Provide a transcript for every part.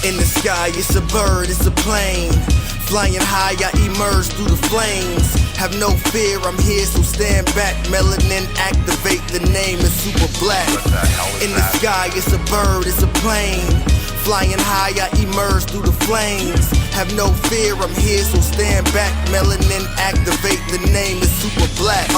In the sky, it's a bird, it's a plane. Flying high, I emerge through the flames. Have no fear, I'm here, so stand back. Melanin activate, the name is super black. In the sky, it's a bird, it's a plane. Flying high, I emerge through the flames. Have no fear, I'm here, so stand back. Melanin activate, the name is super black.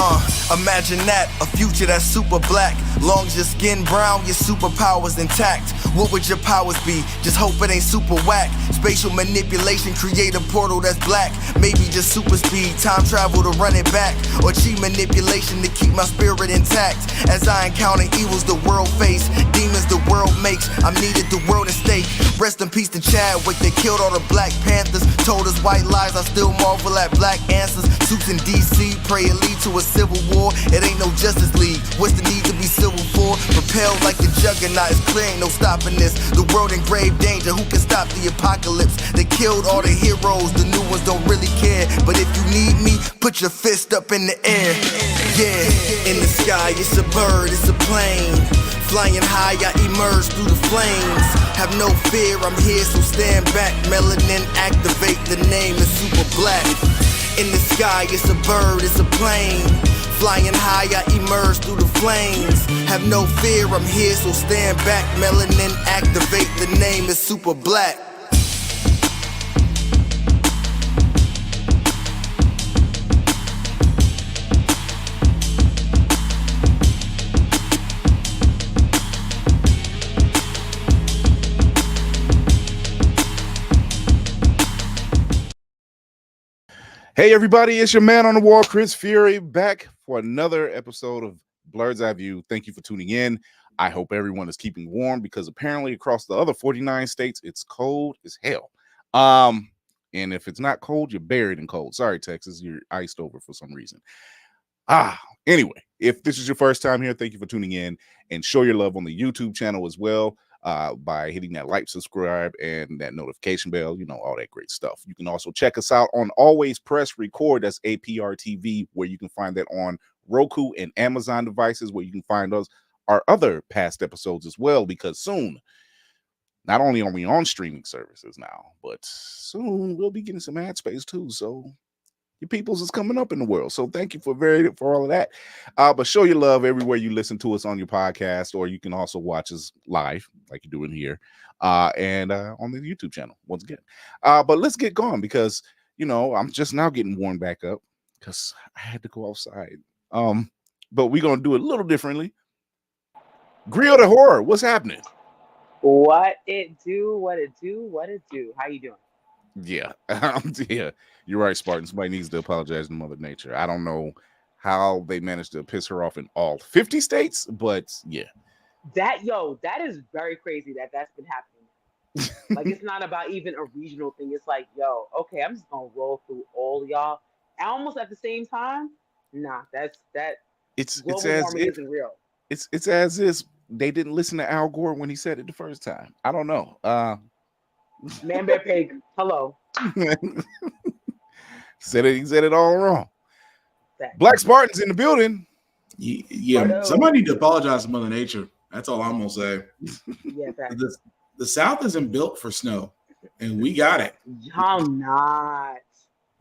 Imagine that, a future that's super black. Long as your skin brown, your superpowers intact. What would your powers be? Just hope it ain't super whack. Spatial manipulation, create a portal that's black. Maybe just super speed, time travel to run it back. Or cheat manipulation to keep my spirit intact. As I encounter evils the world face, demons the world makes, I'm needed the world at stake. Rest in peace to Chadwick, they killed all the Black Panthers. Told us white lies, I still marvel at black answers. Suits in DC, pray it lead to a civil war. It ain't no Justice League, what's the need to be civil for? Propelled like the juggernaut, it's clear ain't no stopping this. The world in grave danger, who can stop the apocalypse? They killed all the heroes, the new ones don't really care. But if you need me, put your fist up in the air. Yeah, in the sky, it's a bird, it's a plane. Flying high, I emerge through the flames. Have no fear, I'm here, so stand back. Melanin activate, the name is super black. In the sky, it's a bird, it's a plane. Flying high, I emerge through the flames. Have no fear, I'm here, so stand back. Melanin activate, the name is super black. Hey everybody, it's your man on the wall, Chris Fury, back for another episode of Blurred's Eye View. Thank you for tuning in. I hope everyone is keeping warm because apparently across the other 49 states, it's cold as hell. And if it's not cold, you're buried in cold. Sorry, Texas, you're iced over for some reason. Anyway, if this is your first time here, thank you for tuning in and show your love on the YouTube channel as well. By hitting that like, subscribe, and that notification bell, you know, all that great stuff. You can also check us out on Always Press Record, that's APR TV, where you can find that on Roku and Amazon devices, where you can find our other past episodes as well, because soon, not only are we on streaming services now, but soon we'll be getting some ad space too, so your peoples is coming up in the world. So thank you for all of that. But show your love everywhere you listen to us on your podcast, or you can also watch us live like you're doing here and on the YouTube channel once again. But let's get going because, you know, I'm just now getting warmed back up because I had to go outside. But we're going to do it a little differently. Grill the Horror, what's happening? What it do? How you doing? Yeah, yeah, you're right, Spartan. Somebody needs to apologize to Mother Nature. I don't know how they managed to piss her off in all 50 states, but yeah. That is very crazy that's been happening. Like, it's not about even a regional thing. It's like, okay, I'm just gonna roll through all y'all almost at the same time. Nah, it's global as warming if isn't real. It's as if they didn't listen to Al Gore when he said it the first time. I don't know. Man, bear, pig. Hello. He said it all wrong. Black Spartans in the building. Yeah, somebody need to apologize to Mother Nature. That's all I'm gonna say. Yeah, the South isn't built for snow, and we got it. I'm not.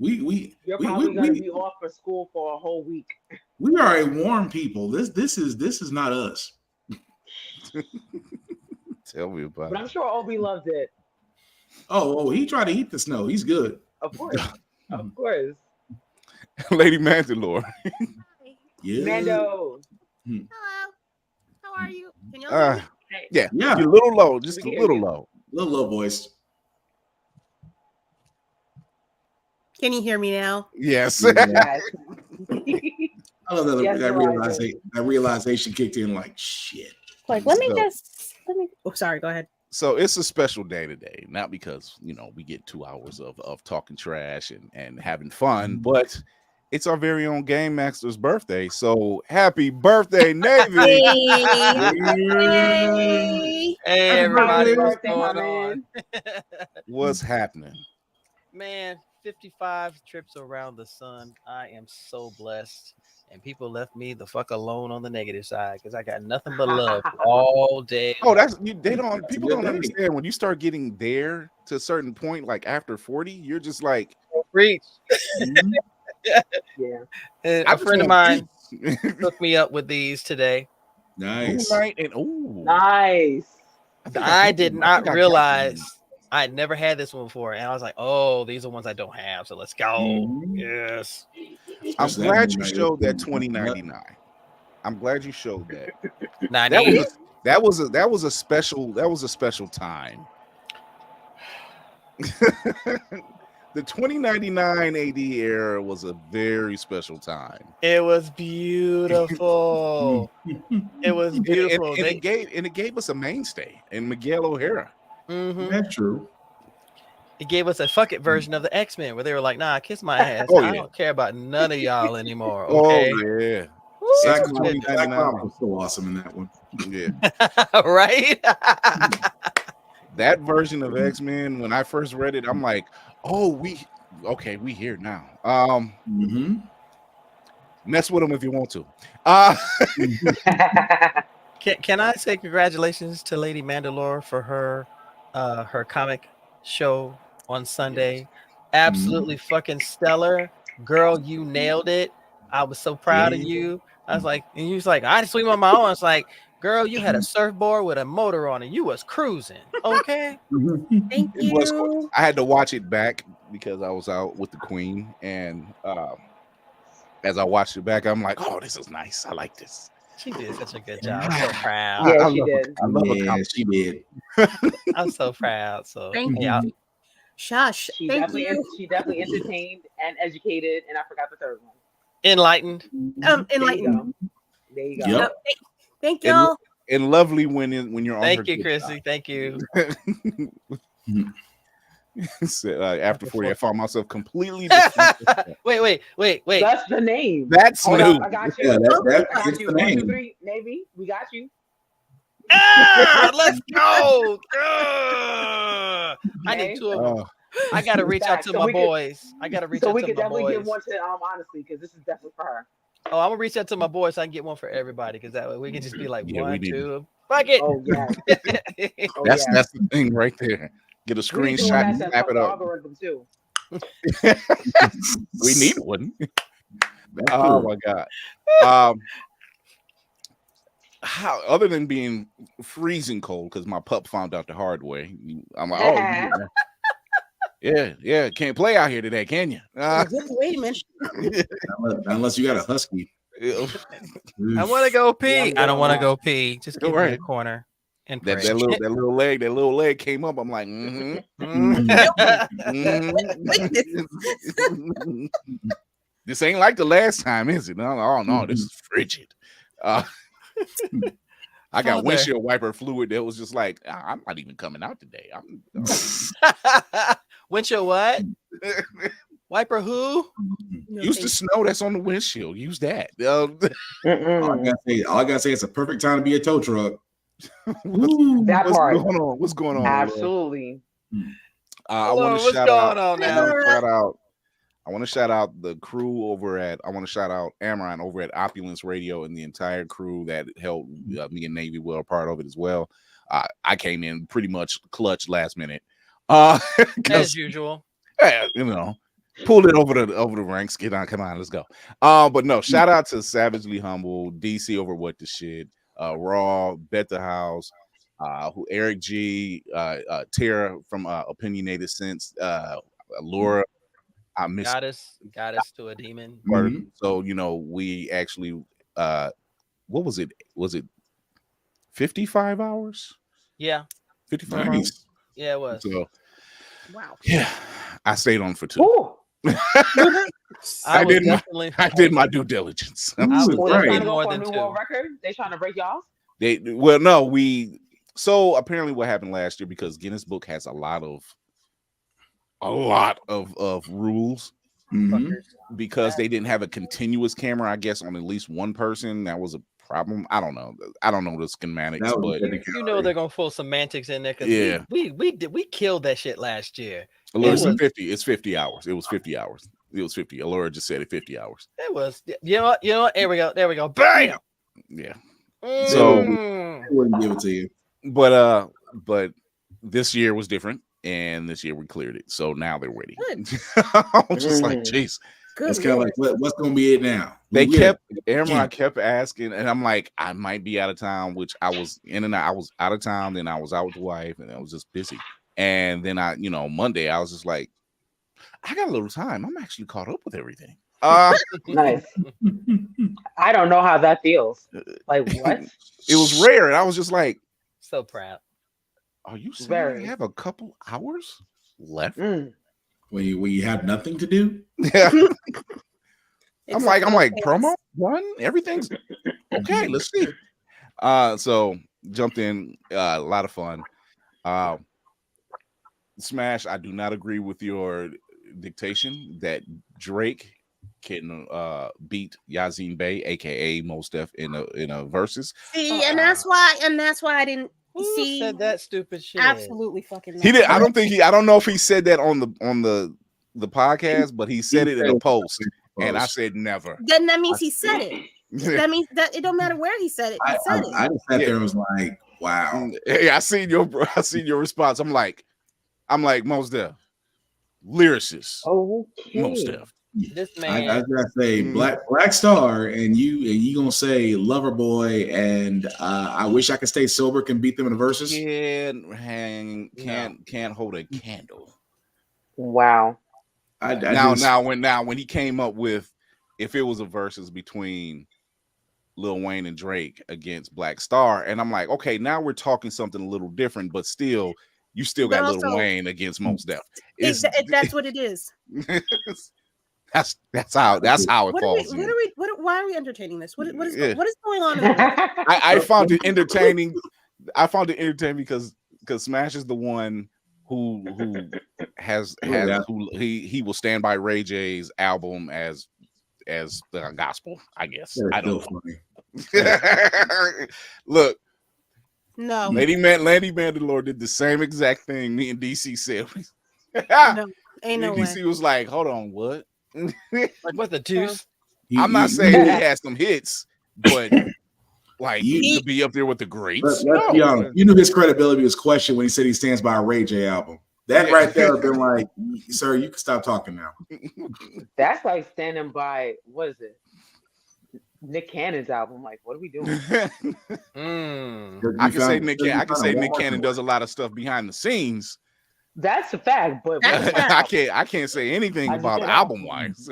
You're probably gonna be off for school for a whole week. We are a warm people. This is not us. Tell me about it. But I'm sure Obi loved it. Oh, he tried to eat the snow. He's good. Of course. Of course. Lady Mandalore. Yeah. Mando. Hello. How are you? Can y'all hear me? Yeah, Yeah. you're a little low, just We a can hear little you. low. Little low voice. Can you hear me now? Yes. Yes. I love that, Yes, that realization kicked in like shit. Like, let me. Oh, sorry. Go ahead. So it's a special day today, not because we get 2 hours of talking trash and having fun, but it's our very own Game Master's birthday. So happy birthday, Navy! Hey. Hey Happy everybody, birthday. what's Birthday, going my on? What's happening? Man, 55 trips around the sun. I am so blessed. And people left me the fuck alone on the negative side because I got nothing but love all day. Oh, people good don't day. understand when you start getting there to a certain point, like after 40, you're just like, Reach. Yeah. And I a just friend of want mine peace. hooked me up with these today. Nice. Moonlight and ooh. Nice. I did not got realize I had never had this one before. And I was like, oh, these are ones I don't have. So let's go. Mhm. Yes. I'm Especially glad that you Moonlight. showed that 2099. I'm glad you showed that. 90. That was a special time. The 2099 AD era was a very special time. It was beautiful. It was beautiful. And it gave us a mainstay in Miguel O'Hara. Mhm. That's true. It gave us a fuck it version of the X-Men where they were like, nah, kiss my ass. Oh, I yeah. don't care about none of y'all anymore. Okay. Oh yeah. Cyclops was so awesome in that one. Yeah. Right? That version of X-Men, when I first read it, I'm like, oh, we here now. Mm-hmm. Mess with them if you want to. Can I say congratulations to Lady Mandalore for her comic show on Sunday? Absolutely fucking stellar. Girl, you nailed it. I was so proud of you. I was like, and you was like, I swim on my own. It's like, girl, you had a surfboard with a motor on it. You was cruising. Okay. Thank It was you. cool. I had to watch it back because I was out with the Queen, and as I watched it back, I'm like, oh, this is nice. I like this. She did such a good job. I'm so proud. Yeah, I she love did. I love Yeah, a she did. I'm so proud. So Thank yeah. you. Shush. She Thank definitely you. she definitely entertained and educated, and I forgot the third one. Enlightened. There you Enlightened. go. There you go. Yep. Thank y'all. and lovely when you're on her Thank you, good Chrissy. Thank you. side. After 40, I found myself completely wait. That's the name. That's Hold new. up, I got you. Yeah, that I got is you. the 1, 2, name. 3, Navy. We got you. Let's go. I Okay. need 2 of them. Oh, I gotta reach out Facts. to So my we could- boys. I gotta reach So out we to could my definitely give boys. one to honestly, because this is definitely for her. Oh, I'm gonna reach out to my boys so I can get one for everybody because that way we can just be like Yeah, we 1, need 2. Fuck it. Oh yes. Oh that's yes. the thing right there. Get a We need to do screenshot that and to snap fuck it the up. algorithm too. We need one. That's Oh true. my god. How other than being freezing cold because my pup found out the hard way. I'm like, oh yeah, can't play out here today, can you? Wait a minute. Unless you got a husky. I want to go pee. Yeah, I don't want to yeah. go pee. Just get me in Right. the corner and that pray. little leg came up. I'm like, mm-hmm. This ain't like the last time, is it? No, oh no, this is frigid. I got Father. windshield wiper fluid that was just like, I'm not even coming out today. Windshield what? Wiper who? Use the snow that's on the windshield. Use that. All I gotta say, it's a perfect time to be a tow truck. That What's part. going on? What's going on? Absolutely. I want to what's shout going out. on now? I want to shout out the crew over at. I want to shout out Amaran over at Opulence Radio and the entire crew that helped me and Navy were a part of it as well. I came in pretty much clutch last minute, As usual. Pulled it over the ranks. Get on, come on, let's go. But no, shout out to Savagely Humble, DC over What the Shit, Raw, Bet the House, who Eric G, Tara from Opinionated Sense, Laura. I missed Goddess to a demon. So we actually what was it? Was it 55 hours. Yeah. 55 Nice. hours. Yeah, it was. So Wow. yeah, I stayed on for 2. Ooh. I was did my definitely. I did my due diligence. I was Well, they definitely trying to go more for a than new 2. world record. They trying to break y'all. So apparently what happened last year, because Guinness Book has a lot of rules, Mhm. because they didn't have a continuous camera, I guess, on at least one person. That was a problem. I don't know the schematics, That was but You know they're gonna pull semantics in there because yeah, we killed that shit last year. Allura It said was- 50. It's 50 hours. It was 50 hours. It was 50. Allura just said it 50 hours. It was. You know what? There we go. Bam. Yeah. So Mm. I wouldn't give it to you. But this year was different, and this year we cleared it. So now they're waiting. Good. I was just like, jeez. Good. It's kind of like what's going to be it now? They We kept had- Amber. I kept asking, and I'm like, I might be out of town, which I was in and out. I was out of town, then I was out with the wife, and I was just busy. And then Monday, I was just like, I got a little time. I'm actually caught up with everything. Nice. I don't know how that feels. Like what? It was rare, and I was just like, So proud. are you saying Very. I have a couple hours left? Mm. when you have nothing to do. Yeah. I'm like chaos. promo one, everything's okay. Let's see. So jumped in, a lot of fun. Smash, I do not agree with your dictation that Drake can beat Yazin Bey, aka Mos Def, in a versus. See, and that's why I didn't Who see said that stupid shit? absolutely fucking. He did. I not. don't know if he said that on the podcast, but he said it in a post, and I said never. Then that means he said it. That means that it don't matter where he said it. He said it. I just sat there and was like, wow. Hey, I seen your response. I'm like Mos Def, lyricist. Okay. Mos Def. This I man. gotta say Black Star, and you gonna say Lover Boy, and I wish I could stay sober, can beat them in the verses. Can't hold a candle. Wow. When he came up with, if it was a versus between Lil Wayne and Drake against Black Star, and I'm like, okay, now we're talking something a little different, but still, you still got Lil Wayne against Mos Def. That's what it is. That's how it falls. Why are we entertaining this? What is going on? I found it entertaining. I found it entertaining because Smash is the one who he will stand by Ray J's album as the gospel, I guess. I don't know. Look, No, Lady Mandalore did the same exact thing me and DC said. no, ain't no way. DC was like, hold on, what? Like what the deuce? I'm not saying he has some hits, but like to be up there with the greats. Let's be honest. You knew his credibility was questioned when he said he stands by a Ray J album. That right there have been like, sir, you can stop talking now. That's like standing by, what is it? Nick Cannon's album. Like, what are we doing? I can say Nick Cannon does a lot of stuff behind the scenes. That's a fact, but I can't say anything about album wise.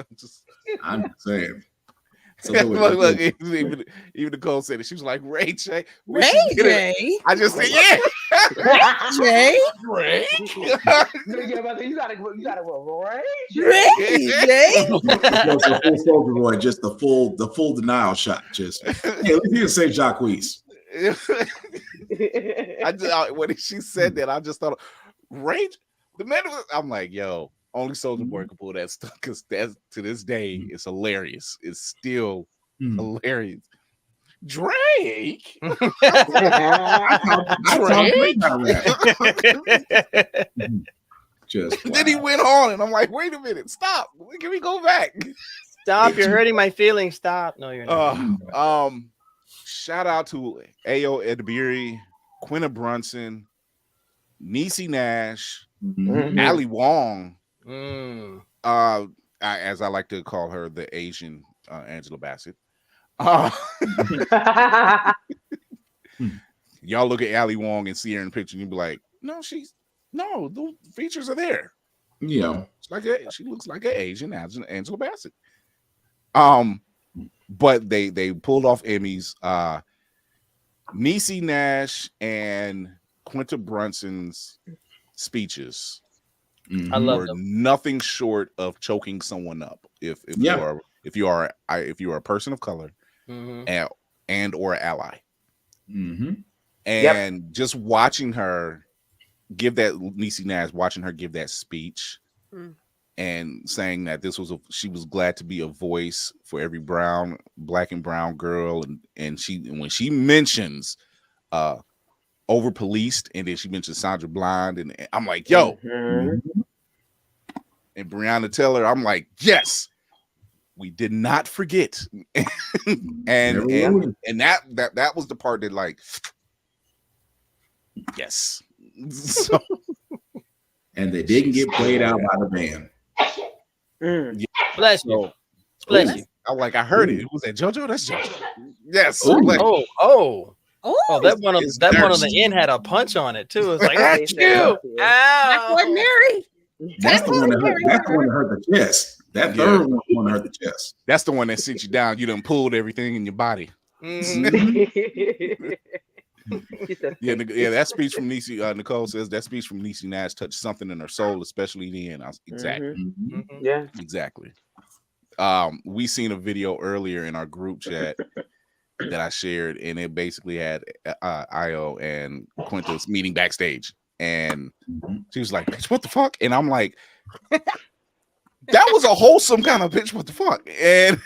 I'm just saying. So look, even Nicole said it. She was like, Ray J. Ray J. I just said, yeah. Ray. Ray. You gotta go, Ray. Ray J. The full Soldier Boy, just the full denial shot. Just hey, let me say Jacquees. When she said that, I just thought Ray. The man was. I'm like, yo. Only Soulja Boy can pull that stuff because that's to this day it's hilarious. It's still hilarious. Drake. Just Then he went on, and I'm like, wait a minute, stop. Can we go back? Stop! You're hurting my feelings. Stop! No, you're not. Shout out to Ayo Edebiri, Quinta Brunson, Niecy Nash, Ali Wong. As I like to call her, the Asian Angela Bassett. Y'all look at Ali Wong and see her in the picture, and you be like, no, the features are there. Yeah, she looks like an Asian Angela Bassett. But they pulled off Emmys. Niecy Nash and Quinta Brunson's speeches I love were them. nothing short of choking someone up. If you are a person of color and or an ally. And just watching her give that Niecy Nash, watching her give that speech and saying that she was glad to be a voice for every black and brown girl, and when she mentions over policed, and then she mentions Sandra Bland, and I'm like, yo, and Breonna Taylor, I'm like, yes, we did not forget. and that was the part that, like, yes. So, and they didn't get played out by the band. Bless you. Bless you. I heard it. Was that JoJo? That's JoJo. Yes. Oh, that one on the end had a punch on it too. It's like, that's you. Ow. Mary. That's the one that hurt the chest. That third one hurt the chest. That's the one that sent you down. You done pulled everything in your body. That speech from Niecy, Nicole says that speech from Niecy Nash touched something in her soul, especially then. Exactly. We seen a video earlier in our group chat that I shared, and it basically had Io and Quinta's meeting backstage, and she was like, "Bitch, what the fuck?" And I'm like, that was a wholesome kind of bitch, what the fuck? And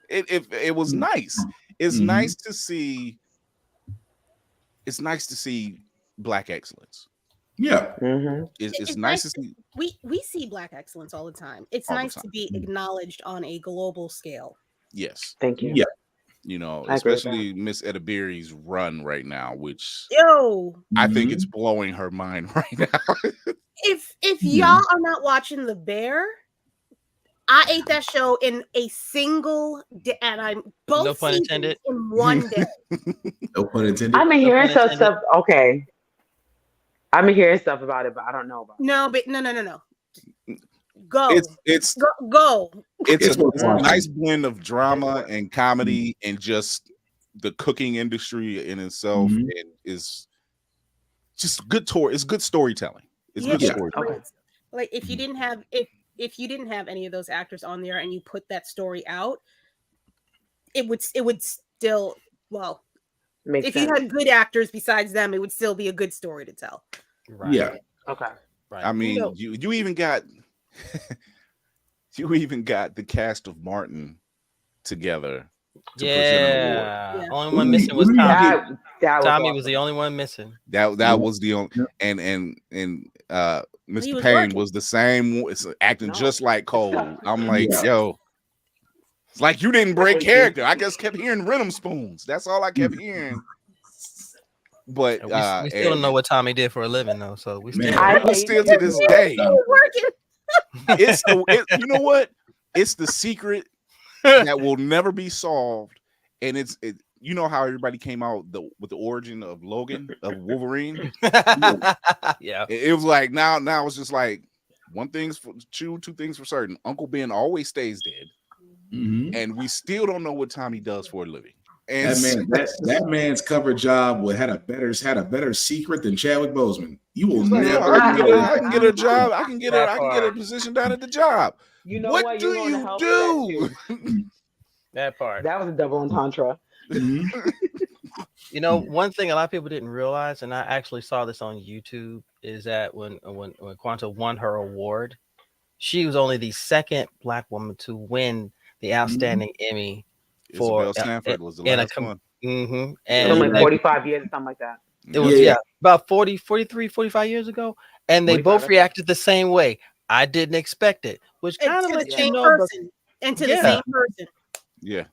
it was nice. It's nice to see. It's nice to see Black excellence. Yeah, it's nice to see. We see Black excellence all the time. It's nice to be acknowledged on a global scale. Yes, thank you. Yeah, you know, especially Miss Edibiri's run right now, which I think it's blowing her mind right now. If y'all are not watching The Bear, I ate that show in a single day, and I'm both no pun intended in one day. No pun intended. I've been hearing stuff. Okay, I've been hearing stuff about it, but I don't know about it. No. Go. It's go. It's a nice blend of drama and comedy and just the cooking industry in itself, and is just good tour. It's good storytelling. It's good storytelling. Okay. Like if you didn't have any of those actors on there and you put that story out, it would still if you had good actors besides them, it would still be a good story to tell. Right. Yeah. Okay. Right. I mean, you even got the cast of Martin together to present an award. Only one missing was Tommy. Tommy was the only one missing. That was the only, and Mr. Payne was the same. It's acting just like Cole. I'm like, yo, it's like you didn't break character. I just kept hearing rhythm spoons. That's all I kept hearing. But we still don't know what Tommy did for a living, though. So we still to this day. It's you know what? It's the secret that will never be solved, and you know how everybody came out with the origin of Logan of Wolverine. Yeah, it was like now it's just like one thing's for true, two things for certain. Uncle Ben always stays dead, and we still don't know what Tommy does for a living. And that man's cover job had a better secret than Chadwick Boseman. You will never. I can get a job. I can get a position down at the job. You know what do you do? That part. That was a double entendre. You know, one thing a lot of people didn't realize, and I actually saw this on YouTube, is that when Quinta won her award, she was only the second Black woman to win the Outstanding Emmy. Isabel Stanford was the last one. And like 45 years or something like that. It was about 43, 45 years ago, and they both reacted the same way. I didn't expect it, which kind of lets you know the same person. Yeah.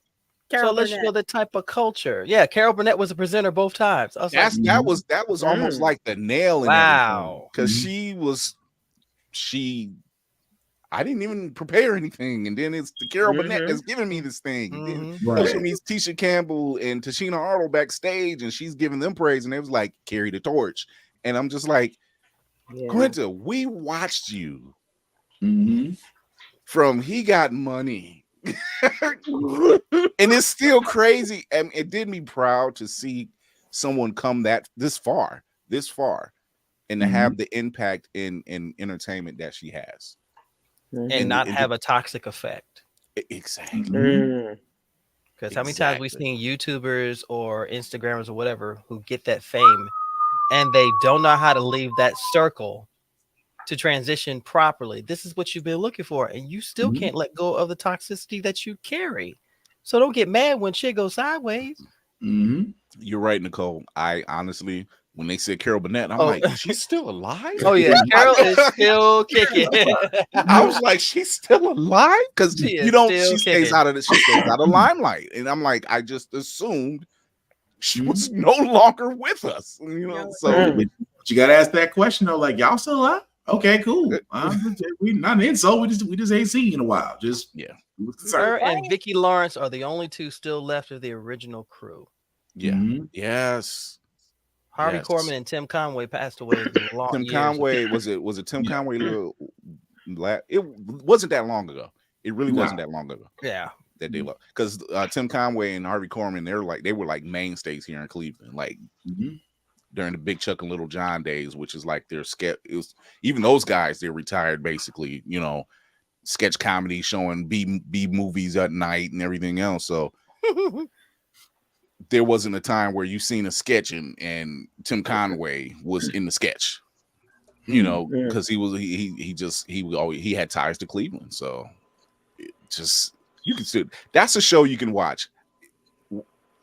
Carol so let's show the type of culture. Yeah, Carol Burnett was a presenter both times. I was that was almost like the nail in everything, because I didn't even prepare anything, and then it's the Carol Burnett that's giving me this thing. Then she meets Tisha Campbell and Tashina Arnold backstage, and she's giving them praise, and it was like carry the torch. And I'm just like, Quinta, we watched you from He Got Money. And it's still crazy, and it did me proud to see someone come this far, and to have the impact in entertainment that she has, and not have a toxic effect. Exactly. Because how many times we've seen YouTubers or Instagrammers or whatever who get that fame and they don't know how to leave that circle to transition properly. This is what you've been looking for, and you still can't let go of the toxicity that you carry. So don't get mad when shit goes sideways. You're right, Nicole. I honestly, when they said Carol Burnett, I'm like, she's still alive? Oh yeah, Carol is still kicking. I was like, she's still alive? Because she stays out of the limelight. And I'm like, I just assumed she was no longer with us. You know, so you gotta ask that question though, like, y'all still alive? Okay, cool. We not in, so we just ain't seen you in a while. Just her and Vicki Lawrence are the only two still left of the original crew. Yes. Harvey Korman and Tim Conway passed away. Tim Conway was it Tim Conway? It wasn't that long ago. It really wasn't that long ago. Yeah, that they love, because Tim Conway and Harvey Korman, they were like mainstays here in Cleveland, like during the Big Chuck and Little John days, which is like their sketch. It was, even those guys, they're retired basically. You know, sketch comedy, showing B movies at night and everything else. So. There wasn't a time where you seen a sketch and Tim Conway was in the sketch, you know, because he had ties to Cleveland. So you can see, that's a show you can watch.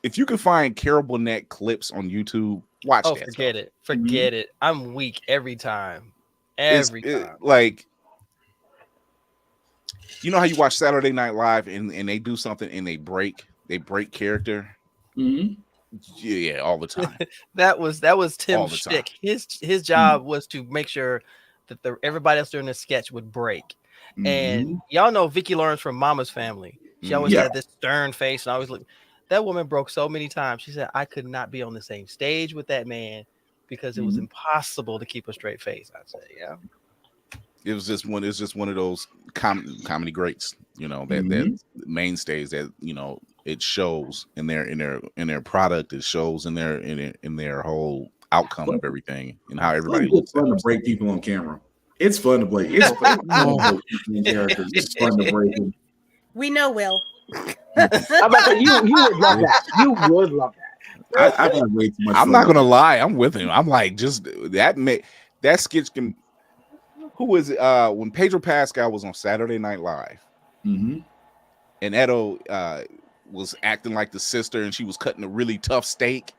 If you can find Carol Burnett clips on YouTube, watch that. Forget it. I'm weak every time. Like, you know how you watch Saturday Night Live and they do something and they break character. Yeah, all the time. that was Tim's shtick. His job was to make sure that everybody else during the sketch would break. And y'all know Vicki Lawrence from Mama's Family. She always had this stern face and always looked. That woman broke so many times. She said, I could not be on the same stage with that man because it was impossible to keep a straight face. I'd say, yeah. It was just one of those comedy greats, you know, that mainstays that, you know, it shows in their product, it shows in their whole outcome of everything and how everybody looks. It's fun to break people on camera. It's fun to break. It's fun to break characters. It's fun to break them. We know, Will. I'm about to say, you would love that. You would love that. I've had way too much. I'm not gonna lie. I'm with him. I'm like, just that sketch can. Who was it? When Pedro Pascal was on Saturday Night Live, and Edo was acting like the sister, and she was cutting a really tough steak,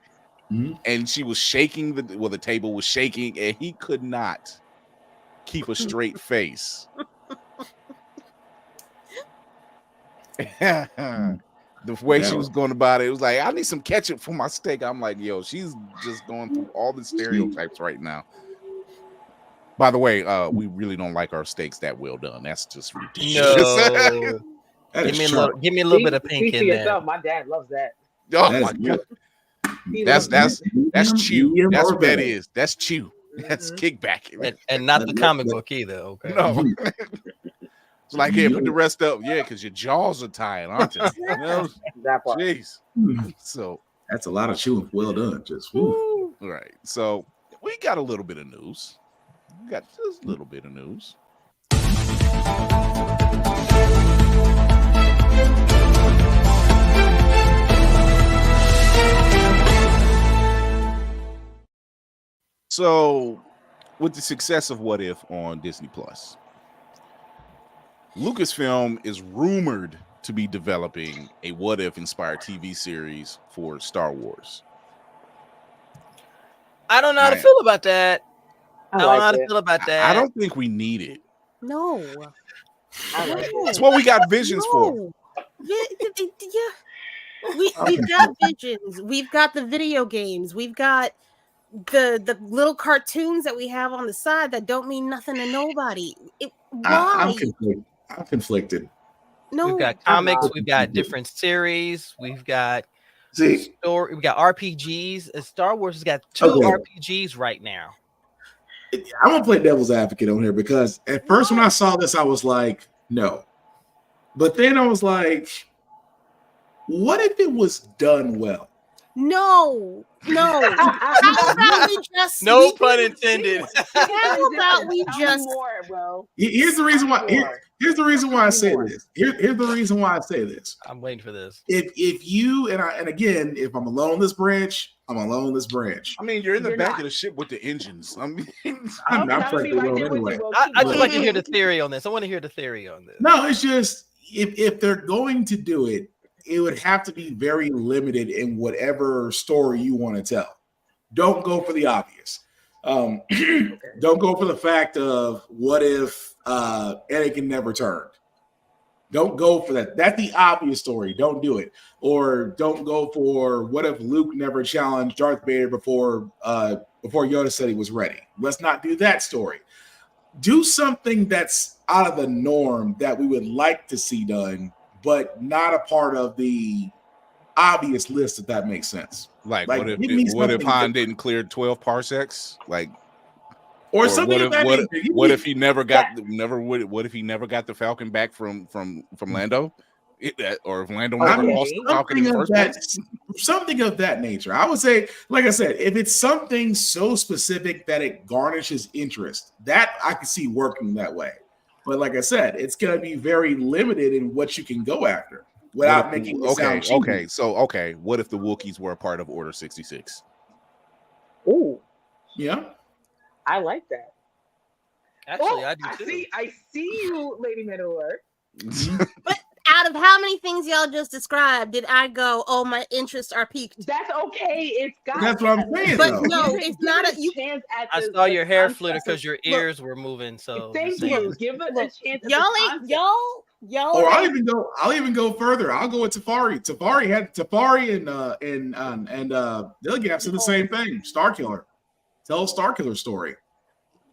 and she was shaking the table was shaking, and he could not keep a straight face. The way she was going about it was like, I need some ketchup for my steak. I'm like, yo, she's just going through all the stereotypes right now. By the way, we really don't like our steaks that well done. That's just ridiculous. No. Give me a little bit of pink in there. My dad loves that. Oh my god, that's chew. That's what that is. That's chew. That's kickback, and not the comic book either. Okay. No. It's like, yeah, put the rest up, because your jaws are tired, aren't they? You know? That part. Jeez. So that's a lot of chewing. Well done. Just all right. So we got a little bit of news. We got just a little bit of news. So, with the success of What If on Disney Plus, Lucasfilm is rumored to be developing a What If inspired TV series for Star Wars. I don't know how to feel about that. I don't know how to feel about that. I don't think we need it. No. That's what we got visions for. Yeah. We've got visions. We've got the video games. We've got the little cartoons that we have on the side that don't mean nothing to nobody. Why? I'm conflicted. No, we've got comics, we've got different series, we've got story, we've got RPGs. Star Wars has got 2 RPGs right now. I'm gonna play devil's advocate on here because at first when I saw this, I was like, no. But then I was like, what if it was done well? No. How about we just no pun intended. How about we Tell just me more, bro? Here's the reason why. Here's the reason why I say more. this. Here's the reason why I say this. I'm waiting for this. If you and again, if I'm alone in this branch, I'm alone in this branch. I mean, you're in the You're back not. of the ship with the engines. I mean, I'm I'm gonna be frankly right alone there with anyway. you, bro. I just like to Keep hear the going. theory on this. I want to hear the theory on this. No, it's just if they're going to do it, it would have to be very limited in whatever story you want to tell. Don't go for the obvious. Don't go for the fact of what if Anakin never turned. Don't go for that. That's the obvious story. Don't do it. Or don't go for what if Luke never challenged Darth Vader before Yoda said he was ready. Let's not do that story. Do something that's out of the norm that we would like to see done, but not a part of the obvious list, if that makes sense. like Like, what give me if something Han different. didn't clear 12 parsecs? Like, Or something of that nature. what if he never got what if he never got the Falcon back from Lando? Or if Lando never lost the Falcon in the first place? Something of that nature. I would say, like I said, if it's something so specific that it garnishes interest, that I can see working that way. But like I said, it's going to be very limited in what you can go after without making it sound cheesy. What if the Wookiees were a part of Order 66? Ooh, Yeah. I like that. Actually, I do too. I see you, Lady Middle-earth. But out of how many things y'all just described did I go, oh, my interests are piqued? That's okay. It's got. That's what I'm saying. But though. no, it's not a you. Chance at I the- saw your hair the flutter because your look, ears were moving. So Thank same. you. Give it a chance. At the Y'all ain't concept. y'all. Or I'll even go further. I'll go with Tafari. Tafari and Dilgap said the same thing. Starkiller. Tell a Starkiller story.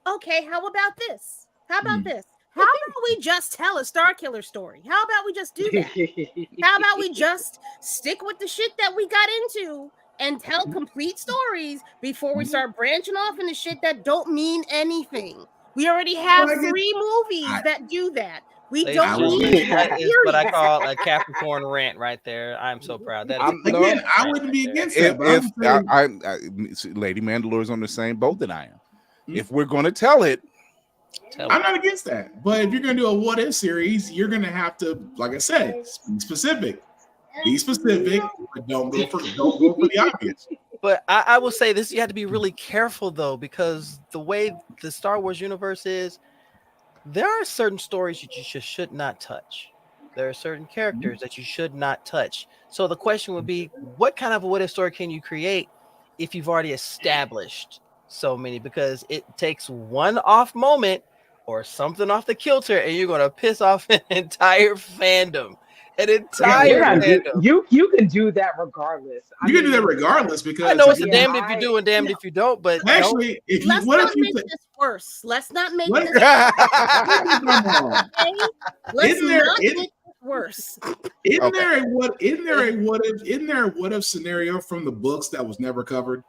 Okay, how about this? How about this? How about we just tell a Starkiller story? How about we just do that? How about we just stick with the shit that we got into and tell complete stories before we start branching off into shit that don't mean anything? We already have 3 movies that do that. We don't need that is what I call a Capricorn rant right there. I'm so proud. That is I wouldn't be against that. But Lady Mandalore is on the same boat that I am. If we're going to tell it, I'm not against that. But if you're going to do a what if series, you're going to have to, like I said, be specific. Be specific, but don't go for the obvious. But I will say this: you have to be really careful though, because the way the Star Wars universe is, there are certain stories that you should not touch. There are certain characters that you should not touch. So the question would be, what kind of a what if story can you create if you've already established so many? Because it takes one off moment or something off the kilter, and you're gonna piss off an entire fandom. You can do that regardless. You can do that regardless because I know it's a damned if you do and damned if you don't. But actually, let's not make this worse. Let's not make this worse. Isn't there a what if scenario from the books that was never covered?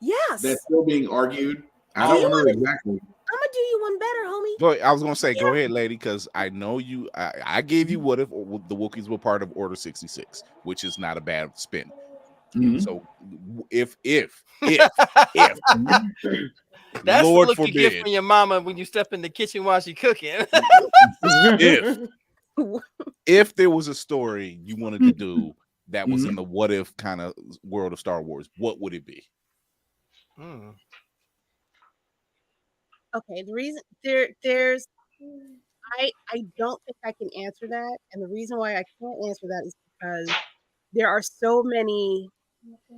Yes, that's still being argued. I don't remember exactly. I'm gonna do you one better, homie. But I was gonna say, go ahead, lady, because I know you. I gave you what if the Wookiees were part of Order 66, which is not a bad spin. So if that's Lord the look forbid, you get from your mama when you step in the kitchen while she's cooking. if there was a story you wanted to do that was in the what if kind of world of Star Wars, what would it be? Okay, the reason there's I don't think I can answer that, and the reason why I can't answer that is because there are so many, so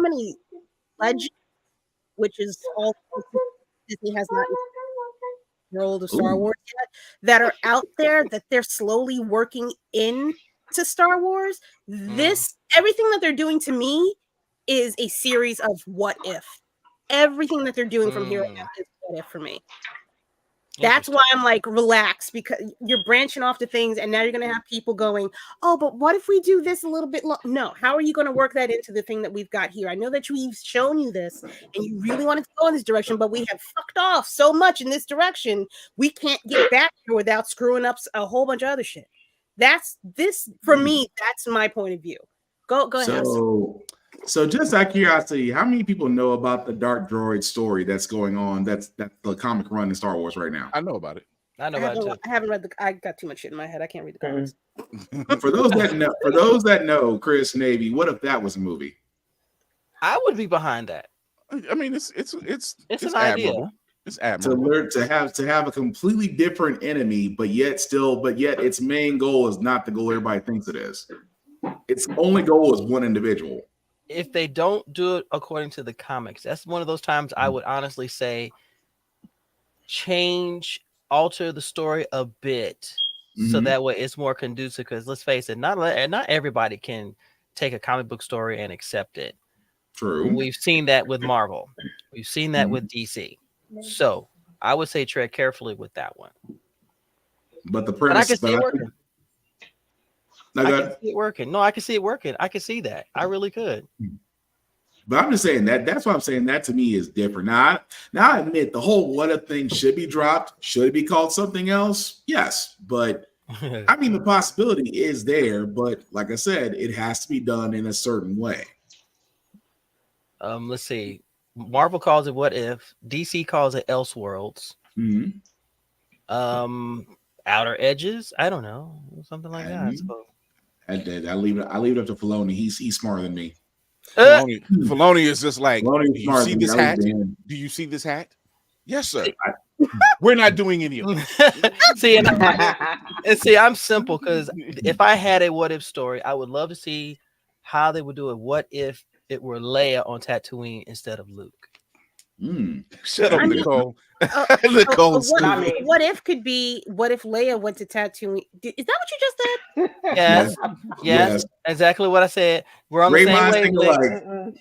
many legends, which is all Disney has not world of Star Wars yet, that are out there that they're slowly working into Star Wars. Everything that they're doing to me is a series of what if. Everything that they're doing from here on out is what if for me. That's why I'm like, relax, because you're branching off to things, and now you're going to have people going, oh, but what if we do this a little bit? No, how are you going to work that into the thing that we've got here? I know that we've shown you this, and you really wanted to go in this direction, but we have fucked off so much in this direction, we can't get back here without screwing up a whole bunch of other shit. That's this for me. That's my point of view. Go ahead. So just out of curiosity, how many people know about the Dark Droid story that's going on? That's the comic run in Star Wars right now. I know about it. I know about it too. I haven't read I got too much shit in my head. I can't read the comics. For those that know, Chris Navy, what if that was a movie? I would be behind that. I mean, it's an admirable. idea. It's admirable. To have a completely different enemy, but yet its main goal is not the goal everybody thinks it is. Its only goal is one individual. If they don't do it according to the comics, that's one of those times I would honestly say alter the story a bit so that way it's more conducive. Because let's face it, not everybody can take a comic book story and accept it. True. We've seen that with Marvel. We've seen that with DC. So I would say tread carefully with that one. But the premise, I can see it working. I can see it working. No, I can see it working. I can see that. I really could. But I'm just saying that's why I'm saying that to me is different. Now I admit the whole what if thing should be dropped. Should it be called something else? Yes. But I mean, the possibility is there. But like I said, it has to be done in a certain way. Let's see. Marvel calls it what if. DC calls it Elseworlds. Outer Edges. I don't know. Something like that. I suppose. I leave it up to Filoni. He's smarter than me. Filoni is just like, do you see this hat? Do you see this hat? Yes, sir. We're not doing any of it. See, I'm simple because if I had a what if story, I would love to see how they would do it. What if it were Leia on Tatooine instead of Luke? Shut up, Nicole. Nicole. What if could be? What if Leia went to Tatooine? Is that what you just said? Yes. Exactly what I said. We're on the same wavelength.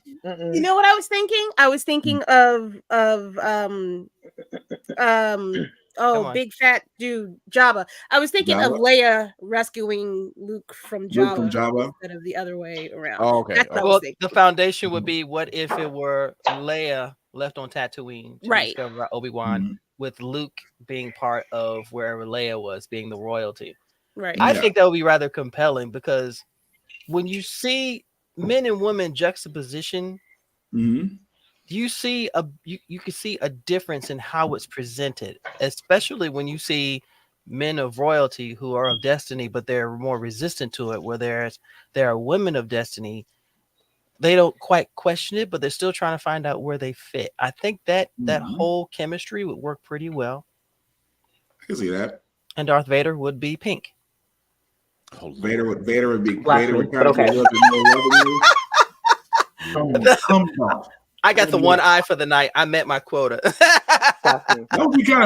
You know what I was thinking? I was thinking of big fat dude Jabba. I was thinking of Leia rescuing Luke from Jabba instead of the other way around. Oh, okay. Well, the foundation would be what if it were Leia left on Tatooine to discover Obi-Wan, with Luke being part of wherever Leia was, being the royalty. Right. I think that would be rather compelling because when you see men and women juxtaposition, you see you can see a difference in how it's presented, especially when you see men of royalty who are of destiny, but they're more resistant to it, where there are women of destiny. They don't quite question it, but they're still trying to find out where they fit. I think that whole chemistry would work pretty well. I can see that. And Darth Vader would be pink. Oh, Vader would be Vader would kind of come on. I got the one eye for the night. I met my quota. That would be kind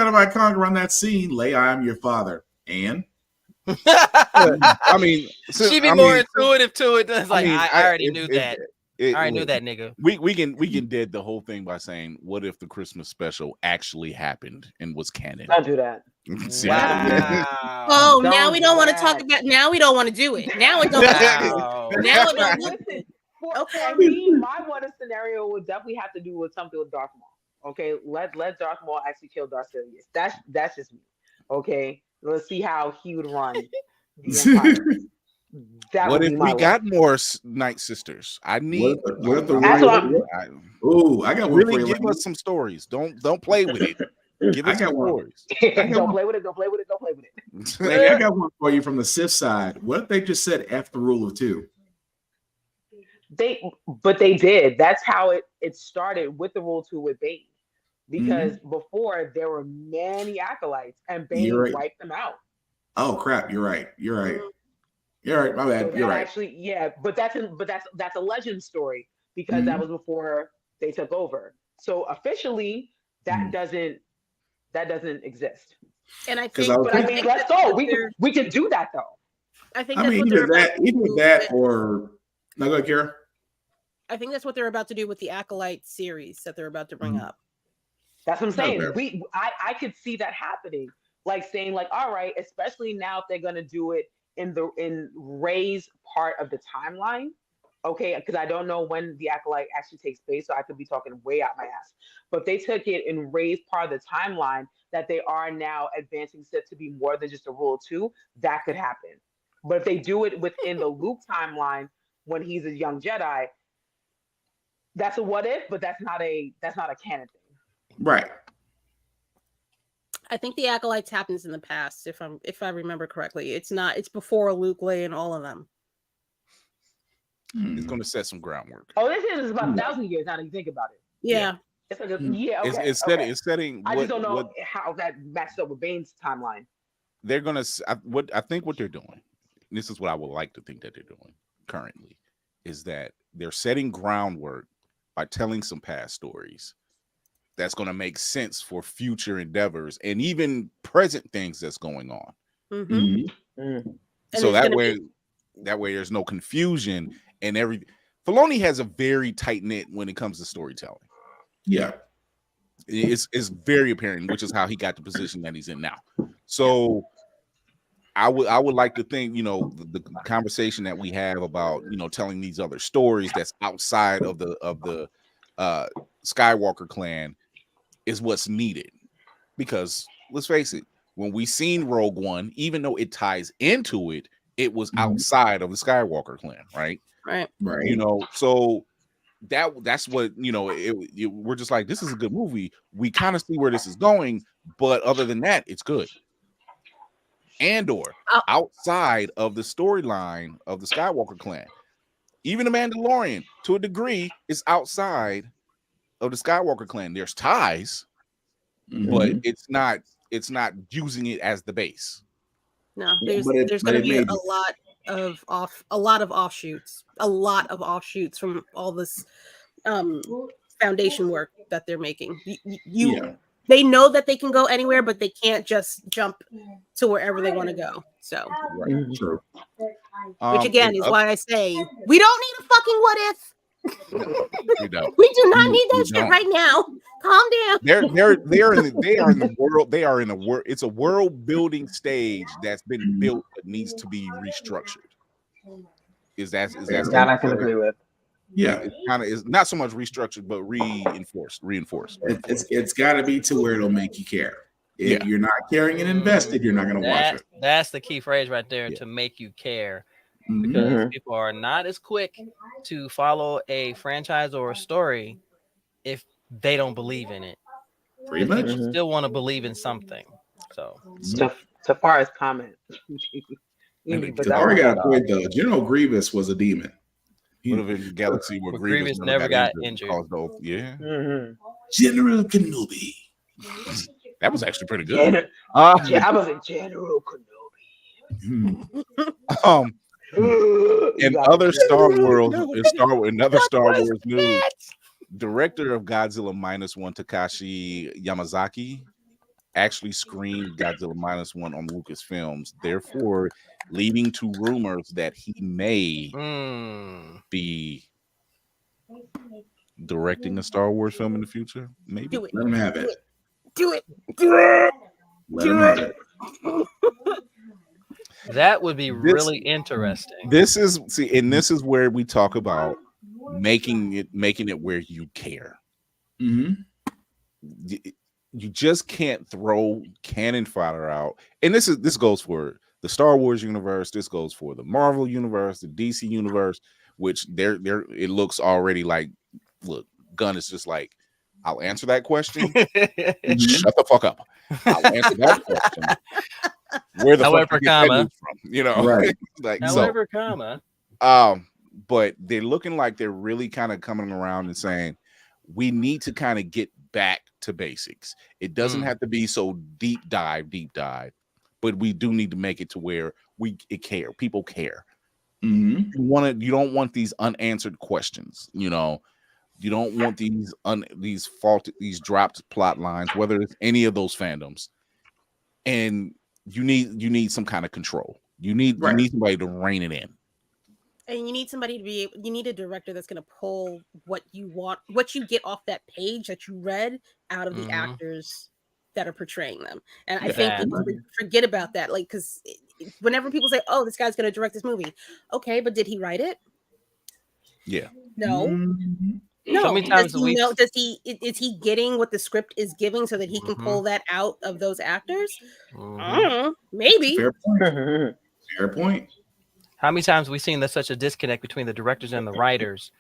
of iconic around that scene. Leia, I'm your father. And I mean, she'd be more intuitive to it. It's like I already knew that. I already knew that, nigga. We can dead the whole thing by saying, what if the Christmas special actually happened and was canon? Don't do that. Wow. Oh, now we don't want to talk about. Now we don't want to do it. Now it don't. Wow. Now it don't. Listen, for me, my what if scenario would definitely have to do with something with Darth Maul. Okay, let Darth Maul actually kill Darth Sidious. That's just me. Okay, let's see how he would run the Empire. What if we got more Night Sisters? I need. I got one really for you. Give us some stories. Don't play with it. Give us some stories. Don't play with it. Don't play with it. Don't play with it. Hey, I got one for you from the Sith side. What if they just said F the rule of two? They did. That's how it started with the rule 2 with Bane. Because before there were many acolytes and Bane wiped them out. Oh crap! You're right. My bad. So you're right. Actually, yeah, but that's a legend story because that was before they took over. So officially, that doesn't exist. And I think, let's go. We can do that though. I think either that or no, go ahead, Kira. I think that's what they're about to do with the Acolyte series that they're about to bring up. That's what I'm saying. I could see that happening. Like saying, like, all right, especially now if they're gonna do it in Rey's part of the timeline, okay, because I don't know when the Acolyte actually takes place, so I could be talking way out my ass. But if they took it and raised part of the timeline that they are now advancing Sith to be more than just a rule of two, that could happen. But if they do it within the Luke timeline when he's a young Jedi, that's a what if, but that's not a canon thing. Right. I think the Acolytes happens in the past, if I remember correctly. It's before Luke, Leia, and all of them. It's going to set some groundwork. Oh, this is about 1,000 years now that you think about it. Yeah. It's like okay. It's setting. I just don't know how that matches up with Bane's timeline. They're going to, I think what they're doing, this is what I would like to think that they're doing currently, is that they're setting groundwork by telling some past stories that's going to make sense for future endeavors and even present things that's going on. So that way there's no confusion and Filoni has a very tight knit when it comes to storytelling. Yeah. It's very apparent, which is how he got the position that he's in now. So I would like to think, the conversation that we have about, telling these other stories that's outside of the Skywalker clan is what's needed, because let's face it, when we seen Rogue One, even though it ties into it, it was outside of the Skywalker clan, right? Right. So that's what we're just like, this is a good movie. We kind of see where this is going, but other than that, it's good. Outside of the storyline of the Skywalker clan, even the Mandalorian, to a degree, is outside of the Skywalker clan. There's ties, but it's not using it as the base. No, there's going to be a lot of offshoots from all this foundation work that they're making. They know that they can go anywhere, but they can't just jump to wherever they want to go. So, True. Which again is why I say we don't need a fucking what if. We don't. We do not need that shit right now. Calm down. They are in the world. They are in a world. It's a world building stage that's been built but needs to be restructured. Is that that I can agree with? Yeah, it kind of is not so much restructured, but reinforced. It's got to be to where it'll make you care. If you're not caring and invested, you're not going to watch it. That's the key phrase right there, to make you care. Because people are not as quick to follow a franchise or a story if they don't believe in it. Pretty much. People still want to believe in something. So Tafari's comment. Tafari got a point though. General Grievous was a demon. Would have been Galaxy where Grievous never got injured. General Kenobi. That was actually pretty good. I was a General Kenobi. In other Star Wars news, director of Godzilla -1 Takashi Yamazaki actually screened Godzilla -1 on Lucasfilms, therefore leading to rumors that he may be directing a Star Wars film in the future. Maybe. Let him have it. Do it. Let him have it. That would be really interesting. This is where we talk about making it where you care. You just can't throw cannon fodder out. And this goes for the Star Wars universe. This goes for the Marvel universe, the DC universe, which it looks already like, look, Gunn is just like, I'll answer that question. Shut the fuck up. I'll answer that question. Where the fuck comma from? Right. Like, however, comma. But they're looking like they're really kind of coming around and saying we need to kind of get back to basics. It doesn't have to be so deep dive, but we do need to make it to where people care. You don't want these unanswered questions. You don't want these dropped plot lines, whether it's any of those fandoms. And you need some kind of control. You need somebody to rein it in. And you need somebody you need a director that's going to pull what you want, what you get off that page that you read out of the actors that are portraying them. And I think people forget about that. Like, because whenever people say, oh, this guy's going to direct this movie. Okay, but did he write it? Yeah. No. Mhm. No. So many times is he getting what the script is giving so that he can pull that out of those actors? I don't know. Maybe. Fair point. Fair point. How many times have we seen there's such a disconnect between the directors and the writers,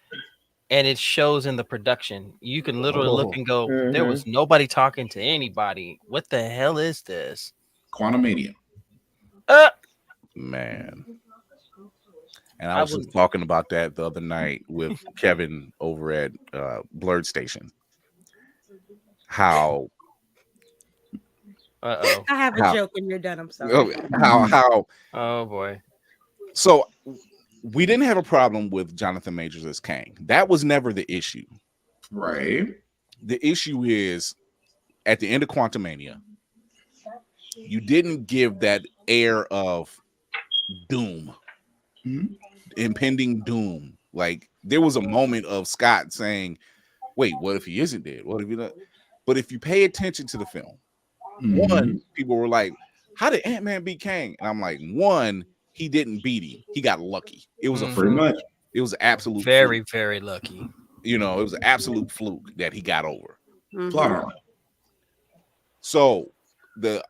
and it shows in the production? You can literally look and go, there was nobody talking to anybody. What the hell is this? Quantumania. Man. And I was just talking about that the other night with Kevin over at Blurred Station. How I have a joke when you're done. I'm sorry. Oh boy. So we didn't have a problem with Jonathan Majors as Kang. That was never the issue. Right. The issue is at the end of Quantumania, you didn't give that air of doom, impending doom. Like there was a moment of Scott saying, wait, what if he isn't dead? What if he not? But if you pay attention to the film, one, people were like, how did Ant-Man beat Kang? And I'm like, one, he didn't beat him. He got lucky. It was a fluke. It was absolute very, fluke. very lucky. You know, it was an absolute fluke that he got over. Plot. So the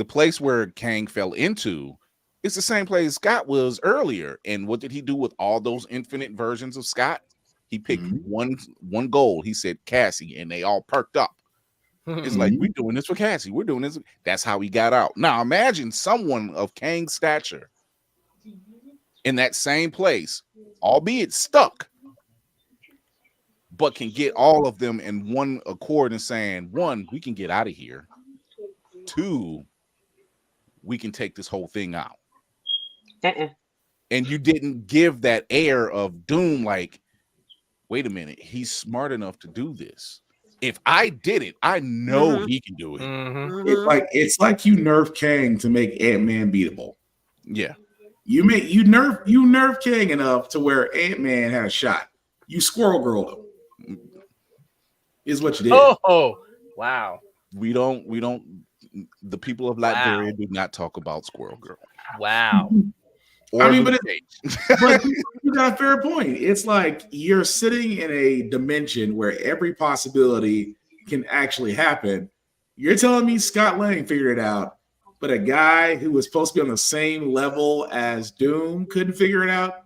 place where Kang fell into is the same place Scott was earlier. And what did he do with all those infinite versions of Scott? He picked one goal. He said Cassie, and they all perked up. It's like, we're doing this for Cassie. We're doing this. That's how he got out. Now imagine someone of Kang's stature in that same place, albeit stuck, but can get all of them in one accord and saying, one, we can get out of here. Two, we can take this whole thing out. And you didn't give that air of doom, like, wait a minute, he's smart enough to do this. If I did it, I know he can do it. It's like you nerf Kang to make Ant-Man beatable. Yeah. You nerf Kang enough to where Ant-Man had a shot. You Squirrel Girled him. Is what you did. Oh, wow. We don't the people of Latveria do not talk about Squirrel Girl. Wow. I mean, but you got a fair point. It's like you're sitting in a dimension where every possibility can actually happen. You're telling me Scott Lang figured it out, but a guy who was supposed to be on the same level as Doom couldn't figure it out?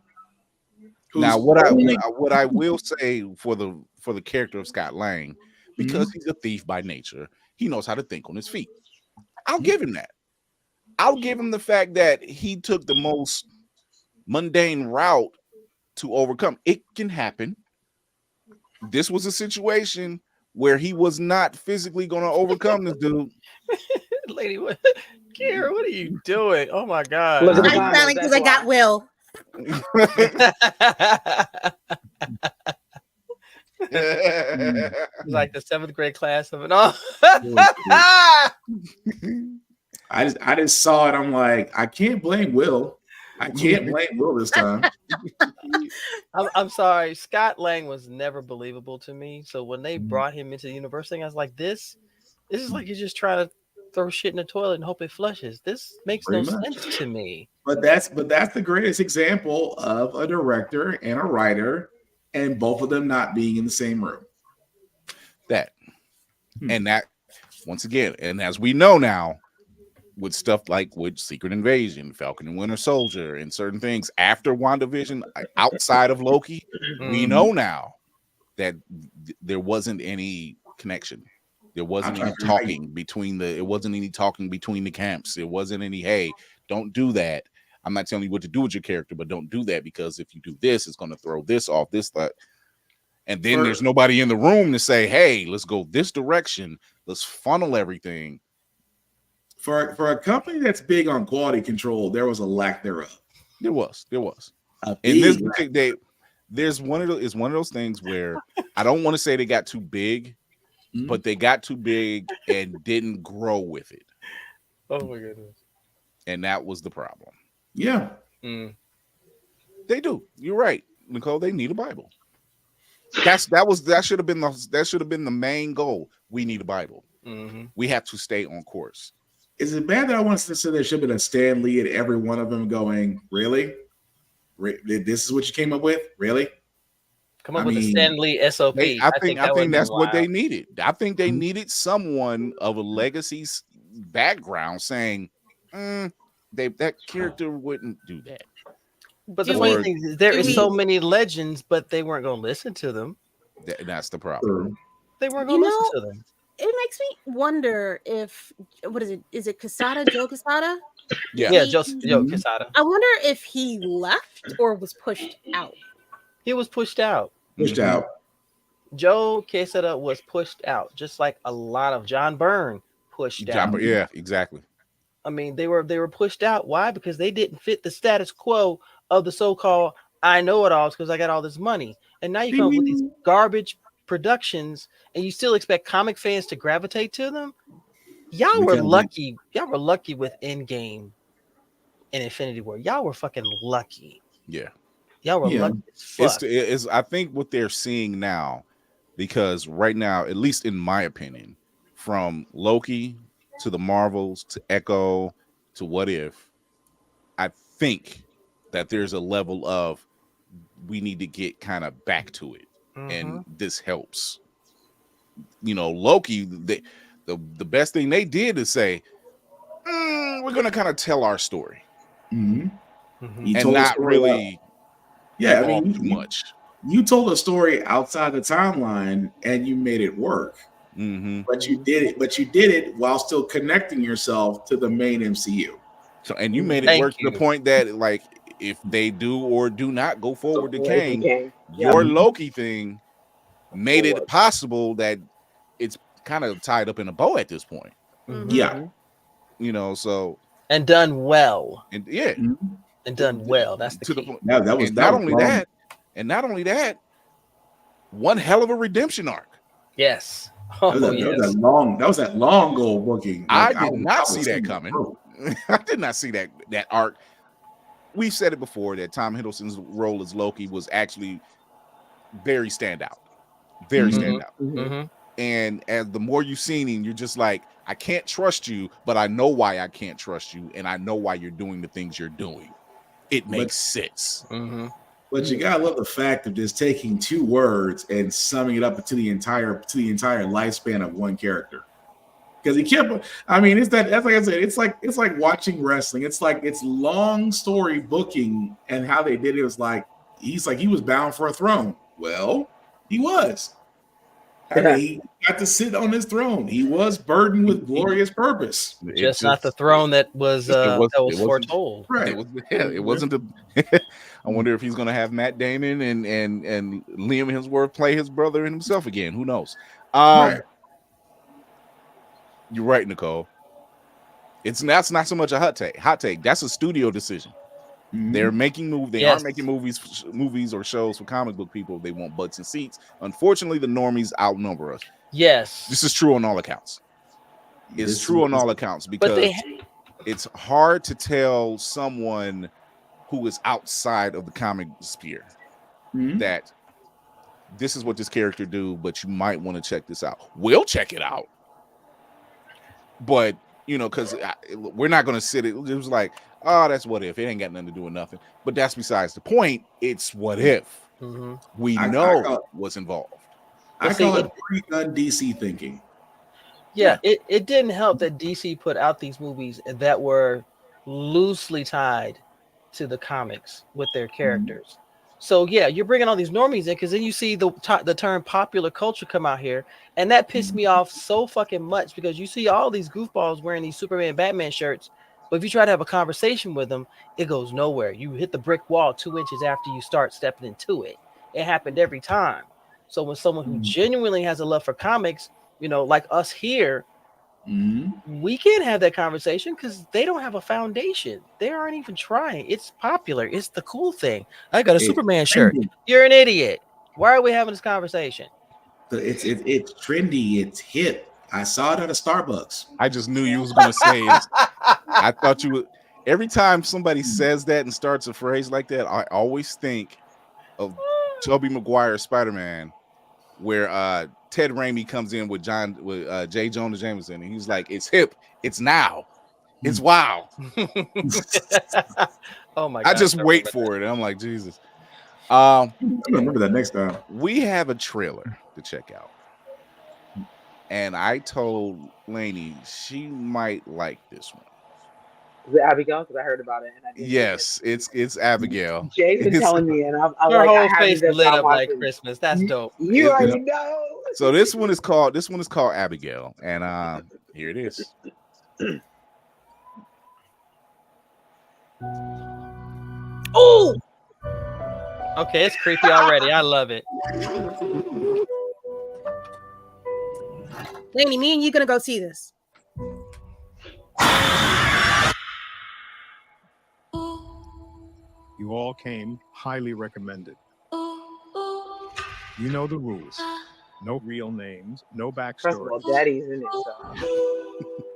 Now, what I will say for the character of Scott Lang, because he's a thief by nature, he knows how to think on his feet. I'll give him that. I'll give him the fact that he took the most mundane route to overcome. It can happen. This was a situation where he was not physically going to overcome this dude. Lady, Kira, what are you doing? Oh my God. I'm smiling because I got Will. Like the 7th grade class of it all. I just saw it. I'm like, I can't blame Will. I can't blame Will this time. I'm sorry. Scott Lang was never believable to me. So when they brought him into the universe thing, I was like, this is like you're just trying to throw shit in the toilet and hope it flushes. This makes no sense to me. But that's the greatest example of a director and a writer, and both of them not being in the same room. And that once again, and as we know now, with stuff like with Secret Invasion, Falcon and Winter Soldier, and certain things after WandaVision, outside of Loki, we know now that there wasn't any connection. There wasn't any talking between the camps. There wasn't any, hey, don't do that. I'm not telling you what to do with your character, but don't do that, because if you do this, it's going to throw this off, this, that. And then there's nobody in the room to say, hey, let's go this direction. Let's funnel everything. For a company that's big on quality control, there was a lack thereof. There was. In this particular day, it's one of those things where I don't want to say they got too big, but they got too big and didn't grow with it. Oh my goodness. And that was the problem. Yeah. They do. You're right, Nicole. They need a Bible. That should have been the main goal. We need a Bible. We have to stay on course. Is it bad that I want to say there should have been a Stan Lee at every one of them going, really? This is what you came up with, really? Come up with a Stan Lee SOP. I think that's what they wild. needed. I think they needed someone of a legacy background saying, that character wouldn't do that. But the funny thing is, there is so many legends, but they weren't going to listen to them. That's the problem. They weren't going to listen to them. It makes me wonder if what is it? Is it Quesada, Joe Quesada? Yeah, Joe Quesada. I wonder if he left or was pushed out. He was pushed out. Pushed out. Joe Quesada was pushed out, just like a lot of John Byrne pushed out. Yeah, exactly. I mean, they were pushed out. Why? Because they didn't fit the status quo of the so-called I know it alls because I got all this money. And now you come up with these garbage productions and you still expect comic fans to gravitate to them. Y'all were lucky. Y'all were lucky with Endgame and Infinity War. Y'all were fucking lucky. Yeah. Y'all were lucky as fuck. It's I think what they're seeing now, because right now, at least in my opinion, from Loki to the Marvels to Echo to What If, I think that there's a level of we need to get kind of back to it. And this helps. You know, Loki, the best thing they did is say, we're going to kind of tell our story. And not really too much. You told a story outside the timeline and you made it work. But you did it while still connecting yourself to the main MCU. So, and you made it work to the point that, like, if they do or do not go forward to Kang, your Loki thing made it possible that it's kind of tied up in a bow at this point. Yeah. You know, so. And done well. And yeah. And done well. That's the key. Yeah, that was not only that, one hell of a redemption arc. Yes. That was that long goal booking. Like, I did not see that coming. I did not see that arc. We've said it before that Tom Hiddleston's role as Loki was actually very standout. Very standout. And as the more you've seen him, you're just like, I can't trust you, but I know why I can't trust you, and I know why you're doing the things you're doing. It makes sense. But you gotta love the fact of just taking two words and summing it up to the entire lifespan of one character. Because he kept, I mean, that's like I said, it's like watching wrestling. It's long story booking, and how they did it was like he was bound for a throne. Well, he was. I mean, he got to sit on his throne. He was burdened with glorious purpose. Just not the throne that was foretold. Right. It wasn't the. I wonder if he's going to have Matt Damon and Liam Hemsworth play his brother and himself again. Who knows? Right. You're right, Nicole. That's not so much a hot take. That's a studio decision. They're making movies. They aren't making movies or shows for comic book people. They want butts and seats. Unfortunately, the normies outnumber us. Yes, this is true on all accounts. It's true on all accounts because it's hard to tell someone who is outside of the comic sphere that this is what this character do, but you might want to check this out. We'll check it out, but because we're not going to sit. It was like, oh, that's What If. It ain't got nothing to do with nothing. But that's besides the point. It's What If. We know what's involved. I call it pre-gun DC thinking. Yeah, it didn't help that DC put out these movies that were loosely tied to the comics with their characters. So yeah, you're bringing all these normies in because then you see the term popular culture come out here, and that pissed me off so fucking much because you see all these goofballs wearing these Superman, Batman shirts, but if you try to have a conversation with them, it goes nowhere. You hit the brick wall 2 inches after you start stepping into it. It happened every time. So when someone who genuinely has a love for comics, like us here, we can't have that conversation because they don't have a foundation. They aren't even trying. It's popular. It's the cool thing. I got a Superman shirt. You're an idiot. Why are we having this conversation? It's trendy. It's hip. I saw it at a Starbucks. I just knew you was going to say it. I thought you would. Every time somebody says that and starts a phrase like that, I always think of Tobey Maguire's Spider-Man, where Ted Raimi comes in with J. Jonah Jameson, and he's like, "It's hip, it's now." It's wild. Oh my god! I just I wait remember for it. And I'm like, Jesus. I'm gonna remember that next time. We have a trailer to check out. And I told Lainey she might like this one. Is it Abigail? Because I heard about it and I didn't. Yes, it's Abigail. Jay's been It's- telling me, and I'm Her like, I whole have face just lit not up like watching. Christmas. That's dope. You It- already know. So this one is called Abigail, and here it is. Oh, Okay, it's creepy already. I love it. Laney, me and you gonna go see this. You all came highly recommended. You know the rules. No real names, no First of backstory, all, Daddy's in it, so.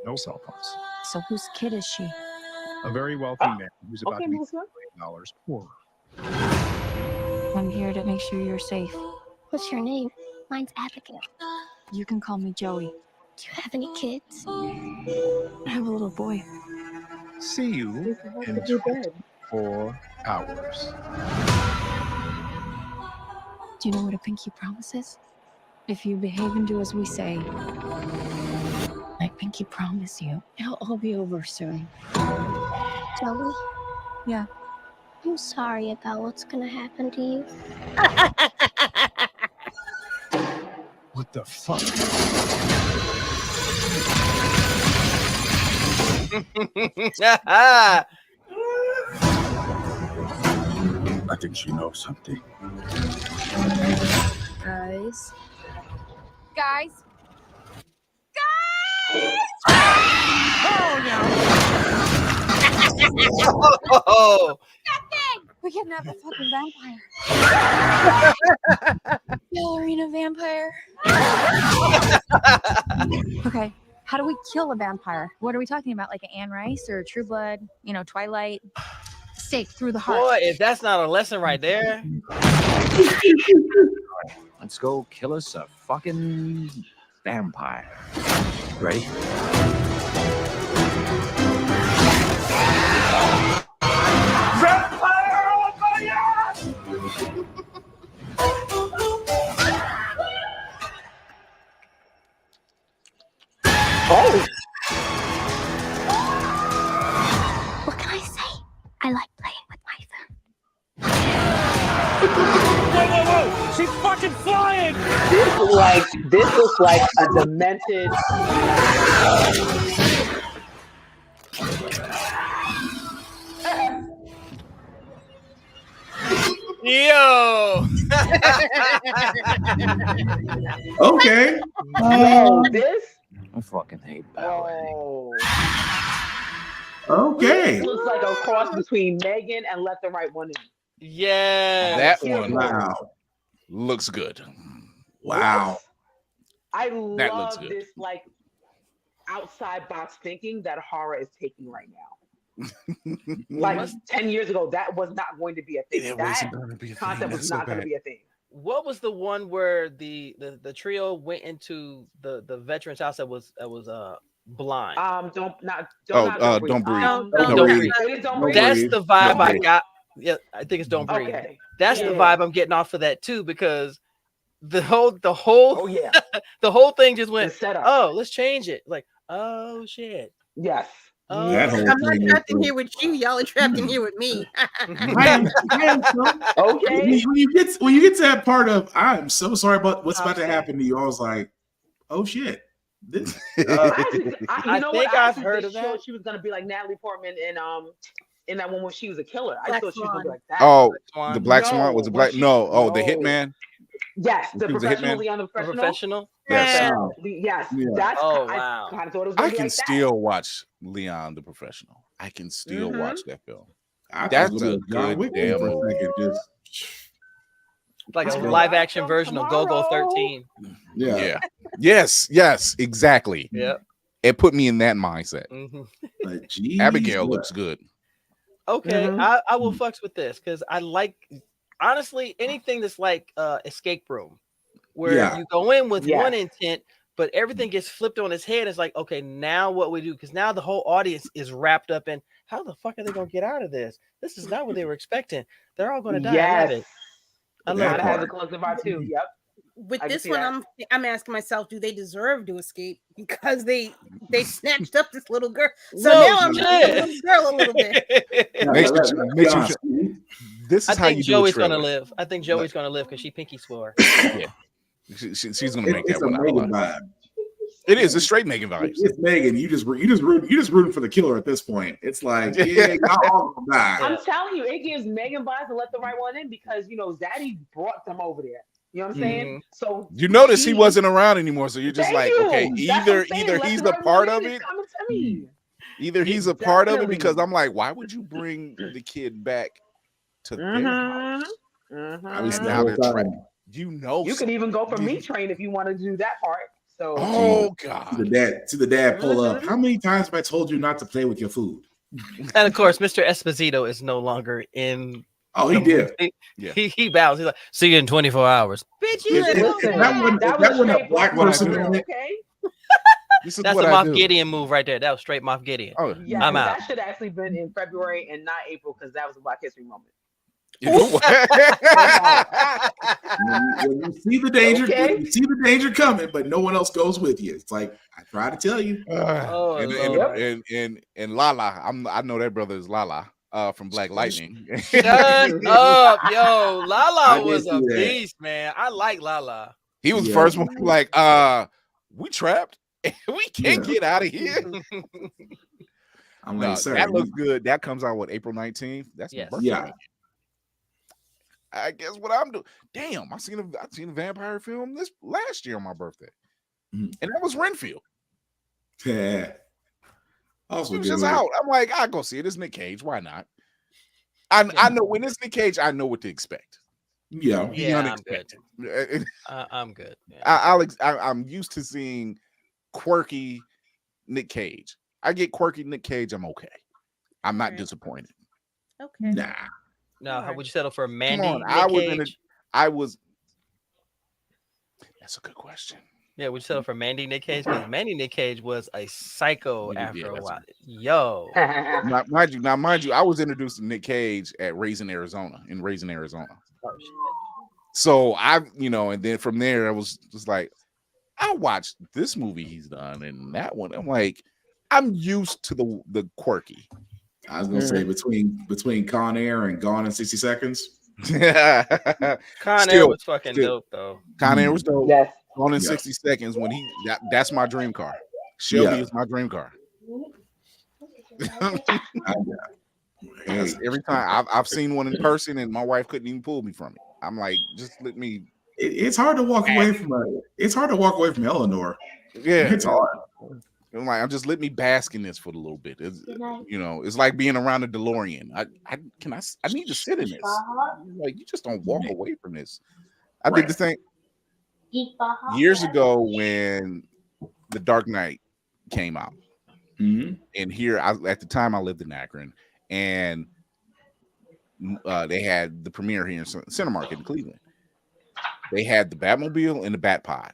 no cell phones. So whose kid is she? A very wealthy man who's about Okay, to be Melissa. $1 million poorer. I'm here to make sure you're safe. What's your name? Mine's Abigail. You can call me Joey. Do you have any kids? I have a little boy. See you in You're dead. 4 hours. Do you know what a pinky promise is? If you behave and do as we say, I pinky promise you, it'll all be over soon. Joey? Yeah. I'm sorry about what's gonna happen to you. What the fuck? I think she knows something. Guys. Guys? Oh, We kidnapped a fucking vampire. Ballerina vampire. Okay, how do we kill a vampire? What are we talking about? Like an Anne Rice or True Blood? You know, Twilight? Stake through the heart. boy, if that's not a lesson right there. Let's go kill us a fucking vampire. Ready? Oh, What can I say? I like playing with my phone. She's fucking flying! this looks like a demented. Yo. Okay. Yo, this. I fucking hate ballet. Oh, Okay. this looks like a cross between Megan and Let the Right One In. Yeah. That Beautiful. one Wow. looks good. Wow. I That looks love good. this like outside box thinking that horror is taking right now. Like 10 years ago, that was not going to be a thing. It That wasn't gonna be a thing. concept was That's so not going to bad. be a thing. What was the one where the trio went into the veteran's house that was blind? Don't Don't breathe. breathe. Don't Don't breathe. breathe. It is Don't Don't Breathe. That's breathe. the vibe Don't I breathe. got. Yeah, I think it's Don't Breathe. Okay. That's the Yeah. vibe I'm getting off of that too, because the whole Oh yeah. the whole thing just The went, setup. oh, let's change it. Like, oh shit. Yes. Oh, That whole I'm not thing trapped is- in here with you. Y'all are trapped in here with me. I am so- Okay. when you get to that part of I'm so sorry about what's about to happen to you, I was like, oh shit. This I think I've heard of that. She was gonna be like Natalie Portman in that one when she was a killer. I Black thought she was gonna be Swan. like that. Oh, Swan. the Black No, Swan was the when black. she- No, oh, the no. Hitman. Yes, the She was a professional hitman? Leon the A professional. professional? Yes. Wow. Yes, Yeah. that's. Oh, I wow. kind of thought it was. I Gonna be can like that. still watch Leon the Professional. I can still Mhm. watch that film. I That's thought it was a gonna be John good Wick damn for a movie. second. Just Like a I know. live action From version of Go-Go tomorrow. 13. yeah. Yes, exactly. Yeah. It put me in that mindset. Mhm. But geez, Abigail what? looks good. Okay, Mhm. I will fucks with this because I like, honestly, anything that's like escape room, where Yeah. you go in with Yes. one intent, but everything gets flipped on its head. It's like, okay, now what we do? Because now the whole audience is wrapped up in how the fuck are they gonna get out of this? This is not what they were expecting. They're all gonna die. I love it. I love Gotta it. have the collective vibe too. Yep. With I can this see one, that. I'm asking myself, do they deserve to escape because they snatched up this little girl? So No now I'm shit. rooting for this girl a little bit. This is I how think you Joey's do a gonna trailer. live. I think Joey's gonna live because she pinky swore. Yeah, she's gonna make It's that a one out Megan alive. vibe. It is a straight Megan vibes. It's Megan. You just rooting for the killer at this point. It's like, yeah, y'all all gonna die. I'm telling you, it gives Megan vibes to let the right one in because Zaddy brought them over there. You know what I'm saying? So you notice he wasn't around anymore, so you're just Thank like, you. okay, That's what I'm saying. either Let he's the a right part one of in. It's it. coming to me. Either he's a part of it, Definitely. because I'm like, why would you bring the kid back to their house? Obviously, Now they're trapped. You could even go for Me Train if you want to do that part. So God. To the dad pull up. How many times have I told you not to play with your food? And of course, Mr. Esposito is no longer in. Oh, he did. He bows. He's like, see you in 24 hours. Bitch, you that wasn't a black person in it. Okay. That's a Moff Gideon move right there. That was straight Moff Gideon. Oh, yeah, I'm out. that should have actually been in February and not April because that was a Black History moment. When you see the danger, you see the danger coming, but no one else goes with you. It's like I try to tell you. And Lala, I know that brother is Lala from Black Lightning. Shut up, yo. Lala was a beast, man. I like Lala. He was the first one like, we trapped. We can't get out of here. I'm like, sir, that looks good. That comes out April 19th. That's my birthday. Yeah. I guess what I'm doing. Damn, I seen a vampire film this last year on my birthday, and that was Renfield. Yeah. Also, it was just out. I'm like, I'll go see it. It's Nick Cage. Why not? I know when it's Nick Cage, I know what to expect. Yeah, unexpected. I'm good. Yeah. I'm used to seeing quirky Nick Cage. I get quirky Nick Cage. I'm okay. I'm not disappointed. Okay. Nah. No, how would you settle for Mandy? Come on, That's a good question. Yeah, would you settle for Mandy Nick Cage? Because Mandy Nick Cage was a psycho after a while. Yo. Mind you, I was introduced to Nick Cage at Raisin, Arizona. Oh, shit. So and then from there I was just like, I watched this movie he's done and that one. I'm like, I'm used to the quirky. I was gonna say between Con Air and Gone in 60 Seconds. Con Air was fucking dope though. Con Air was dope. Yes. Gone in 60 Seconds when that's my dream car. Shelby is my dream car. Every time I've seen one in person and my wife couldn't even pull me from it. I'm like, just let me. It's hard to walk away from Eleanor. Yeah, it's hard. I'm like, just let me bask in this for a little bit. It's like being around a DeLorean. I need to sit in this. Like, you just don't walk away from this. I did the thing years ago when The Dark Knight came out. And here, at the time, I lived in Akron, and they had the premiere here in Cinemark in Cleveland. They had the Batmobile and the Bat Pod.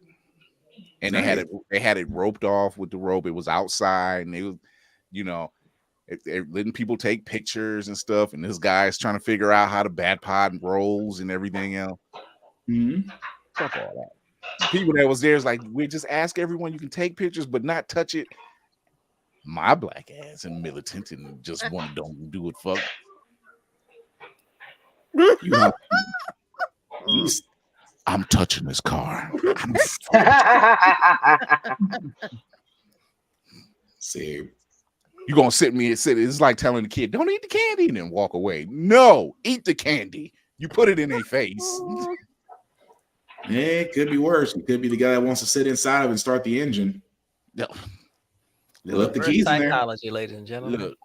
And they had it roped off with the rope. It was outside, and they was, they're letting people take pictures and stuff. And this guy's trying to figure out how the Bat Pod rolls and everything else. Fuck all that. The people that was there is like, we just ask everyone you can take pictures, but not touch it. My black ass and militant and just don't do it. Fuck. I'm touching this car. See, you're gonna sit me and sit. It's like telling the kid, don't eat the candy and then walk away. No, eat the candy. You put it in their face. Yeah, it could be worse. It could be the guy that wants to sit inside of it and start the engine. No. They left the keys in there. Psychology, ladies and gentlemen. Look,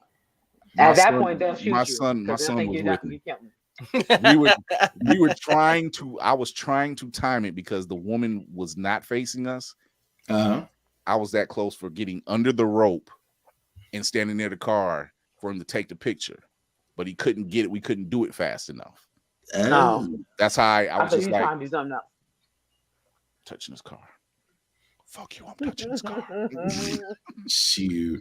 at that point, they'll shoot my you. son was with me. I was trying to time it because the woman was not facing us. I was that close for getting under the rope and standing near the car for him to take the picture, but he couldn't get it. We couldn't do it fast enough. No, that's how I was just like touching his car. Fuck you, I'm touching this car. Shoot.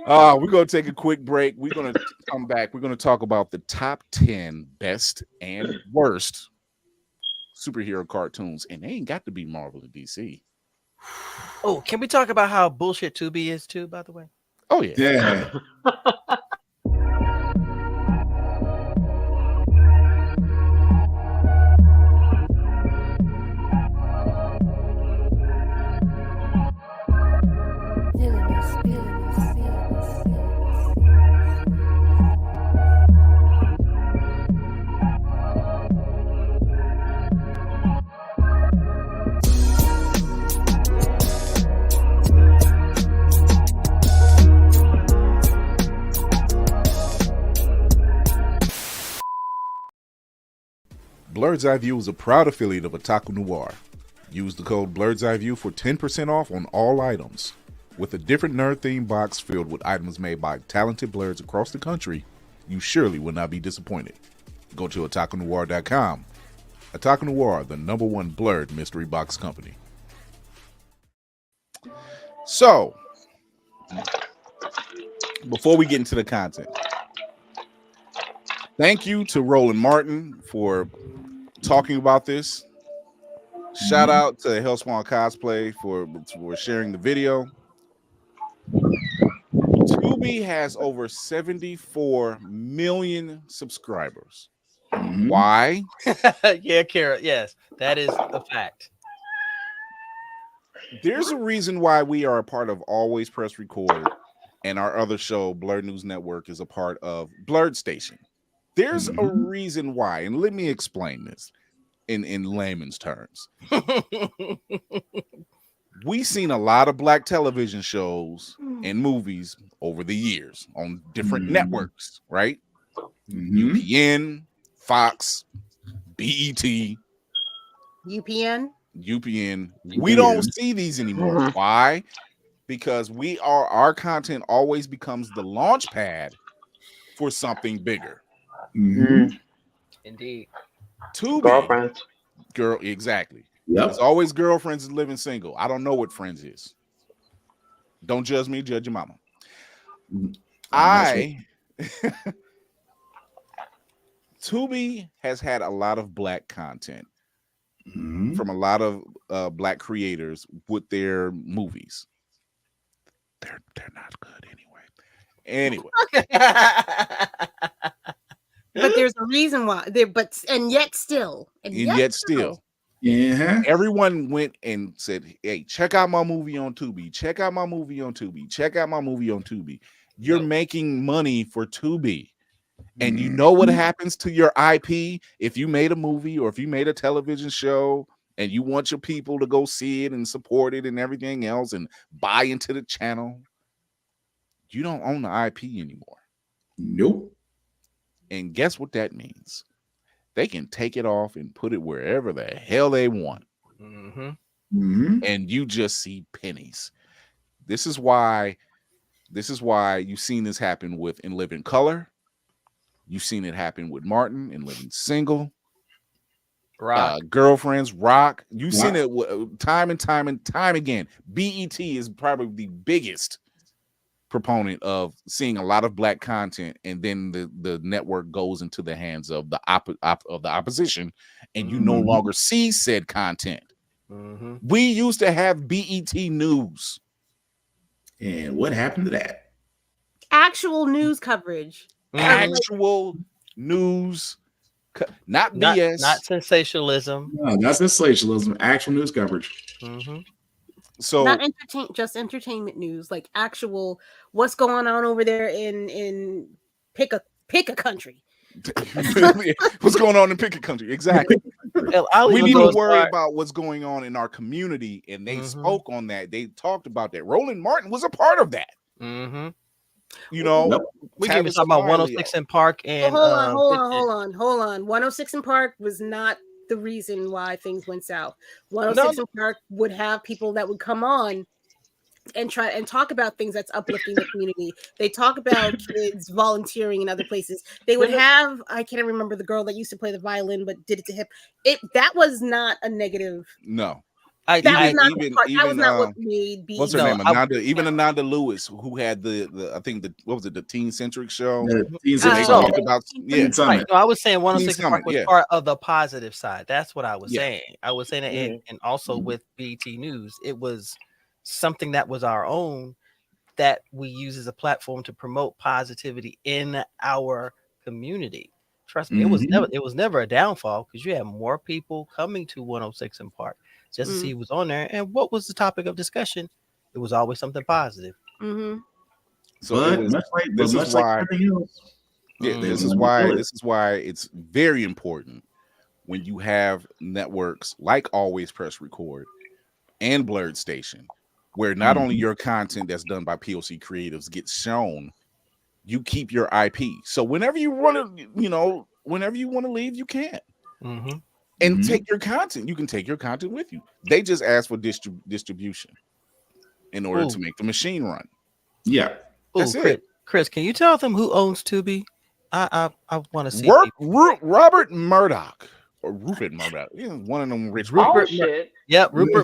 We're going to take a quick break. We're going to come back. We're going to talk about the top 10 best and worst superhero cartoons. And they ain't got to be Marvel and DC. Oh, can we talk about how bullshit Tubi is too, by the way? Oh, yeah. Yeah. Blurred's Eye View is a proud affiliate of Otaku Noir. Use the code Blurred's Eye View for 10% off on all items. With a different nerd-themed box filled with items made by talented blurs across the country, you surely will not be disappointed. Go to otakunoir.com. Otaku Noir, the #1 blurred mystery box company. So, before we get into the content, thank you to Roland Martin for talking about this. Shout out to Hellspawn Cosplay for sharing the video. Tubi has over 74 million subscribers. Why? Yeah, Kara. Yes, that is a fact. There's a reason why we are a part of Always Press Record, and our other show, Blurred News Network, is a part of Blurred Station. There's a reason why, and let me explain this in layman's terms. We've seen a lot of black television shows and movies over the years on different networks, right? UPN, Fox, BET, UPN. We don't see these anymore. Why? Because our content always becomes the launch pad for something bigger. Indeed. Tubi, Girlfriends. Exactly. Yep. There's always girlfriends living single. I don't know what friends is. Don't judge me, judge your mama. Tubi has had a lot of black content from a lot of black creators with their movies. They're not good anyway. But there's a reason why. And yet still. Yeah. Everyone went and said, hey, check out my movie on Tubi. Check out my movie on Tubi. Check out my movie on Tubi. You're making money for Tubi. And you know what happens to your IP if you made a movie or if you made a television show and you want your people to go see it and support it and everything else and buy into the channel. You don't own the IP anymore. Nope. And guess what that means? They can take it off and put it wherever the hell they want. And you just see pennies. This is why you've seen this happen with In Living Color. You've seen it happen with Martin in Living Single. Rock. Girlfriends, Rock. You've seen it time and time again. BET is probably the biggest proponent of seeing a lot of black content, and then the network goes into the hands of the opposition, and you no longer see said content. We used to have BET News. And what happened to that? Actual news coverage. Actual news, not BS, not sensationalism. No, not sensationalism. Actual news coverage. So not just entertainment news, like actual what's going on over there in pick a country. What's going on in pick a country? Exactly. We need to worry about what's going on in our community, and they spoke on that. They talked about that. Roland Martin was a part of that. You know, we can talk about 106 in Park and hold on. 106 in Park was not the reason why things went south. 106 in Park would have people that would come on and try and talk about things that's uplifting the community. They talk about kids volunteering in other places. They would have, I can't remember the girl that used to play the violin but did it to hip. That was not a negative. No. That was not even that was not what made BET. what's her name? Ananda Lewis, who had the I think what was it, the Teen Centric show? The Teen They Centric talked about Right. No, I was saying 106 Summit, Park was part of the positive side. That's what I was Yeah. saying. I was saying it, and also with BT News, it was something that was our own that we use as a platform to promote positivity in our community. Trust me, it was never a downfall because you had more people coming to 106 in Park just to see who was on there. And what was the topic of discussion? It was always something positive. So it was, this is why this is why it's very important when you have networks like Always Press Record and Blurred Station, where not only your content that's done by POC creatives gets shown, you keep your IP. So whenever you want to, whenever you want to leave, you can. And take your content. You can take your content with you. They just ask for distribution in order to make the machine run. Yeah. That's it. Chris, can you tell them who owns Tubi? I want to see Robert Murdoch or Rupert Murdoch. One of them rich. Rupert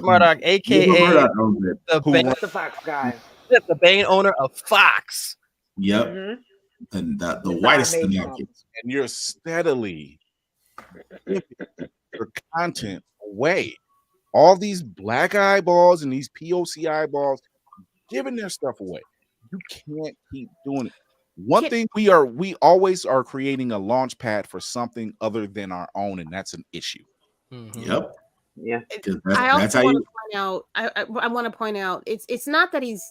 Murdoch, aka the Fox guy. The Bane owner of Fox. Yep. And the whitest of napkins. And you're steadily giving your content away. All these black eyeballs and these POC eyeballs giving their stuff away. You can't keep doing it. One thing we always are creating a launch pad for something other than our own, and that's an issue. Yep. Yeah. I also want to point out. I want to point out. It's not that he's.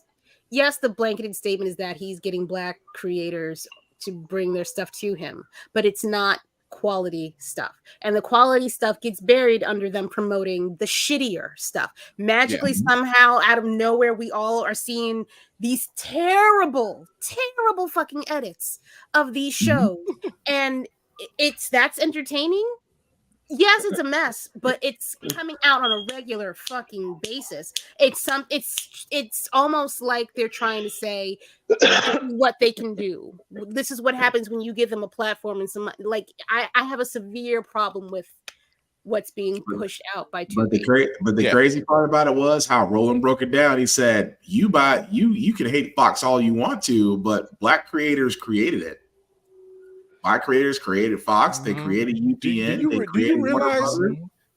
Yes, the blanketed statement is that he's getting black creators to bring their stuff to him, but it's not quality stuff, and the quality stuff gets buried under them promoting the shittier stuff. Magically, somehow, out of nowhere, we all are seeing these terrible fucking edits of these shows, and that's entertaining. Yes, it's a mess, but it's coming out on a regular fucking basis. It's almost like they're trying to say what they can do. This is what happens when you give them a platform and some I have a severe problem with what's being pushed out by Tubi. But the crazy part about it was how Roland broke it down. He said, you can hate Fox all you want to, but black creators created it. Black creators created Fox. They created UPN.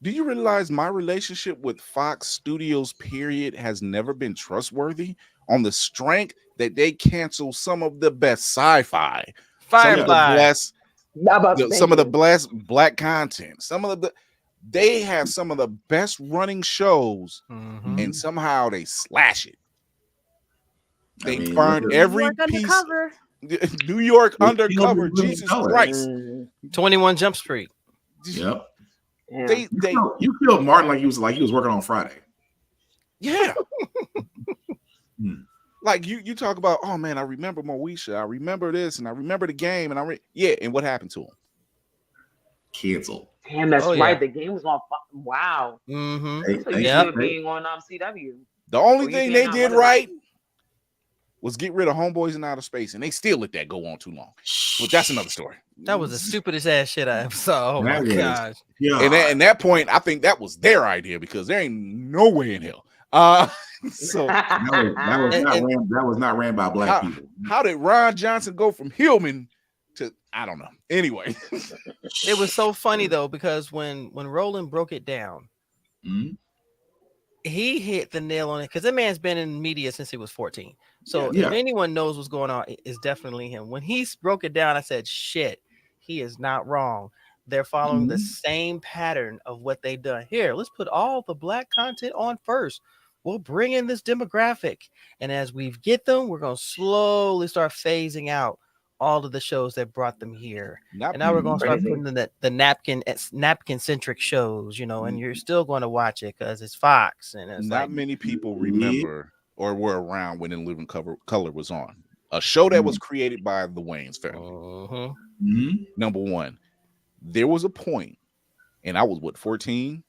Do you realize my relationship with Fox Studios period has never been trustworthy on the strength that they cancel some of the best sci-fi, some of the best black content, they have some of the best running shows, and somehow they slash it. They burned every piece. New York Undercover, Jesus Christ. 21 Jump Street. Yep. You feel Martin like he was working on Friday. Yeah. Like you talk about, oh man, I remember Moesha, I remember this, and I remember the game, and and what happened to him? Canceled. Damn, that's right. The game was on. Wow. Being on CW. The only thing they did right was get rid of Homeboys in Outer Space, and they still let that go on too long. But that's another story. That was the stupidest ass shit I ever saw. Oh my gosh. Yeah. And at that point, I think that was their idea because there ain't no way in hell. So that was not ran by black people. How did Ron Johnson go from Hillman to I don't know. Anyway, it was so funny though because when Roland broke it down, he hit the nail on it because that man's been in media since he was 14. So if anyone knows what's going on, it's definitely him. When he broke it down, I said, shit, he is not wrong. They're following the same pattern of what they've done. Here, let's put all the black content on first. We'll bring in this demographic. And as we get them, we're going to slowly start phasing out all of the shows that brought them here. And now we're going to start putting in the napkin-centric shows, and you're still going to watch it because it's Fox. And it's not many people remember or were around when In Living Color was on. A show that was created by the Wayans family. Number one, there was a point, and I was 14,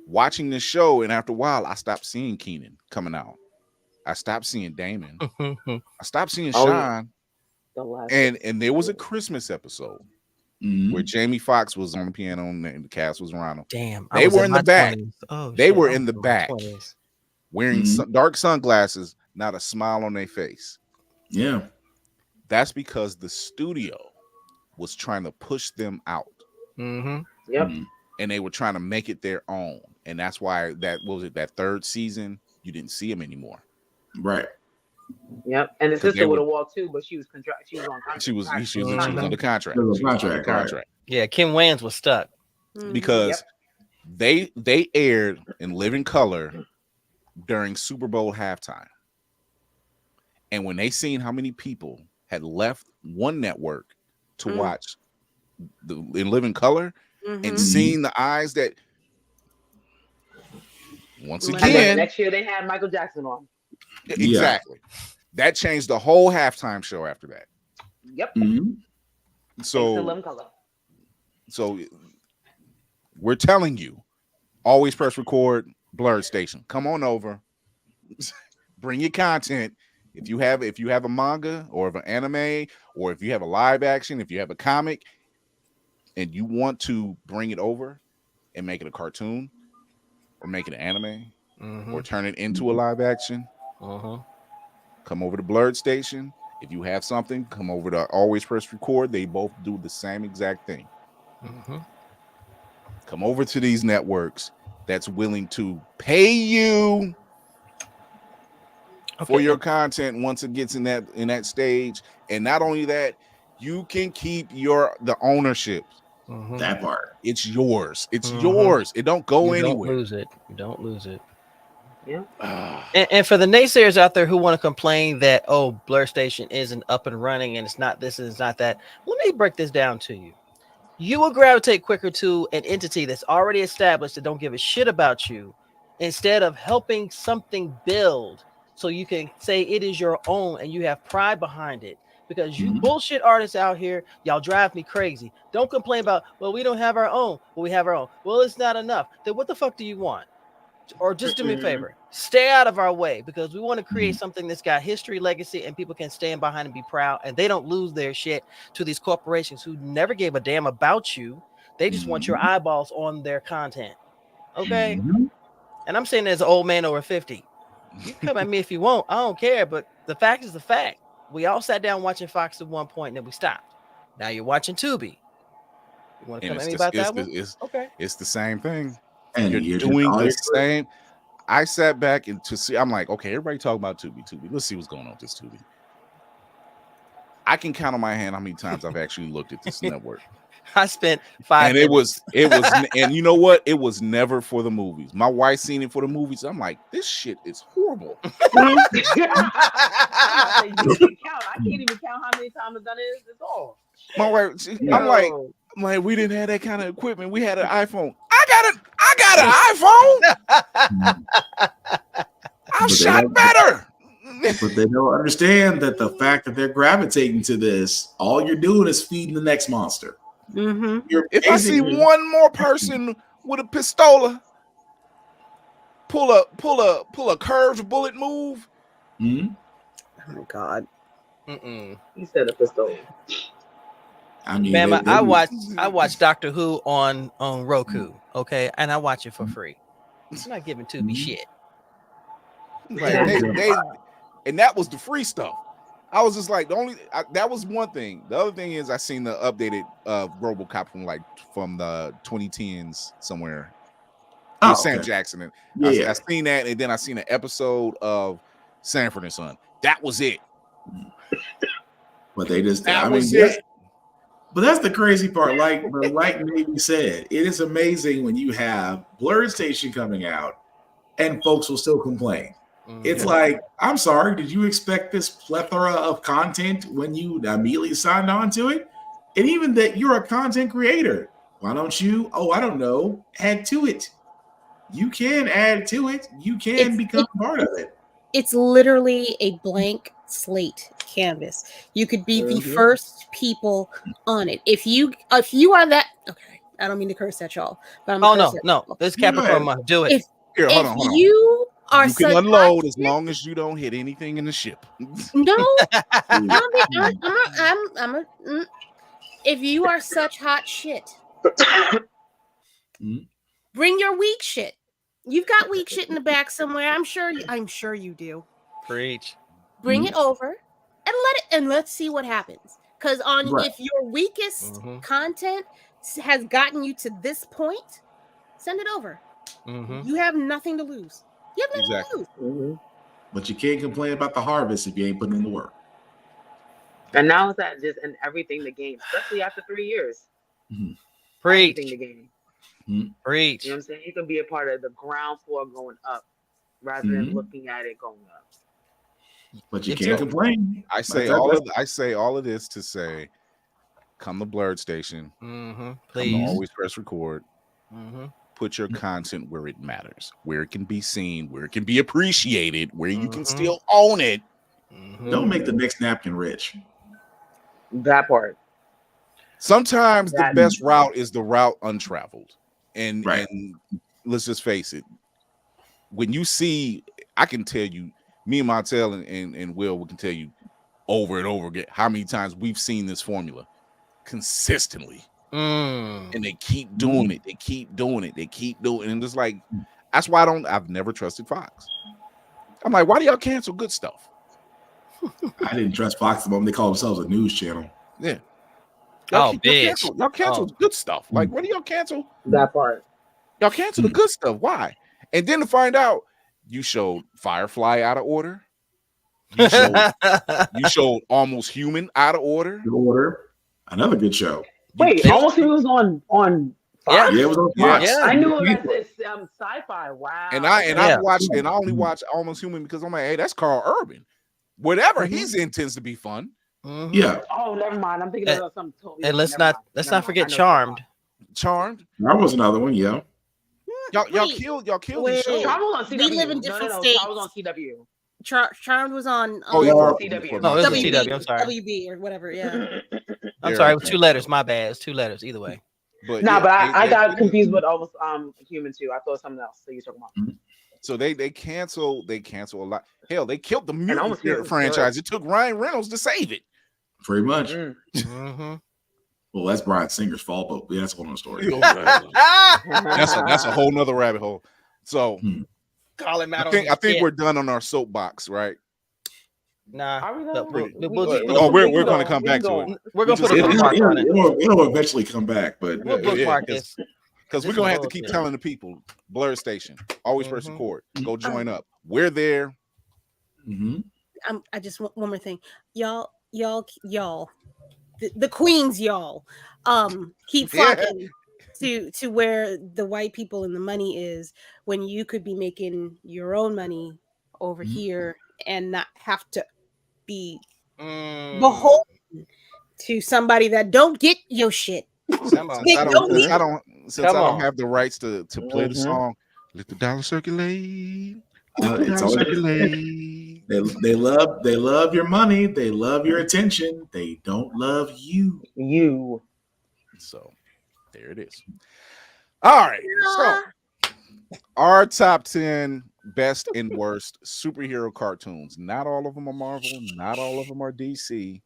watching this show, and after a while, I stopped seeing Keenan coming out. I stopped seeing Damon. I stopped seeing Sean. And there was a Christmas episode where Jamie Foxx was on the piano and the cast was around him. Damn, they were in the back. 20s. Oh, they shit, were in the back, wearing dark sunglasses, not a smile on their face. Yeah, that's because the studio was trying to push them out. Yep. And they were trying to make it their own, and that's why that that third season you didn't see him anymore. Right. Yep. And the sister would have walked too, but she was on contract. She was under contract. Contract. Yeah, Kim Wayans was stuck because they aired in living color during Super Bowl halftime, and when they seen how many people had left one network to watch in living color. And seeing the eyes that once again next year they had Michael Jackson on. Exactly. That changed the whole halftime show after that. Yep. So we're telling you, always press record, Blurred Station. Come on over. Bring your content. If you have a manga or an anime, or if you have a live action, if you have a comic, and you want to bring it over and make it a cartoon or make it an anime or turn it into a live action, come over to Blurred Station. If you have something, come over to Always Press Record. They both do the same exact thing. Come over to these networks that's willing to pay you for your content once it gets in that stage. And not only that, you can keep the ownership. That part. It's yours. It's yours. It don't go anywhere. You don't lose it. Yeah. And for the naysayers out there who want to complain that, oh, Blur Station isn't up and running and it's not this and it's not that, let me break this down to you. You will gravitate quicker to an entity that's already established that don't give a shit about you, instead of helping something build so you can say it is your own and you have pride behind it. Because you bullshit artists out here, y'all drive me crazy. Don't complain about, well, we don't have our own. Well, we have our own. Well, it's not enough. Then what the fuck do you want? Or just do me a favor. Stay out of our way, because we want to create something that's got history, legacy, and people can stand behind and be proud, and they don't lose their shit to these corporations who never gave a damn about you. They just want your eyeballs on their content. Okay? And I'm saying as an old man over 50. You can come at me if you want. I don't care, but the fact is the fact. We all sat down watching Fox at one point and then we stopped. Now you're watching Tubi. You want to come at me about that one? Okay. It's the same thing. And you're doing the same. I sat back and to see, I'm like, okay, everybody talk about Tubi. Let's see what's going on with this Tubi. I can count on my hand how many times I've actually looked at this network. I spent 5 and minutes. it was and you know what? It was never for the movies. My wife seen it for the movies. I'm like, this shit is horrible. I can't even count how many times I've done it. It's all. My wife, I'm like, we didn't have that kind of equipment. We had an iPhone. I got an iPhone. I shot better. But they don't understand that the fact that they're gravitating to this, all you're doing is feeding the next monster. If I see one more person with a pistola pull a curved bullet move, oh God, he said a pistola. I mean, man, I watch Doctor Who on Roku, okay, and I watch it for free. I'm not giving Tubi shit. Like, and that was the free stuff. I was just like, that was one thing. The other thing is I seen the updated RoboCop from the 2010s somewhere. With Sam Jackson. And I seen that, and then I seen an episode of Sanford and Son. That was it. But they just that was it. But that's the crazy part. Like Navy said, it is amazing when you have Blurred Station coming out and folks will still complain. It's like, I'm sorry, did you expect this plethora of content when you immediately signed on to it? And even that you're a content creator, why don't you, I don't know, add to it? You can add to it. You can become part of it. It's literally a blank slate canvas. You could be the first people on it. If you are that, okay, I don't mean to curse at y'all. But no, this Capricorn, do it. Here, hold on. You can unload as long as you don't hit anything in the ship. No, if you are such hot shit, bring your weak shit. You've got weak shit in the back somewhere. I'm sure you do. Preach. Bring it over and let's see what happens. Because if your weakest content has gotten you to this point, send it over. You have nothing to lose. You have nothing to lose. But you can't complain about the harvest if you ain't putting in the work. And now it's that just in everything the game, especially after 3 years. Preach. Everything the game. Preach. You know what I'm saying? You can be a part of the ground floor going up rather than looking at it going up. But you can't complain. I say all of this to say, come to Blurred Station. Please. Always press record. Put your content where it matters, where it can be seen, where it can be appreciated, where you can still own it. Don't make the next napkin rich. That part. Sometimes the best route is the route untraveled. And let's just face it. When you see, I can tell you, me and Montel and Will, we can tell you over and over again how many times we've seen this formula consistently. And they keep doing it. They keep doing it. They keep doing it. And it's like, that's why I've never trusted Fox. I'm like, why do y'all cancel good stuff? I didn't trust Fox the moment they call themselves a news channel. Yeah. Y'all cancel good stuff. Like, what do y'all cancel? That part. Y'all cancel the good stuff. Why? And then to find out, you showed Firefly out of order. You showed Almost Human out of order. Another good show. Wait, Almost Human was on Fox? Yeah, it was on Fox. Yeah. I knew it was sci-fi. Wow. And I only watched Almost Human because I'm like, hey, that's Carl Urban. Whatever he's in tends to be fun. Yeah. Oh, never mind. I'm thinking of something totally. And let's not forget Charmed. Charmed. That was another one. Yeah. Y'all killed the show. Charmed was on CW. We live in different states. Charmed was on CW. Charmed was on CW. No, it was CW. I'm sorry. WB or whatever. Yeah. I'm sorry. It was 2 letters. My bad. It's 2 letters. Either way. But I got confused with Almost Human too. I thought something else that you're talking about. So they cancel a lot. Hell, they killed the Mutant franchise. It took Ryan Reynolds to save it. Pretty much. Well, that's Bryan Singer's fault, but that's a whole other story. That's a whole nother rabbit hole. So I think we're done on our soapbox, right? Nah. We're going to come back to it. We're going to put a bookmark on it. It'll eventually come back, but we'll bookmark this. Because we're going to have to keep telling the people, Blurred Station, always press record. Go join up. We're there. I just want one more thing. Y'all, the queens, y'all, keep flocking to where the white people and the money is when you could be making your own money over here and not have to be beholden to somebody that don't get your shit. Since I don't have the rights to play the song, let the dollar circulate. They love your money. They love your attention. They don't love you. So there it is. All right. So our top 10 best and worst superhero cartoons. Not all of them are Marvel. Not all of them are DC.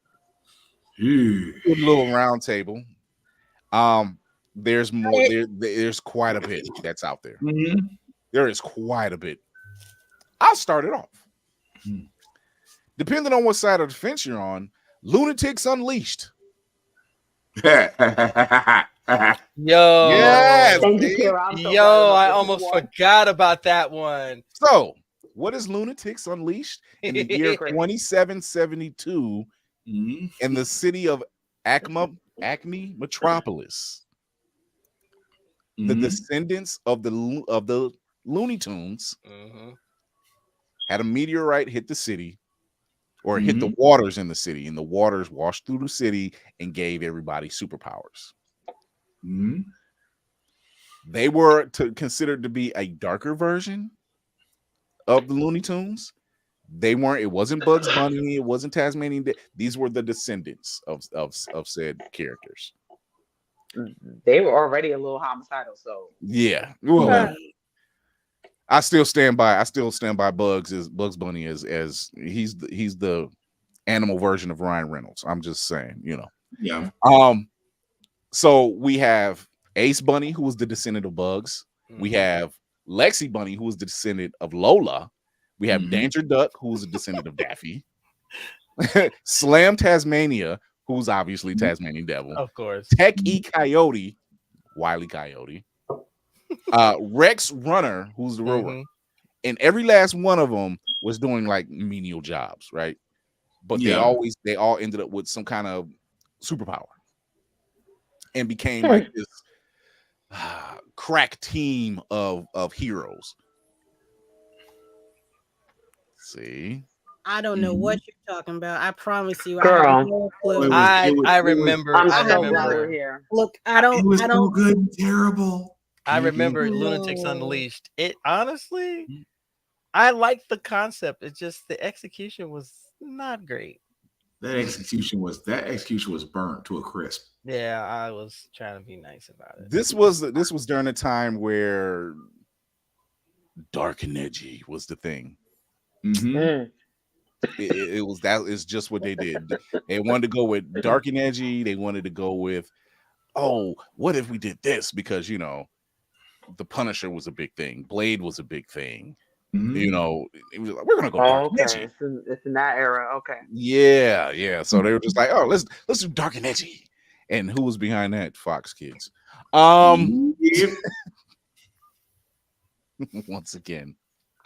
A little round table. There's more. There's quite a bit that's out there. There is quite a bit. I'll start it off. Depending on what side of the fence you're on, Lunatics Unleashed. Yo, yes, I almost forgot about that one. So, what is Lunatics Unleashed? In the year 2772, in the city of Acme Metropolis, the descendants of the Looney Tunes had a meteorite hit the city, or hit the waters in the city, and the waters washed through the city and gave everybody superpowers. They were considered to be a darker version of the Looney Tunes. They weren't. It wasn't Bugs Bunny. It wasn't Tasmanian. These were the descendants of said characters. They were already a little homicidal, so yeah. Well, I still stand by Bugs Bunny as he's the animal version of Ryan Reynolds. I'm just saying, Yeah. So we have Ace Bunny, who was the descendant of Bugs. We have Lexi Bunny, who was the descendant of Lola. We have Danger Duck, who's a descendant of Daffy. Slam Tasmania, who's obviously Tasmanian Devil. Of course. Tech E Coyote, Wile E. Coyote. Rex Runner, who's the rower. And every last one of them was doing like menial jobs, right? But they all ended up with some kind of superpower and became like this crack team of heroes. See, I don't know what you're talking about. I promise you, Girl. I have no clue. I remember. I'm I so remember. glad we're here. Look, I don't. It was I so don't. good and terrible. I remember Lunatics Unleashed. It honestly, I liked the concept. It's just the execution was not great. That execution was burnt to a crisp. Yeah, I was trying to be nice about it. this was during a time where dark and edgy was the thing. It was that is just what they did. They wanted to go with dark and edgy. They wanted to go with, oh, what if we did this? Because the Punisher was a big thing. Blade was a big thing. It was like, we're gonna go dark and edgy. It's in that era. Okay. Yeah. So they were just like, oh, let's do dark and edgy. And who was behind that? Fox Kids. Once again.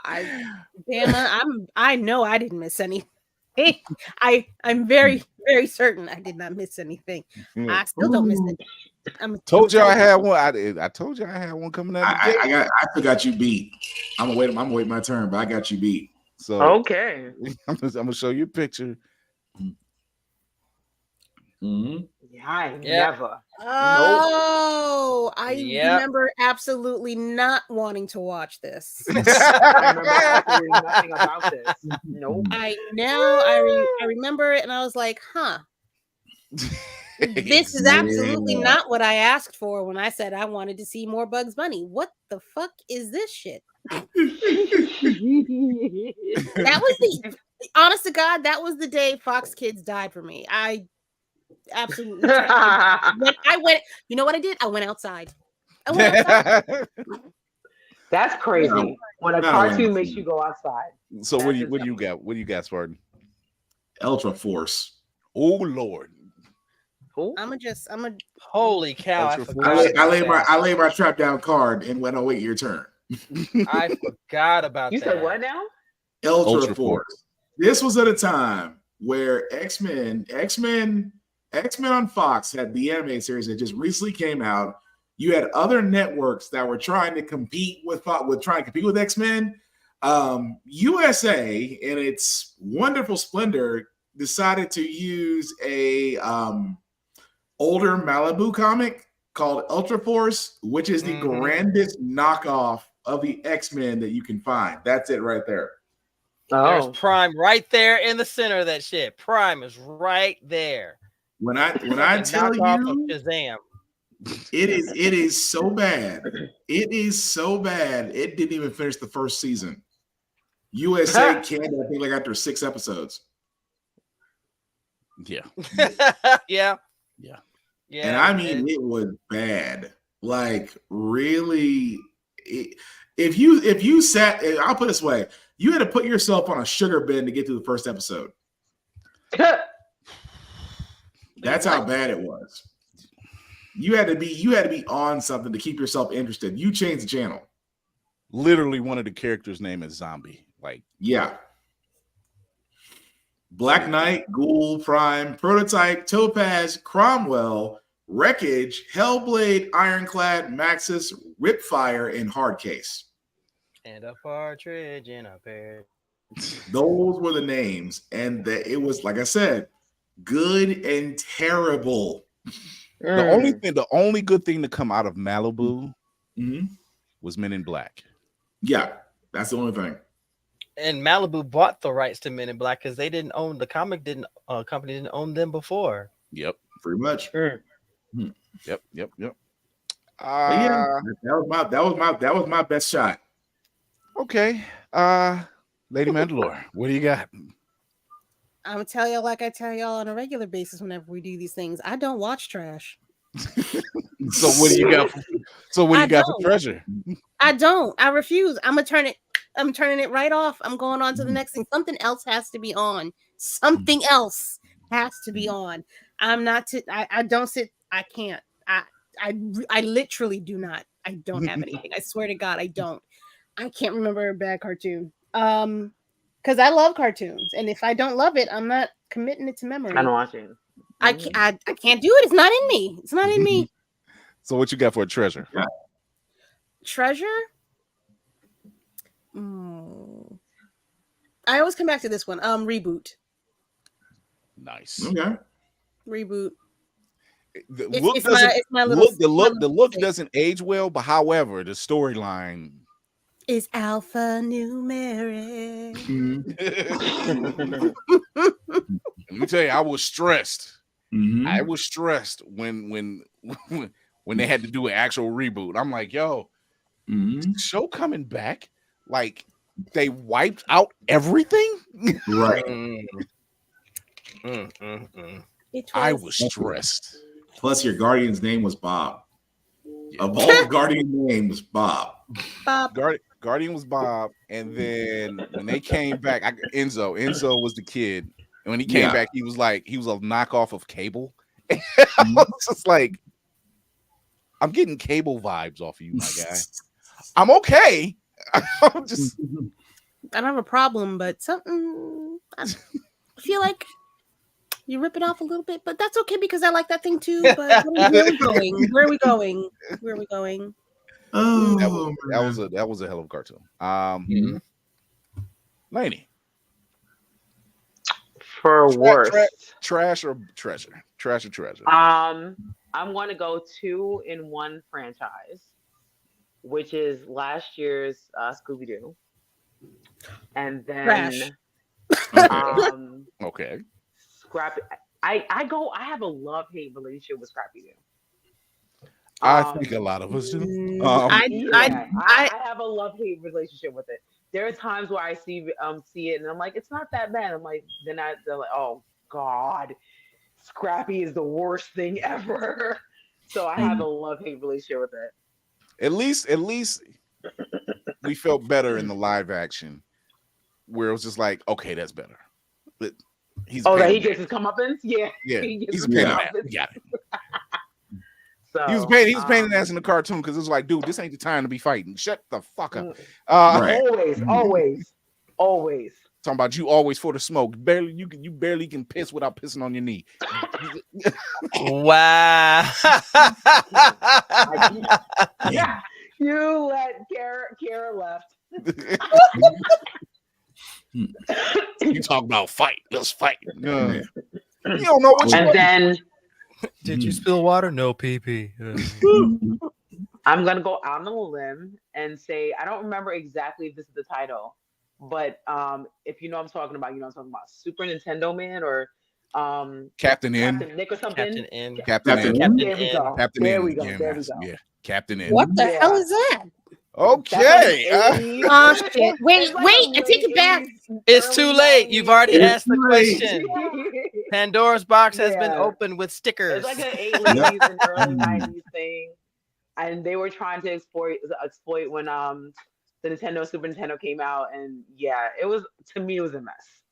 I know I didn't miss anything. I'm very, very certain I did not miss anything. I still don't miss anything. Told you I had one. I told you I had one coming out. I still got you beat. I'm gonna wait my turn, but I got you beat. So okay, I'm gonna show you a picture. Yeah, I never. Oh, I remember absolutely not wanting to watch this. I remember absolutely nothing about this. Nope. I remember it, and I was like, huh. This is absolutely not what I asked for when I said I wanted to see more Bugs Bunny. What the fuck is this shit? That was honest to God, that was the day Fox Kids died for me. I absolutely I went, you know what I did? I went outside. That's crazy. When a cartoon makes you go outside. So what do you got? What do you got, Spartan? Ultra Force. Oh Lord. I'm a holy cow. I lay my trap down card and went, oh wait, your turn. I forgot about you that. You said what now? Ultra Force. This was at a time where X-Men on Fox had the animated series that just recently came out. You had other networks that were trying to compete with X-Men. USA, in its wonderful splendor, decided to use a older Malibu comic called Ultra Force, which is the grandest knockoff of the X-Men that you can find. That's it right there. There's Prime right there in the center of that shit. Prime is right there. When I tell you, Shazam. It is so bad. It is so bad. It didn't even finish the first season. USA Canada, I think, like after 6 episodes. Yeah. Yeah. And I mean, it was bad. Like, really, if you sat, I'll put it this way, you had to put yourself on a sugar bin to get through the first episode. That's how bad it was. You had to be on something to keep yourself interested. You changed the channel. Literally, one of the characters' name is Zombie. Like, yeah. Black Knight, Ghoul, Prime, Prototype, Topaz, Cromwell, Wreckage, Hellblade, Ironclad, Maxis, Ripfire, and Hardcase. And a partridge in a pear. Those were the names. And it was, like I said, good and terrible. The only good thing to come out of Malibu was Men in Black. Yeah, that's the only thing. And Malibu bought the rights to Men in Black because they didn't own the comic. Company didn't own them before. Yep, pretty much. Yep. Yeah, that was my best shot. Okay, Lady Mandalore, what do you got? I'm gonna tell y'all like I tell y'all on a regular basis whenever we do these things. I don't watch trash. So what do you got? For treasure? I don't. I refuse. I'm turning it right off. I'm going on to the next thing. Something else has to be on. Something else has to be on. I'm not. I don't sit. I can't. I literally do not. I don't have anything. I swear to God, I don't. I can't remember a bad cartoon. Because I love cartoons, and if I don't love it, I'm not committing it to memory. I'm watching. I can't do it. It's not in me. It's not in me. So what you got for a treasure? Treasure? I always come back to this one. Reboot. Nice. Okay. Reboot. The look doesn't age well, but however, the storyline is alphanumeric. Let me tell you, I was stressed. I was stressed when they had to do an actual reboot. I'm like, yo, show coming back? Like they wiped out everything? Right. I was stressed. Plus, your guardian's name was Bob. Of all the guardian names, Bob. Guardian was Bob, and then when they came back, Enzo was the kid, and when he came back, he was a knockoff of Cable. I was just like, I'm getting Cable vibes off of you, my guy. I'm okay. I'm just. I don't have a problem, but something. I feel like you rip it off a little bit, but that's okay because I like that thing too. But where are we going? Where are we going? Where are we going? Oh, that was a hell of a cartoon. Lainey. For worst. Trash or treasure? Trash or treasure? I'm going to go 2 in 1 franchise, which is last year's Scooby-Doo. And then okay. Scrappy. I have a love-hate relationship with Scrappy-Doo. I think a lot of us do. I have a love-hate relationship with it. There are times where I see it and I'm like, it's not that bad. I'm like, they're like, oh God, Scrappy is the worst thing ever. So I have a love-hate relationship with it. At least we felt better in the live action, where it was just like, okay, that's better. But he gets his comeuppance? Yeah. He's a pain in the ass. We got it. So, he was pain in the ass in the cartoon because it was like, dude, this ain't the time to be fighting. Shut the fuck up. Always. Talking about you always for the smoke. You barely can piss without pissing on your knee. Wow. Yeah. You let Kara left. You talk about fight. Let's fight. You don't know what and then did you spill water? No, pee. I'm gonna go out on a limb and say I don't remember exactly if this is the title, but if you know what I'm talking about, Super Nintendo Man or Captain N. Captain Nick or something. Captain N. There we go. Yeah, Captain N. What the hell is that? Okay. Oh shit! Wait! I take it back. It's too late. You've already asked the question. Pandora's box has been opened with stickers. It's like an 80s and early 90s thing, and they were trying to exploit when the Super Nintendo came out, and it was a mess.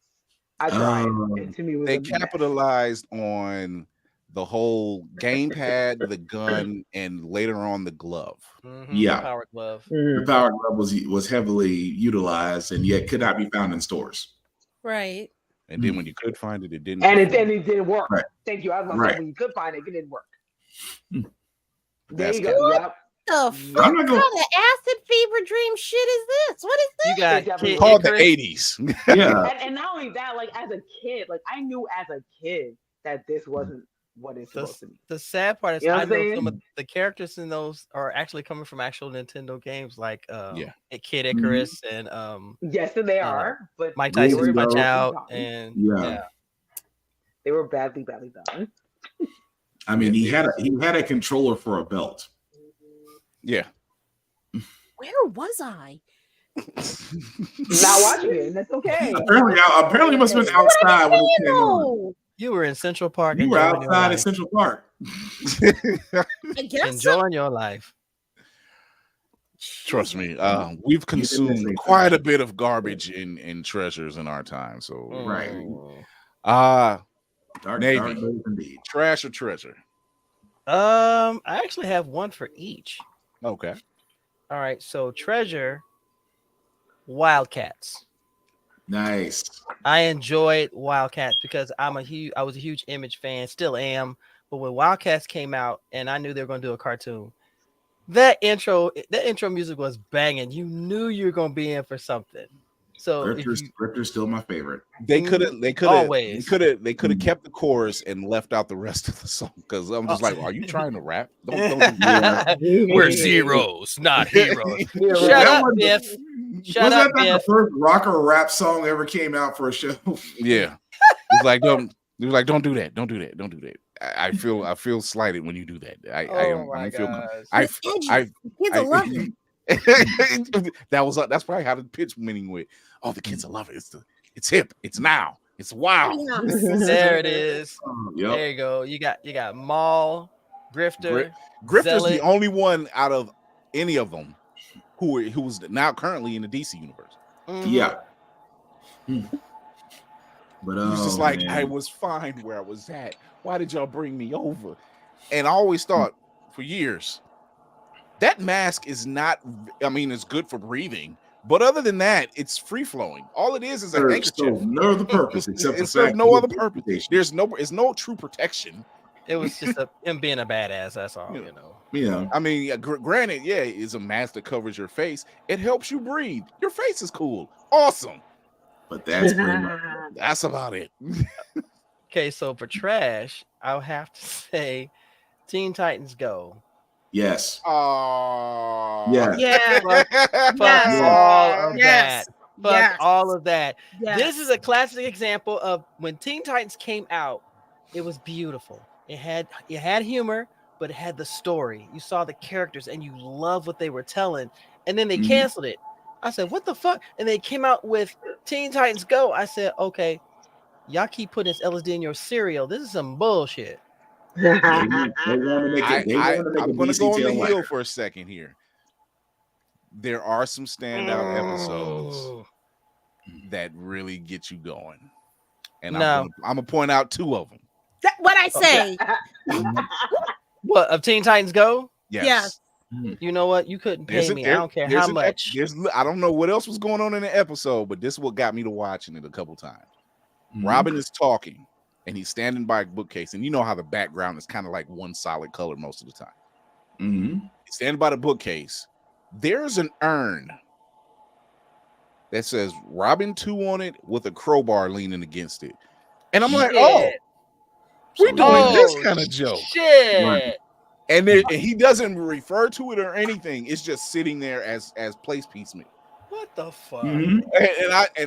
I tried. And to me, it was they capitalized on the whole gamepad, the gun, and later on the glove. The power glove. The power glove was heavily utilized and yet could not be found in stores. Right. And then when you could find it, it didn't. And it didn't work. Right. Thank you. I was going to say when you could find it, it didn't work. There you go. What the fuck kind of acid fever dream shit is this? What is this? You got called the 80s. Yeah. And not only that, like as a kid, I knew as a kid that this wasn't what it's supposed to be. The sad part is I know some of the characters in those are actually coming from actual Nintendo games, like Kid Icarus and yes, and they are, but Mike Tyson's Punch Out, and they were badly done. I mean, he had a controller for a belt. Yeah. Where was I? Not watching it, and that's okay. Apparently, must have been outside when it came on. You were in Central Park. You were outside in Central Park. I guess Enjoying your life. Trust me, we've consumed quite a bit of garbage in treasures in our time. So Dark Navy, days indeed. trash or treasure? I actually have one for each. Okay. All right. So treasure, Wildcats. Nice. I enjoyed Wildcats because I was a huge Image fan, still am. But when Wildcats came out and I knew they were going to do a cartoon, that intro music was banging. You knew you were going to be in for something. So Grifter's still my favorite. They could have kept the chorus and left out the rest of the song because I'm just like, are you trying to rap? Don't We're zeros, not heroes. Shut up, Biff. Shut up, Biff. Biff. The first rocker rap song ever came out for a show. Yeah. It's like don't do that. Don't do that. I feel slighted when you do that. That's probably how the pitch meaning went. Oh, the kids will love it. It's hip. It's now. It's wow. There it is. Yep. There you go. You got Maul, Grifter. Grifter's Zealot. the only one out of any of them who's now currently in the DC universe. Yeah. But he's just like, I was fine where I was at. Why did y'all bring me over? And I always thought for years that mask is not. I mean, it's good for breathing. But other than that, it's free flowing. All it is a handkerchief. No other purpose except it serves no other purpose. It's no true protection. It was just him being a badass. That's all, you know. Yeah. I mean, granted, it's a mask that covers your face. It helps you breathe. Your face is cool, awesome. But that's about it. Okay, so for trash, I'll have to say, Teen Titans Go. Yes. Oh. Yeah. Fuck all of that. Fuck all of that. Yes. This is a classic example of when Teen Titans came out. It was beautiful. It had humor, but it had the story. You saw the characters, and you loved what they were telling. And then they canceled it. I said, "What the fuck?" And they came out with Teen Titans Go. I said, "Okay, y'all keep putting this LSD in your cereal. This is some bullshit." I'm going to go on the hill for a second here. There are some standout episodes that really get you going, and I'm going to point out two of them. What I say? What, of Teen Titans Go? Yes. You know what? You couldn't pay me. I don't care how much. I don't know what else was going on in the episode, but this is what got me to watching it a couple times. Robin is talking. And he's standing by a bookcase, and you know how the background is kind of like one solid color most of the time. He's standing by the bookcase. There's an urn that says Robin 2 on it with a crowbar leaning against it. And I'm like, oh, we're doing this kind of joke. Shit. Right. And he doesn't refer to it or anything. It's just sitting there as place piece meat. What the fuck? And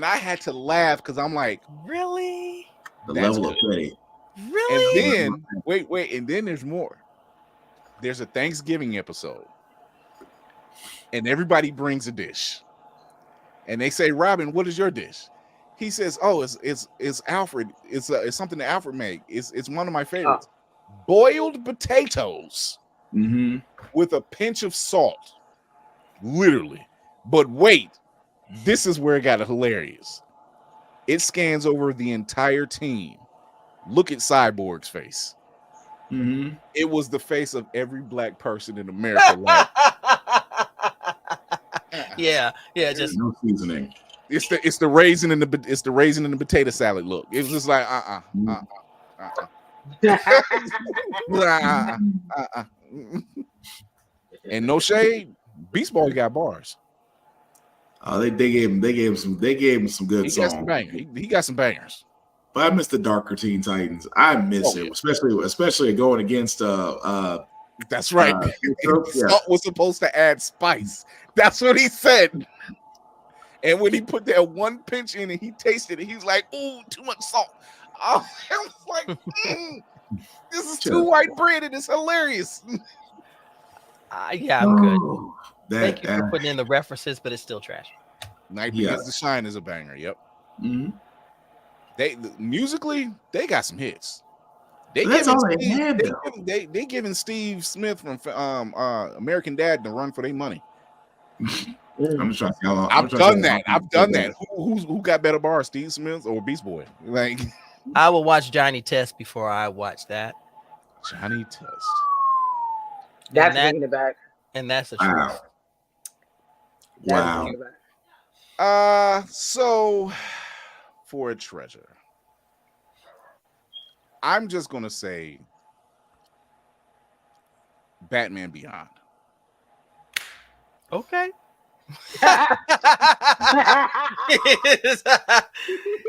I had to laugh because I'm like, really? The level of play. Really? And then wait, and then there's more. There's a Thanksgiving episode, and everybody brings a dish, and they say, "Robin, what is your dish?" He says, "Oh, it's Alfred. It's something that Alfred made. It's one of my favorites. Boiled potatoes with a pinch of salt, literally." But wait, this is where it got hilarious. It scans over the entire team. Look at Cyborg's face. It was the face of every black person in America. Yeah, just no seasoning. It's the raisin in the potato salad look. It was just like And no shade, Beast Boy got bars. They gave him some good songs. He got some bangers. But I miss the darker Teen Titans. I miss it, especially going against That's right. Salt was supposed to add spice. That's what he said. And when he put that one pinch in and he tasted it, he's like, "Ooh, too much salt." I was like, "This is too white bread and it's hilarious." Yeah, I'm good. Thank you for putting in the references, but it's still trash. Night Because the Shine is a banger. Yep. They musically, they got some hits. That's all they had, though. They giving Steve Smith from American Dad the run for their money. I'm just trying to see how long. I've done that. Who got better bars, Steve Smith or Beast Boy? Like, I will watch Johnny Test before I watch that. Johnny Test. That's bringing it back. And that's the truth. Wow. So for a treasure, I'm just gonna say Batman Beyond. Okay.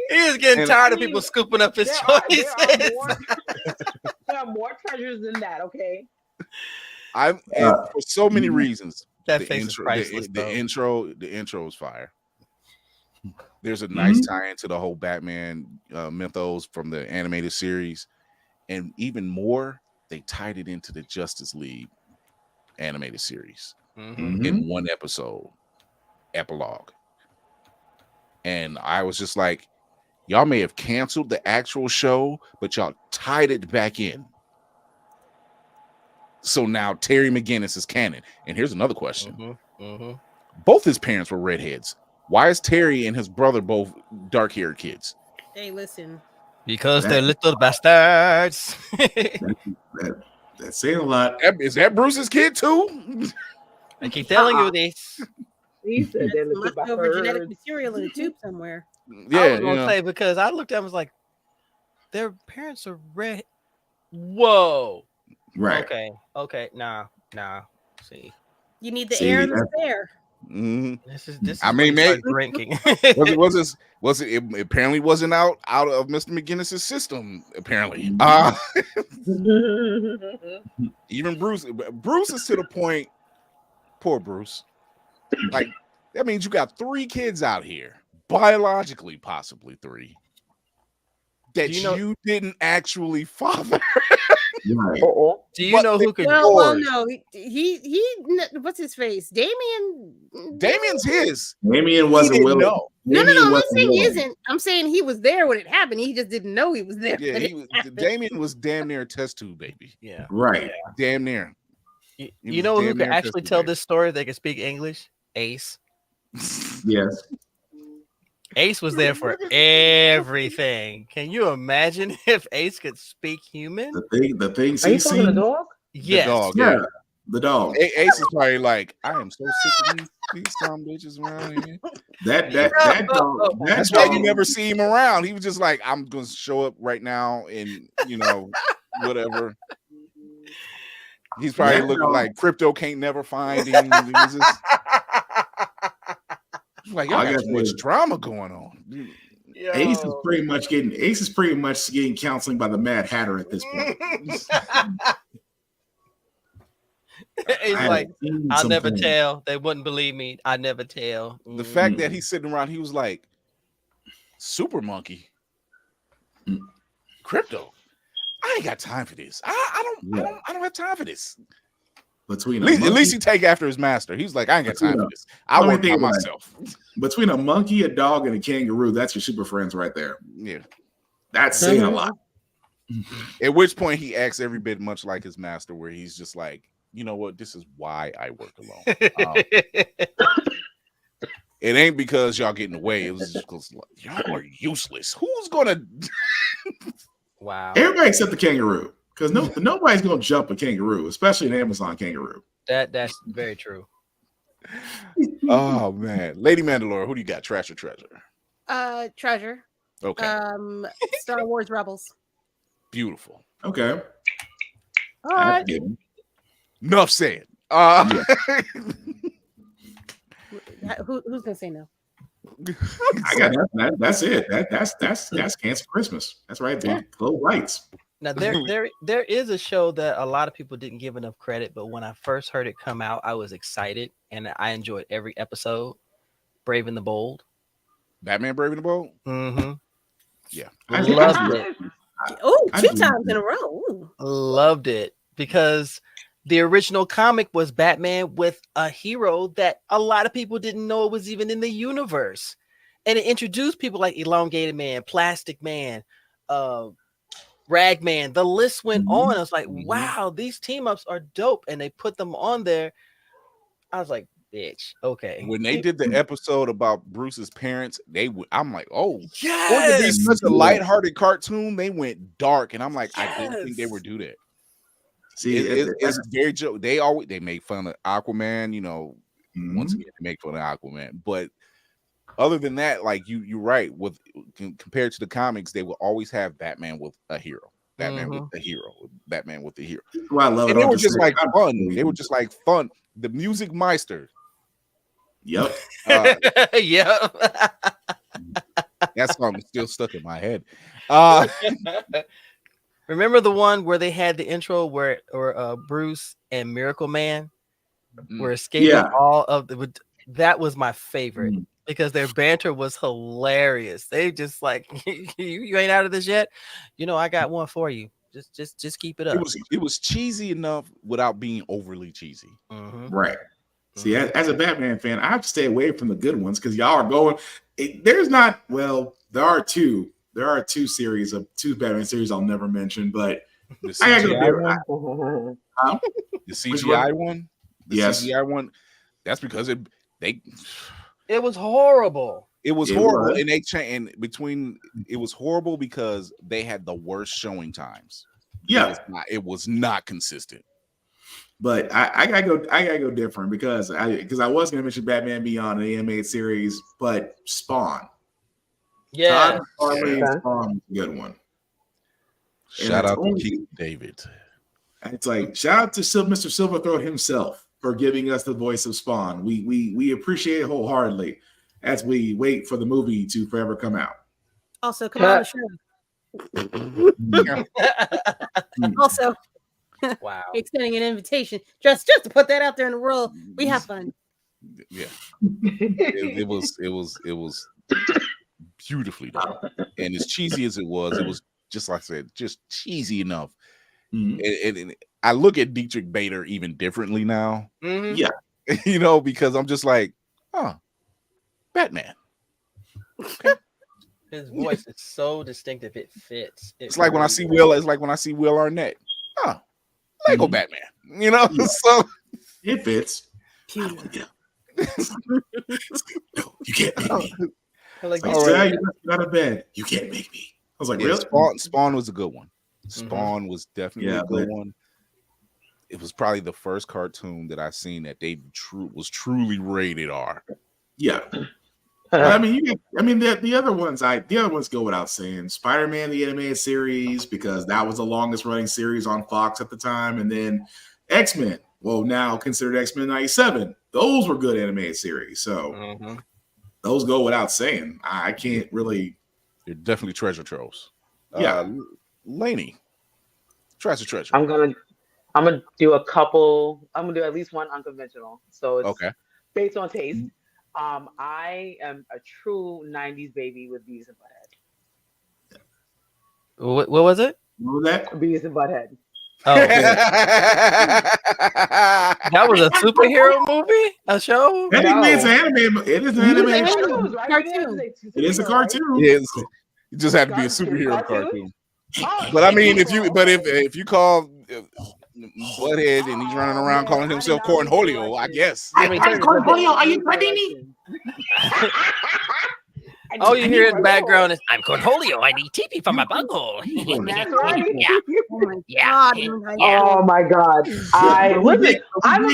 He is getting tired of people scooping up his choices. There are more treasures than that, okay? And for so many reasons. That face is priceless. The intro is fire. There's a nice tie into the whole Batman mythos from the animated series, and even more, they tied it into the Justice League animated series in one epilogue. And I was just like, y'all may have canceled the actual show, but y'all tied it back in. So now Terry McGinnis is canon. And here's another question. Both his parents were redheads. Why is Terry and his brother both dark-haired kids? Hey, listen. Because they're little bastards. That's saying a lot. Is that Bruce's kid too? I keep telling you this. He said they're little Leftover genetic bastards. material in a tube somewhere. Yeah, I was gonna say, because I looked at them, was like, their parents are red. Whoa. Right. Okay. Nah. See, you need the air and the spare. This is. I mean, maybe drinking. Was it apparently wasn't out of Mr. McGinnis's system. Apparently, even Bruce is to the point. Poor Bruce. Like, that means you got 3 kids out here, biologically, possibly 3, that you didn't actually father. Right. Do you know who could? Well, no, he. What's his face? Damien's his. Damien wasn't willing. No. No. I'm not saying he isn't. I'm saying he was there when it happened. He just didn't know he was there. Yeah, Damien was damn near a test tube baby. Yeah. Right. Damn near. You know who could actually tell this story? They could speak English. Ace. Yes. Ace was there for everything. Can you imagine if Ace could speak human? The things Are you talking the dog? Yes. The dog, yeah. The dog. Ace is probably like, I am so sick of these some bitches around here. That dog. That's why you never see him around. He was just like, I'm gonna show up right now and whatever. He's probably looking like Crypto can't never find him. He's just, like, y'all got too much drama going on. Ace is pretty much getting counseling by the Mad Hatter at this point. He's like, I'll never tell. They wouldn't believe me. I never tell. The fact that he's sitting around, he was like, Super Monkey, Crypto. I ain't got time for this. I don't have time for this. At least he take after his master. He's like, I ain't got time for this. I work by myself. Between a monkey, a dog, and a kangaroo, that's your super friends right there. Yeah. That's saying a lot. At which point he acts every bit much like his master, where he's just like, you know what? This is why I work alone. It ain't because y'all getting away. It was just because y'all are useless. Who's gonna? Wow. Everybody except the kangaroo, because nobody's gonna jump a kangaroo, especially an Amazon kangaroo. That's very true. Oh man, Lady Mandalore, who do you got? Trash or treasure? Treasure. Okay. Star Wars Rebels. Beautiful. Okay. All right. Enough said. Who's gonna say no? I got that. That's it. That's Cancer Christmas. That's right. Yeah. Glow lights. Now there is a show that a lot of people didn't give enough credit, but when I first heard it come out, I was excited and I enjoyed every episode. Brave and the Bold. Batman Brave and the Bold? Mm-hmm. Yeah. I loved it. Oh, 2 times in a row. Ooh. Loved it because the original comic was Batman with a hero that a lot of people didn't know was even in the universe. And it introduced people like Elongated Man, Plastic Man, Ragman. The list went on. I was like, wow, these team ups are dope, and they put them on there. I was like, bitch, okay. When they did the episode about Bruce's parents, I'm like, oh, yes, for it to be such a lighthearted cartoon, they went dark, and I'm like, I didn't think they would do that. See, it's very joke. They make fun of Aquaman, you know. Once again, they make fun of Aquaman, but other than that, like you're right. With compared to the comics, they will always have Batman with a hero, Batman with a hero, Batman with a hero. Well, I love and it. They were just like fun. They were just like fun. The Music Meister. Yep. Yep. That song is still stuck in my head. Remember the one where they had the intro where Bruce and Miracle Man were escaping all of the. That was my favorite because their banter was hilarious. They just like you ain't out of this yet. You know, I got one for you. Just keep it up. It was cheesy enough without being overly cheesy. Right. See, as a Batman fan, I have to stay away from the good ones because y'all are going. There are two. There are two Batman series I'll never mention, but the CGI one. The CGI one. The CGI one. That's because it was horrible. It was horrible, and they changed between. It was horrible because they had the worst showing times. Yeah, it was not consistent. But I gotta go different because I was gonna mention Batman Beyond, the animated series, but Spawn. Yeah, Spawn is a good one. Shout out to Keith David. It's like shout out to Mr. Silverthroat himself for giving us the voice of Spawn. We appreciate it wholeheartedly as we wait for the movie to forever come out. Also, come on the show. Also, wow, extending an invitation just to put that out there in the world. We have fun. Yeah, it was beautifully done, and as cheesy as it was just like I said, just cheesy enough. And I look at Dietrich Bader even differently now. Yeah, you know, because I'm just like, Batman. Okay. His voice is so distinctive; it fits. It's like when I see Will. It's like when I see Will Arnett. Lego Batman. You know, so it fits. No, you can't make me. Like, you got out of bed. You can't make me. I was like, really? Spawn was a good one. Spawn was definitely a good one. It was probably the first cartoon that I seen that they was truly rated R. Yeah. I mean, the other ones go without saying. Spider-Man, the animated series, because that was the longest running series on Fox at the time, and then X-Men. Well, now considered X-Men 97. Those were good animated series. So those go without saying. I can't really. They're definitely treasure troves. Yeah. Laney, treasure. I'm gonna do a couple. I'm gonna do at least one unconventional. So it's based on taste. I am a true '90s baby with Beavis and Butthead. What was it? What was that? Beavis and Butthead. Oh, that was a superhero movie, a show. Technically, it's an anime. It is an animation. Cartoon. It is a cartoon. It just had to be a superhero cartoon. But I mean, if you call Butthead and he's running around calling himself Cornholio, I guess. Cornholio, are you kidding me? All you hear in the background is, I'm Cornholio. I need TP for my bunghole. Oh my God. We did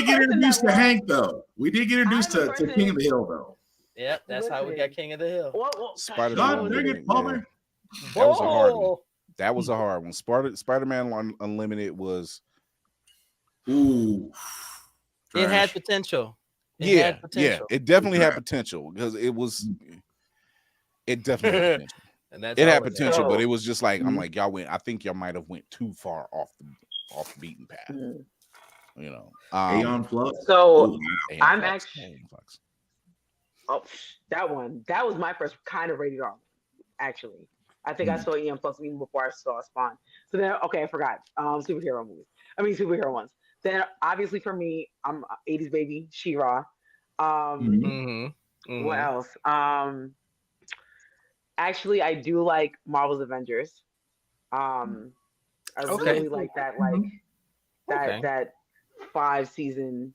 get introduced to Hank, though. We did get introduced to King of the Hill, though. Yep, that's how we got King of the Hill. Spider-Man. That was a hard one. That was a hard one. Spider-Man Unlimited was. Ooh. It had potential. It definitely had potential because it was. It definitely had potential. And that's it had potential, but it was just like I'm like y'all went. I think y'all might have went too far off the beaten path. You know, Aeon Flux. So I'm actually. Oh, that was my first kind of rated R. Actually, I think I saw Aeon Flux even before I saw Spawn. So then, I forgot. Superhero ones. Then obviously for me, I'm 80s baby, She-Ra. What else? Actually, I do like Marvel's Avengers. I Okay. really like that, that 5-season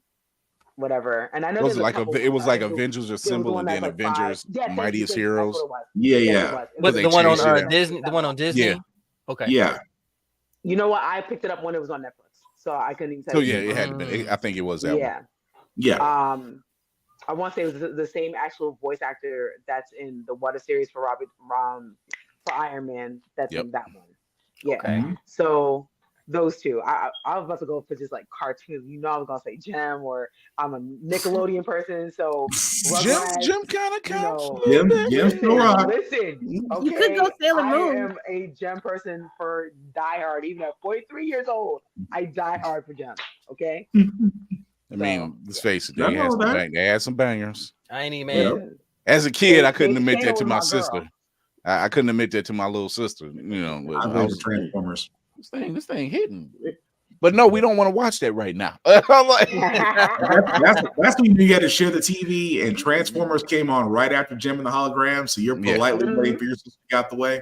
whatever. And I know Was there's it a like couple. it was I like think Avengers there was the Assemble one and that's then like 5. Avengers Yeah, Mightiest thank you. That's what Heroes? it was. Yeah, Yes, yeah. it was. But they the one on changed it. Disney, the one on Disney. Yeah. Okay. Yeah. You know what? I picked it up when it was on Netflix, so I couldn't even tell So you. yeah, it had to be. I think it was that one. Yeah. Yeah. I want to say it was the same actual voice actor that's in the What a Series for for Iron Man. That's Yep. in that one. Yeah. Okay. So those two. I was about to go for just like cartoons. You know, I was gonna say Gem, or I'm a Nickelodeon person, so Rugrats, Jim kind of you counts. know. Jim's still rock. Listen, okay. You could go Sailor I Moon. am a Gem person for Die Hard. Even at 43 years old, I die hard for Gem. Okay. I mean, let's face it, I they know that. had some bangers. I ain't even Yeah. mad. As a kid, I couldn't Baby admit Shayna that to was my my girl. sister. I couldn't admit that to my little sister. You know, but I I blame was the Transformers. this thing hitting. But no, we don't want to watch that right now. I'm like, That's when you had to share the TV, and Transformers came on right after Jim and the Hologram. So you're Yeah. politely waiting for your sister to get out the way.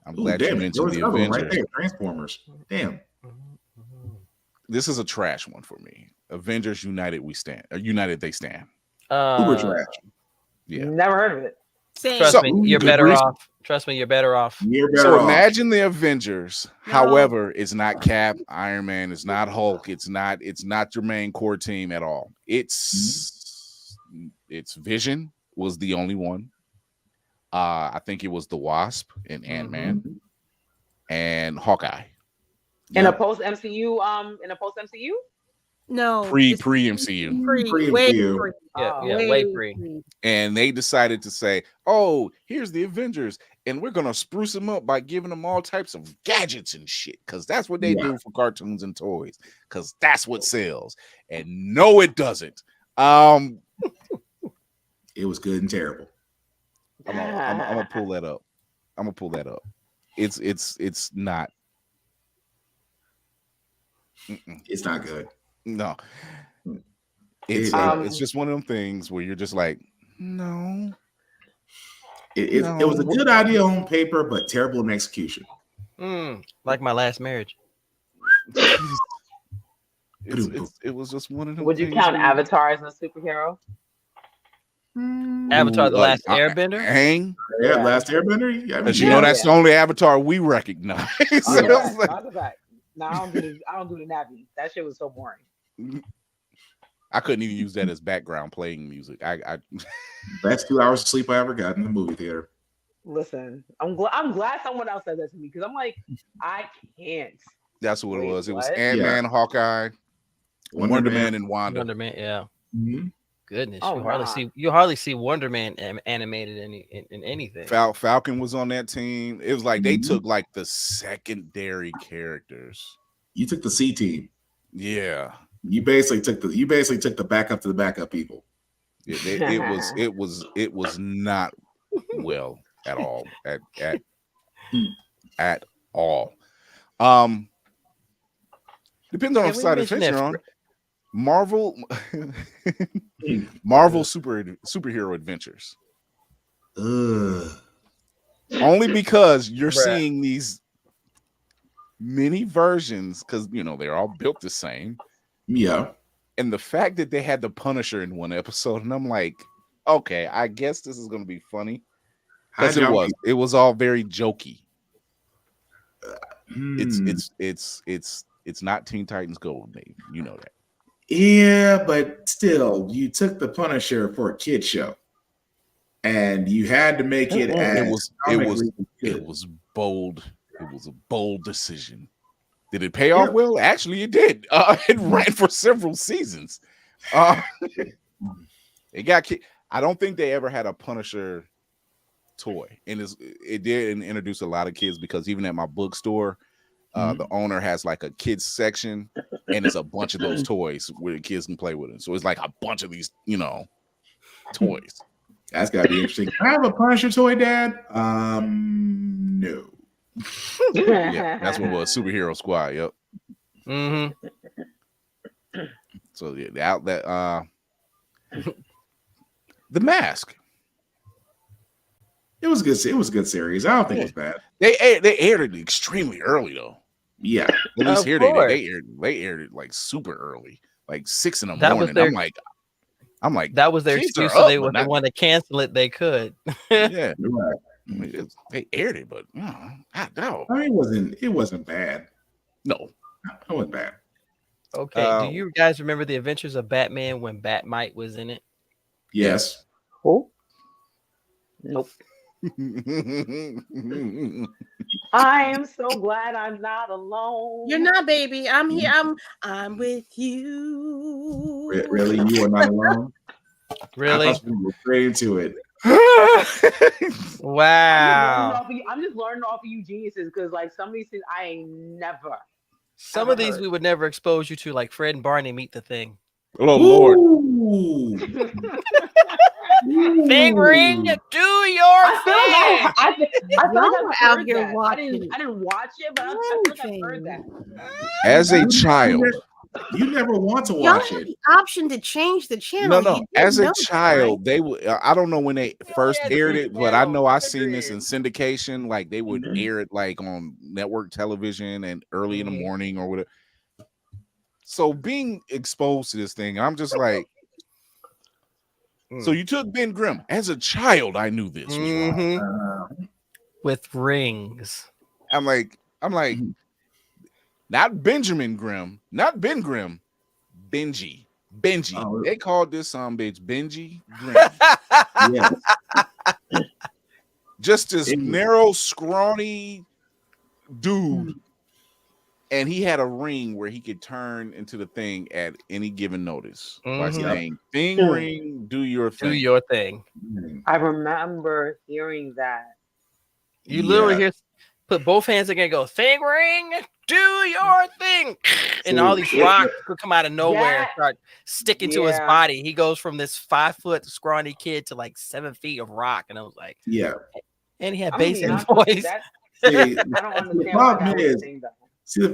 I'm glad you There mentioned was the another one Avengers. right there. Transformers. Damn. This is a trash one for me. Avengers United We Stand. United They Stand. Uber trash. Yeah. Never heard of it. Same. Trust me, you're better agrees. off. Trust me, you're better off. You're better So off. imagine the Avengers. No. However, it's not Cap, Iron Man, it's not Hulk, it's not your main core team at all. It's Vision was the only one. I think it was the Wasp and Ant-Man and Hawkeye. In a post MCU, No. Pre just MCU. way MCU. pre. Yeah, way free. And they decided to say, oh, here's the Avengers, and we're gonna spruce them up by giving them all types of gadgets and shit, because that's what they do for cartoons and toys, because that's what sells. And no, it doesn't. It was good and terrible. I'm gonna pull that up. It's not. It's not good. No. It's just one of them things where you're just like, no. It was a good idea on paper, but terrible in execution. Like my last marriage. It was just one of them. Would you count Avatar as a superhero? Avatar: The Last Airbender. Yeah, Last Airbender. Yeah, Because you know that's the only Avatar we recognize. No, I don't do the Navi. That shit was so boring. I couldn't even use that as background playing music. Best 2 hours of sleep I ever got in the movie theater. Listen, I'm glad someone else said that to me, because I'm like, I can't. That's what it was. It was what? Ant-Man, Hawkeye, Wonder Man, and Wanda. Wonder Man, yeah. Mm-hmm. Goodness, Oh, you hardly see Wonder Man animated in anything. Falcon was on that team. It was like they took like the secondary characters. You took the C team. Yeah. You basically took the backup to the backup people. It was not well at all. At all. Depends on the side of the fence you're on. Marvel superhero adventures. Only because you're seeing these mini versions, because they're all built the same. Yeah. And the fact that they had the Punisher in one episode, and I'm like, okay, I guess this is gonna be funny. Because it was all very jokey. It's not Teen Titans Go, Dave. You know that. Yeah, but still, you took the Punisher for a kid show, and you had to make it as it was bold. It was a bold decision. Did it pay off well? Actually, it did. It ran for several seasons. It got. I don't think they ever had a Punisher toy, and it did introduce a lot of kids, because even at my bookstore, the owner has like a kids section, and it's a bunch of those toys where the kids can play with it. So it's like a bunch of these, toys. That's gotta be interesting. Can I have a Punisher toy, Dad? No. Yeah, that's what it was. Superhero Squad. Yep. So the outlet, the Mask. It was good. It was a good series. I don't think it was bad. They aired it extremely early though. Yeah, at least Of here course. they aired it like super early, like 6 in the That was morning. their- I'm like That was their kids excuse, are so up, they but would they not- want to cancel it. They could. Yeah, right. I mean, they aired it, but I doubt. I mean, it wasn't bad. No, it wasn't bad. Okay. Do you guys remember the Adventures of Batman when Batmite was in it? Yes. Who? Nope. I am so glad I'm not alone. You're not, baby. I'm here. I'm with you. Really, you are not alone. Really? I thought you were straight into it. Wow. I'm just learning off of you geniuses because like some of these things I ain't never. Some of these we would never expose you to, like Fred and Barney Meet the Thing. Oh Lord. Thing ring, do your thing. I feel like Y'all I've out heard here that. watching I didn't watch it, but I feel like I've heard that. As a child, you never want to Y'all watch had it. the option to change the channel. no. You As a didn't know, child, they would. I don't know when they first had aired three it, but I know I channels, seen this in syndication. Like they would air it like on network television and early in the morning or whatever. So being exposed to this thing, I'm just like. So you took Ben Grimm as a child. I knew this was wrong. With rings. I'm like, not Benjamin Grimm, not Ben Grimm, Benji. Oh. They called this bitch Benji Grimm. Yes. Just this narrow, scrawny dude. And he had a ring where he could turn into the thing at any given notice by saying, "Thing ring, do your thing." Do your thing. I remember hearing that. You literally hear, put both hands again, go, thing ring, do your thing. And all these rocks could come out of nowhere and start sticking to his body. He goes from this 5-foot scrawny kid to like 7 feet of rock. And I was like, yeah. And he had I'm bass in gonna his be honest with you, voice. I don't understand The why problem that was a is, thing, though.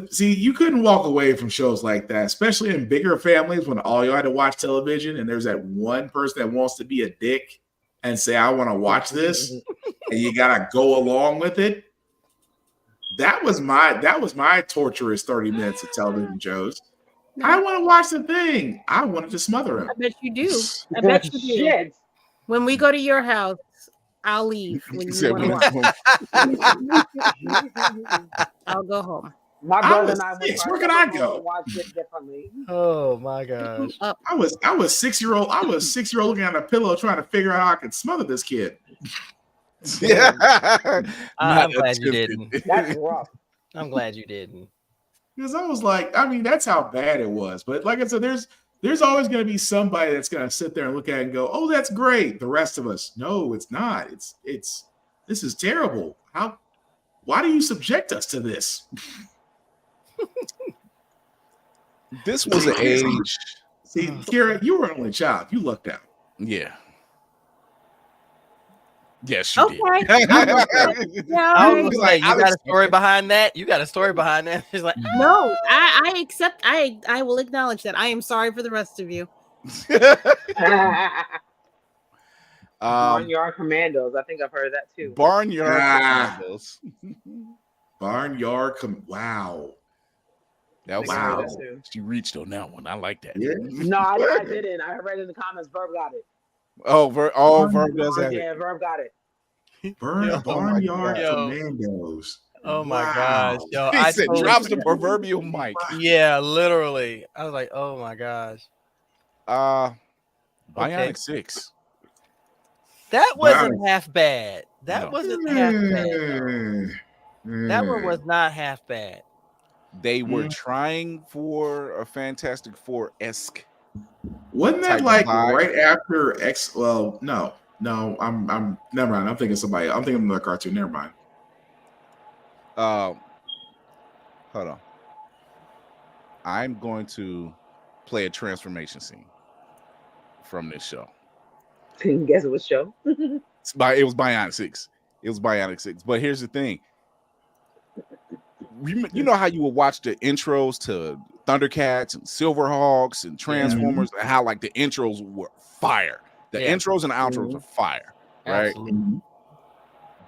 see, you couldn't walk away from shows like that, especially in bigger families when all you had to watch television and there's that one person that wants to be a dick and say, I want to watch this, and you gotta go along with it. That was my torturous 30 minutes of television shows. I want to watch the thing. I wanted to smother him. I bet you do. I bet you do. Shit. When we go to your house, I'll leave. When you want to watch. I'll go home. My brother and I went six. to Where can I to go? watch it differently. Oh my gosh. I was 6-year-old. I was 6-year-old looking at a pillow trying to figure out how I could smother this kid. Yeah. I'm glad you didn't. That's rough. I'm glad you didn't. Because I was like, I mean, that's how bad it was. But like I said, there's always going to be somebody that's going to sit there and look at it and go, "Oh, that's great." The rest of us, no, it's not. It's this is terrible. Why do you subject us to this? This was an age. See, Kira, you were an only child. You lucked out. Yeah. Yes, you did. I was like, you got a story behind that? You got a story behind that? She's like, no, I accept. I will acknowledge that. I am sorry for the rest of you. Barnyard Commandos. I think I've heard that too. Barnyard Commandos. Wow. That was wow. She reached on that one. I like that. Yeah. No, I didn't. I read in the comments. Verb got it. Oh, Verb does have it. Yeah, Verb got it. Barnyard Commandos. Oh my gosh, yo! He said, drops the proverbial mic. Yeah, literally. I was like, oh my gosh. Bionic 6. That wasn't half bad. That wasn't half bad. That one was not half bad. They were trying for a Fantastic Four-esque. Wasn't that like right after X? Well, no. I'm never mind. I'm thinking somebody. I'm thinking another cartoon. Never mind. Hold on. I'm going to play a transformation scene from this show. Guess what show? It was Bionic 6. It was Bionic 6. But here's the thing. You know how you would watch the intros to Thundercats and Silverhawks and Transformers, and how like the intros were fire. The intros and outros are fire, right? Absolutely.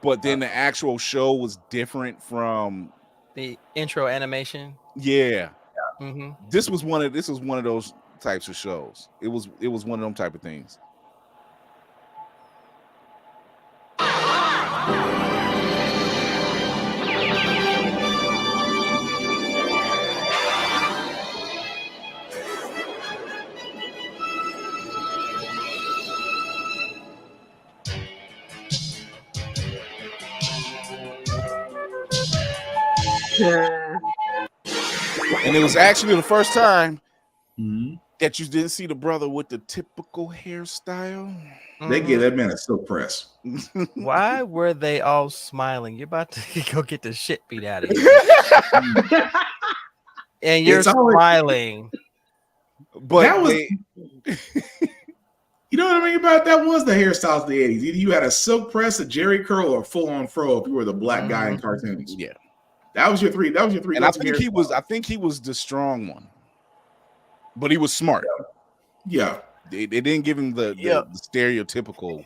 But then the actual show was different from the intro animation. Yeah. Mm-hmm. This was one of those types of shows. It was one of them type of things. And it was actually the first time that you didn't see the brother with the typical hairstyle. They give that man a silk press. Why were they all smiling? You're about to go get the shit beat out of you. And you're smiling. But that was, you know what I mean about that was the hairstyles of the 80s. Either you had a silk press, a Jerry curl, or a full-on fro if you were the black guy in cartoons. Yeah. That was your three. That was your three. And I think he was the strong one. But he was smart. Yeah. They didn't give him the stereotypical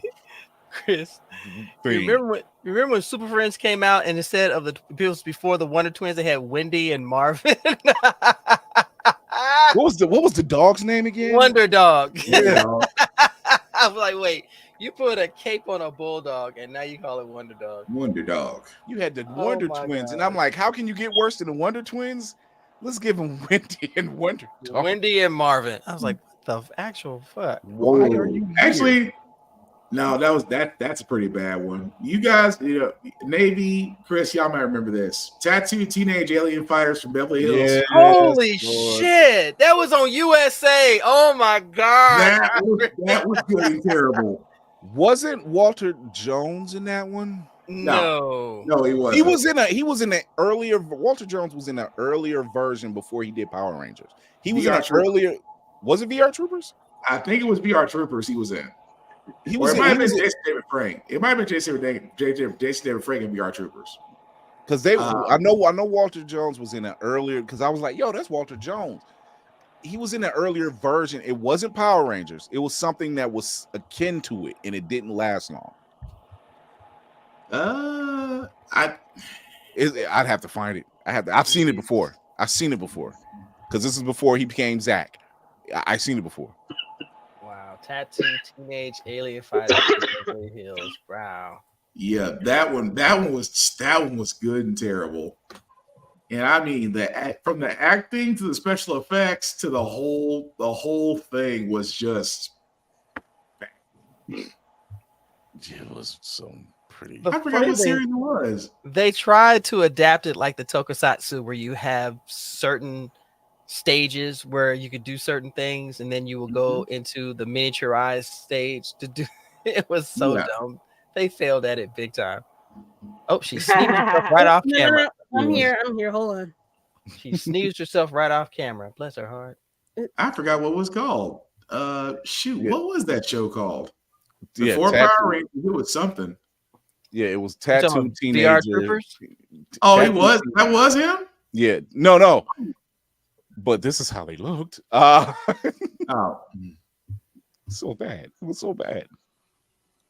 Chris. thing. You remember when Super Friends came out and instead of the bills before the Wonder Twins, they had Wendy and Marvin? What was the dog's name again? Wonder Dog. Yeah. I was like, wait, you put a cape on a bulldog and now you call it Wonder Dog. Wonder Dog. You had the Wonder Twins, and I'm like, how can you get worse than the Wonder Twins? Let's give them Wendy and Wonder Dog. Wendy and Marvin. I was like, what the actual fuck? Why are you actually? No, that's a pretty bad one. You guys, Navy, Chris, y'all might remember this. Tattooed teenage alien fighters from Beverly Hills. Yes, Holy Lord. shit! That was on USA. Oh my god! That was good and terrible. Wasn't Walter Jones in that one? No, he wasn't. He was in an earlier. Walter Jones was in an earlier version before he did Power Rangers. He was in an earlier. Was it VR Troopers? I think it was VR Troopers. He was in. He was. It might have been Jason David Frank. It might have been Jason David Frank and VR Troopers. Because they, I know Walter Jones was in an earlier. Because I was like, yo, that's Walter Jones. He was in an earlier version. It wasn't Power Rangers. It was something that was akin to it, and it didn't last long. I'd have to find it. I've seen it before. Because this is before he became Zach. I've seen it before. Wow, tattooed teenage alien fighter from Beverly Hills. Wow. Yeah, that one was good and terrible. And I mean, from the acting to the special effects to the whole thing was just. It was so pretty. I forgot what series it was. They tried to adapt it like the tokusatsu, where you have certain stages where you could do certain things, and then you will go into the miniaturized stage to do. It was so dumb. They failed at it big time. Oh, she sneezed herself right off camera. I'm here. Hold on. She sneezed herself right off camera. Bless her heart. I forgot what it was called. What was that show called? Before Power Rangers, it was something. Yeah, it was Tattooed Teenager. VR Troopers? Oh, it was. That was him. Yeah, no. But this is how they looked. Oh, so bad. It was so bad.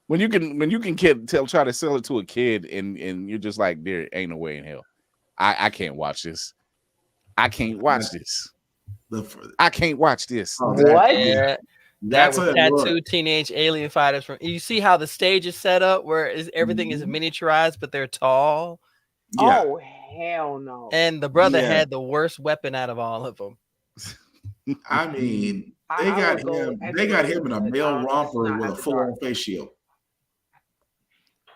When you can try to sell it to a kid and you're just like, there ain't no way in hell. I can't watch this. I can't watch this. I can't watch this. What? Yeah, that was Tattooed Teenage Alien Fighters. From you see how the stage is set up, where everything is miniaturized, but they're tall. Yeah. Oh hell no! And the brother had the worst weapon out of all of them. I mean, they got him in a male romper with a full-on face shield.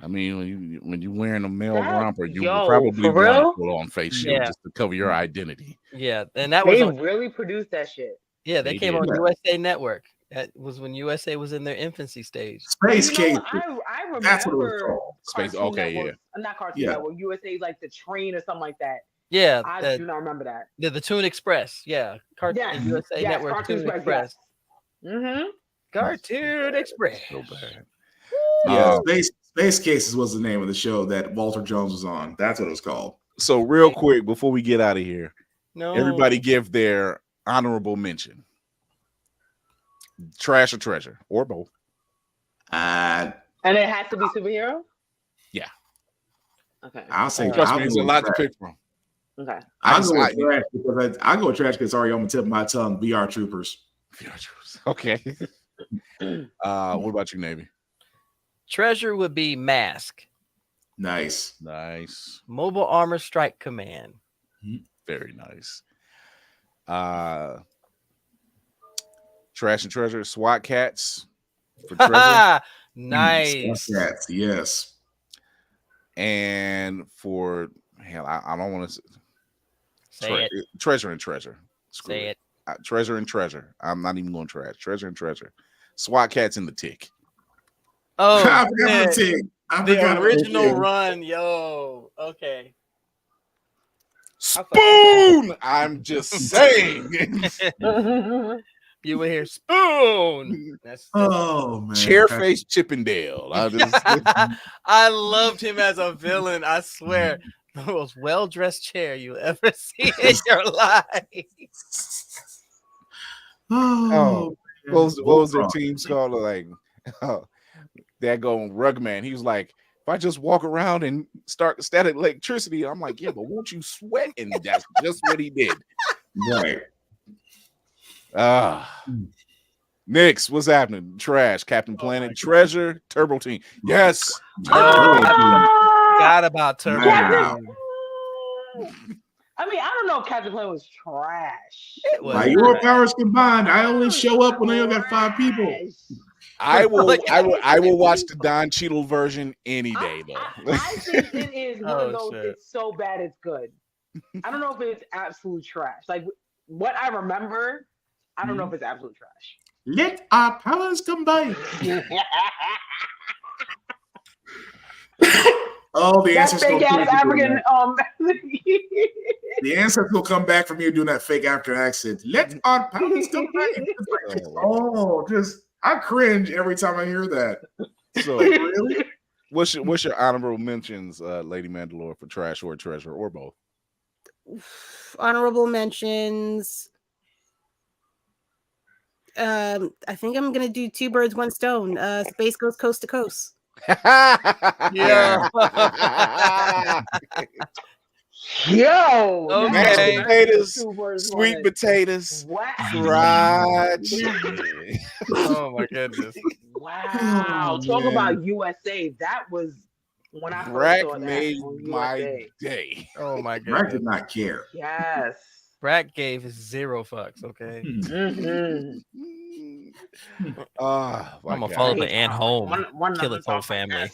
I mean, when you're wearing a male romper, you probably want to put on face shield just to cover your identity. Yeah, and that they really produced that shit. Yeah, they came on USA Network. That was when USA was in their infancy stage. Space Case. I remember. That's what it was called. Space. Okay, Network, not Cartoon Network. USA like the train or something like that. Yeah, I do not remember that. The Toon Express. Yeah, USA Network Toon Express. Cartoon Express. So bad. Yeah, Space Cases was the name of the show that Walter Jones was on. That's what it was called. So real quick before we get out of here, everybody give their honorable mention. Trash or treasure, or both. And it has to be superhero? Yeah. Okay. I'll say Trust me, I'll it's go a with lot to trash. pick from. Okay. I'll go with trash because I go with trash because it's already on the tip of my tongue. VR Troopers. Okay. What about you, Navy? Treasure would be Mask. Nice. Mobile Armor Strike Command. Very nice. Trash and Treasure, SWAT Cats for Treasure. Nice. SWAT Cats, yes. And for hell, I don't want to say it. Treasure and Treasure. Screw Say it. Treasure and Treasure. I'm not even going trash. Treasure and Treasure. SWAT Cats in the Tick. Oh, I forgot the Tick. The original run, yo. Okay. Spoon. I'm just saying. You will hear Spoon. That's oh man. Chairface Chippendale. I loved him as a villain. I swear, the most well-dressed chair you ever see in your life. What was their team's called? Like, that going Rugman. He was like, if I just walk around and start static electricity, I'm like, yeah, but won't you sweat? And that's just what he did. Right. Nix, what's happening? Trash, Captain Planet, Treasure, Turbo Team. Yes. Forgot about Turbo Team. I mean, I don't know if Captain Planet was trash. It was. By your powers combined, I only show up when I only got 5 people. I will watch the Don Cheadle version any day, though. I think it is one of those. It's so bad it's good. I don't know if it's absolute trash. Like what I remember, I don't know if it's absolute trash. Let our powers combine. Oh, the answer's fake ass African. The ancestors will come back from you doing that fake African accent. Let our powers combine. I cringe every time I hear that. So really, what's your honorable mentions, Lady Mandalore, for trash or treasure or both? Honorable mentions. I think I'm gonna do 2 birds, 1 stone. Space goes coast to coast. Yeah. Yo. Okay. Mashed potatoes, sweet potatoes, fried chicken. Oh my goodness. Wow. Talk about USA. That was when I first saw that made on my USA. day. Oh my goodness. Brack did not care. Yes. Brack gave 0 fucks, okay? I'm gonna follow the ant home, kill its whole family.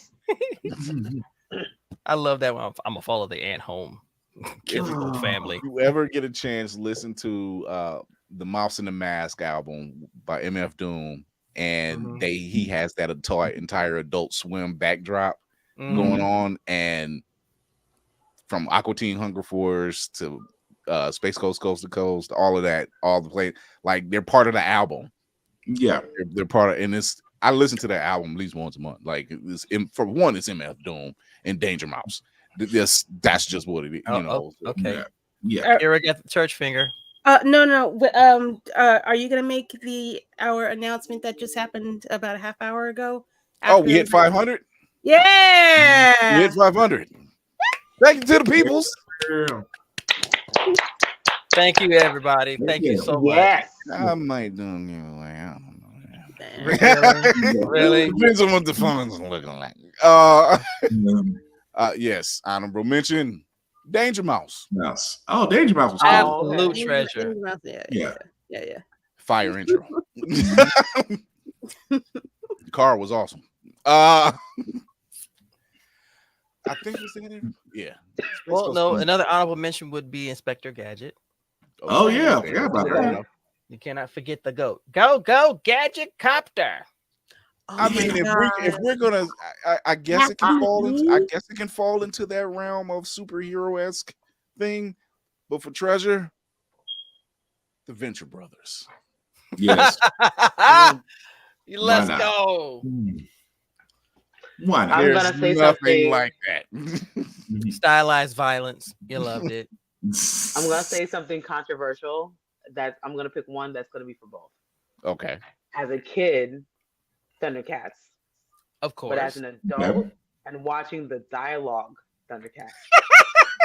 I love that one. I'm gonna follow the ant home, kill its whole family. If you ever get a chance, listen to the Mouse and the Mask album by MF Doom, and he has that entire Adult Swim backdrop going on, and from Aqua Teen Hunger Force to Space Coast to Coast, all of that, all the play, like they're part of the album. Yeah, they're part of, and it's. I listen to that album at least once a month. Like for one, it's MF Doom and Danger Mouse. That's just what it is. You know. Okay. Yeah. Eric got the church finger. No. Are you gonna make our announcement that just happened about a half hour ago? We hit 500. Yeah, we hit 500. Thank you to the peoples. Thank you, everybody. Thank you so much. I might do you. I don't know. Really? Depends on what the fun's looking like. Yes, honorable mention. Danger Mouse. Oh, Danger Mouse was cool. Absolute treasure. Yeah. Fire intro. The car was awesome. I think we're singing it. Yeah. Well, no, another honorable mention would be Inspector Gadget. Oh yeah, I forgot about that. You cannot forget the goat. Go, Gadget Copter. I mean, if we're gonna, I guess it can fall into. I guess it can fall into that realm of superhero-esque thing. But for treasure, the Venture Brothers. Yes. Let's go. Why not? I'm gonna say nothing something like that. Stylized violence. You loved it. I'm gonna say something controversial. That I'm gonna pick one that's gonna be for both. Okay. As a kid, Thundercats. Of course. But as an adult and watching the dialogue Thundercats.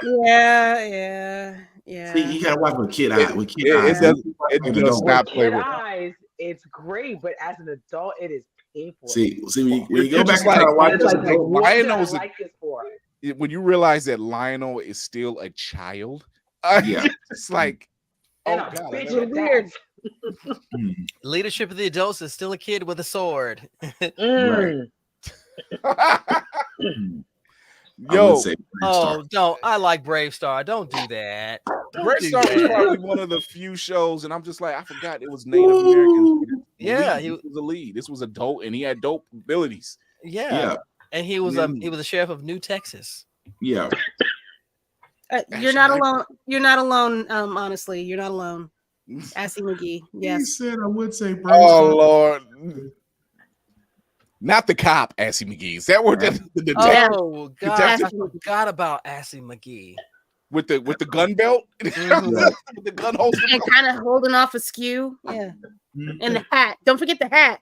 Yeah. See, you gotta watch with kid eyes. With kid It eyes. does With not play kid with. eyes, it's great, but as an adult, it is painful. See, when you go You're back just and try to like, watch it's this, like, what did I Lionel's like this for? when you realize that Lionel is still a child, Yeah. it's like, And oh a god, bitch I at Weird. that. Leadership of the adults is still a kid with a sword. Mm. I would yo, say Oh, don't. I like Brave Star. Don't do that. Don't Brave do Star was that. probably one of the few shows, and I'm just like, I forgot it was Native Americans. Yeah, this was a lead. This was a dope, and he had dope abilities. Yeah. And he was a sheriff of New Texas. Yeah. You're not alone. You're not alone. Honestly, you're not alone. Assy McGee. He Yes. said I would say Brave Oh Star. Lord. Not the cop, Assy McGee. Is that where the detective? Oh God, I forgot about Assy McGee. With the gun belt? With the gun holster. And kind of holding off askew. Yeah. And the hat. Don't forget the hat.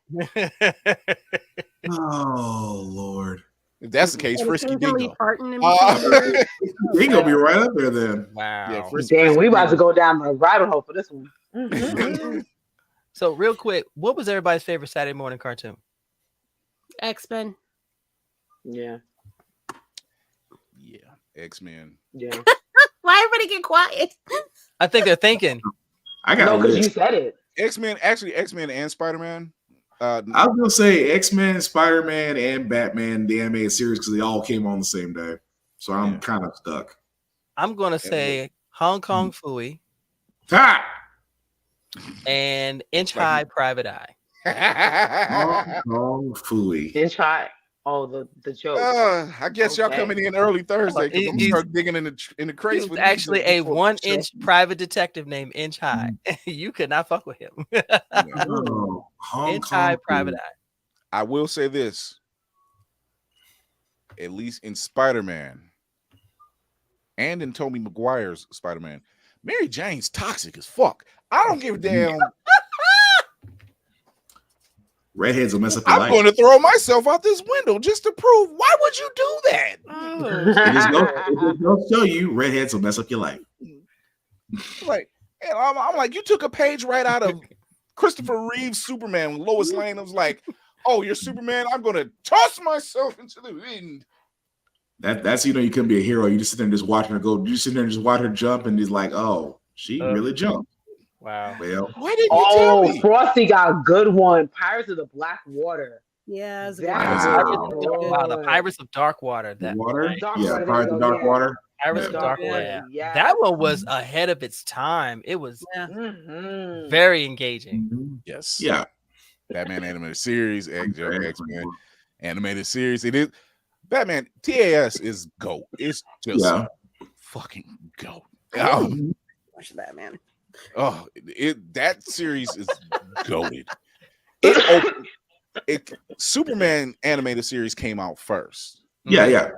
Oh Lord. If that's the case, Frisky Dingo. Dingo be right up there then. Wow. Yeah, Damn, we about to go down the rabbit hole for this one. So real quick, what was everybody's favorite Saturday morning cartoon? X-Men. Yeah. Yeah. X-Men. Yeah. Why everybody get quiet? I think they're thinking. I got because you said it. X-Men and Spider-Man. I was gonna say X-Men, Spider-Man, and Batman, the animated series, because they all came on the same day. So I'm kind of stuck. I'm gonna say Hong Kong Phooey Ha! and Inch High Private Eye. Hong Kong Phooey. Inch High. Oh, the joke. I guess y'all coming in early Thursday because I'm gonna start digging in the crates. He was actually a 1-inch private detective named Inch High. You could not fuck with him. Inch High Private Eye. I will say this. At least in Spider-Man and in Tobey Maguire's Spider-Man, Mary Jane's toxic as fuck. I don't give a damn. Redheads will mess up your life. I'm going to throw myself out this window just to prove. Why would you do that? It just don't show you redheads will mess up your life. Like, and I'm like, you took a page right out of Christopher Reeve's Superman when Lois Lane was like, "Oh, you're Superman. I'm going to toss myself into the wind." That's you couldn't be a hero. You just sit there and just watch her go. You sit there and just watch her jump, and he's like, "Oh, she really jumped." Wow. Well, why didn't you tell me? Frosty got a good one. Pirates of the Black Water. Yeah, the Pirates of Dark Water. That water, Water, Pirates of Dark Water. Pirates of Dark Water. Yeah. That one was ahead of its time. It was very engaging. Yes. Yeah. Batman animated series, X-Men animated series. It is Batman. TAS is GOAT. It's just fucking GOAT. Watch Batman. Oh, that series is goated. Superman animated series came out first. Yeah.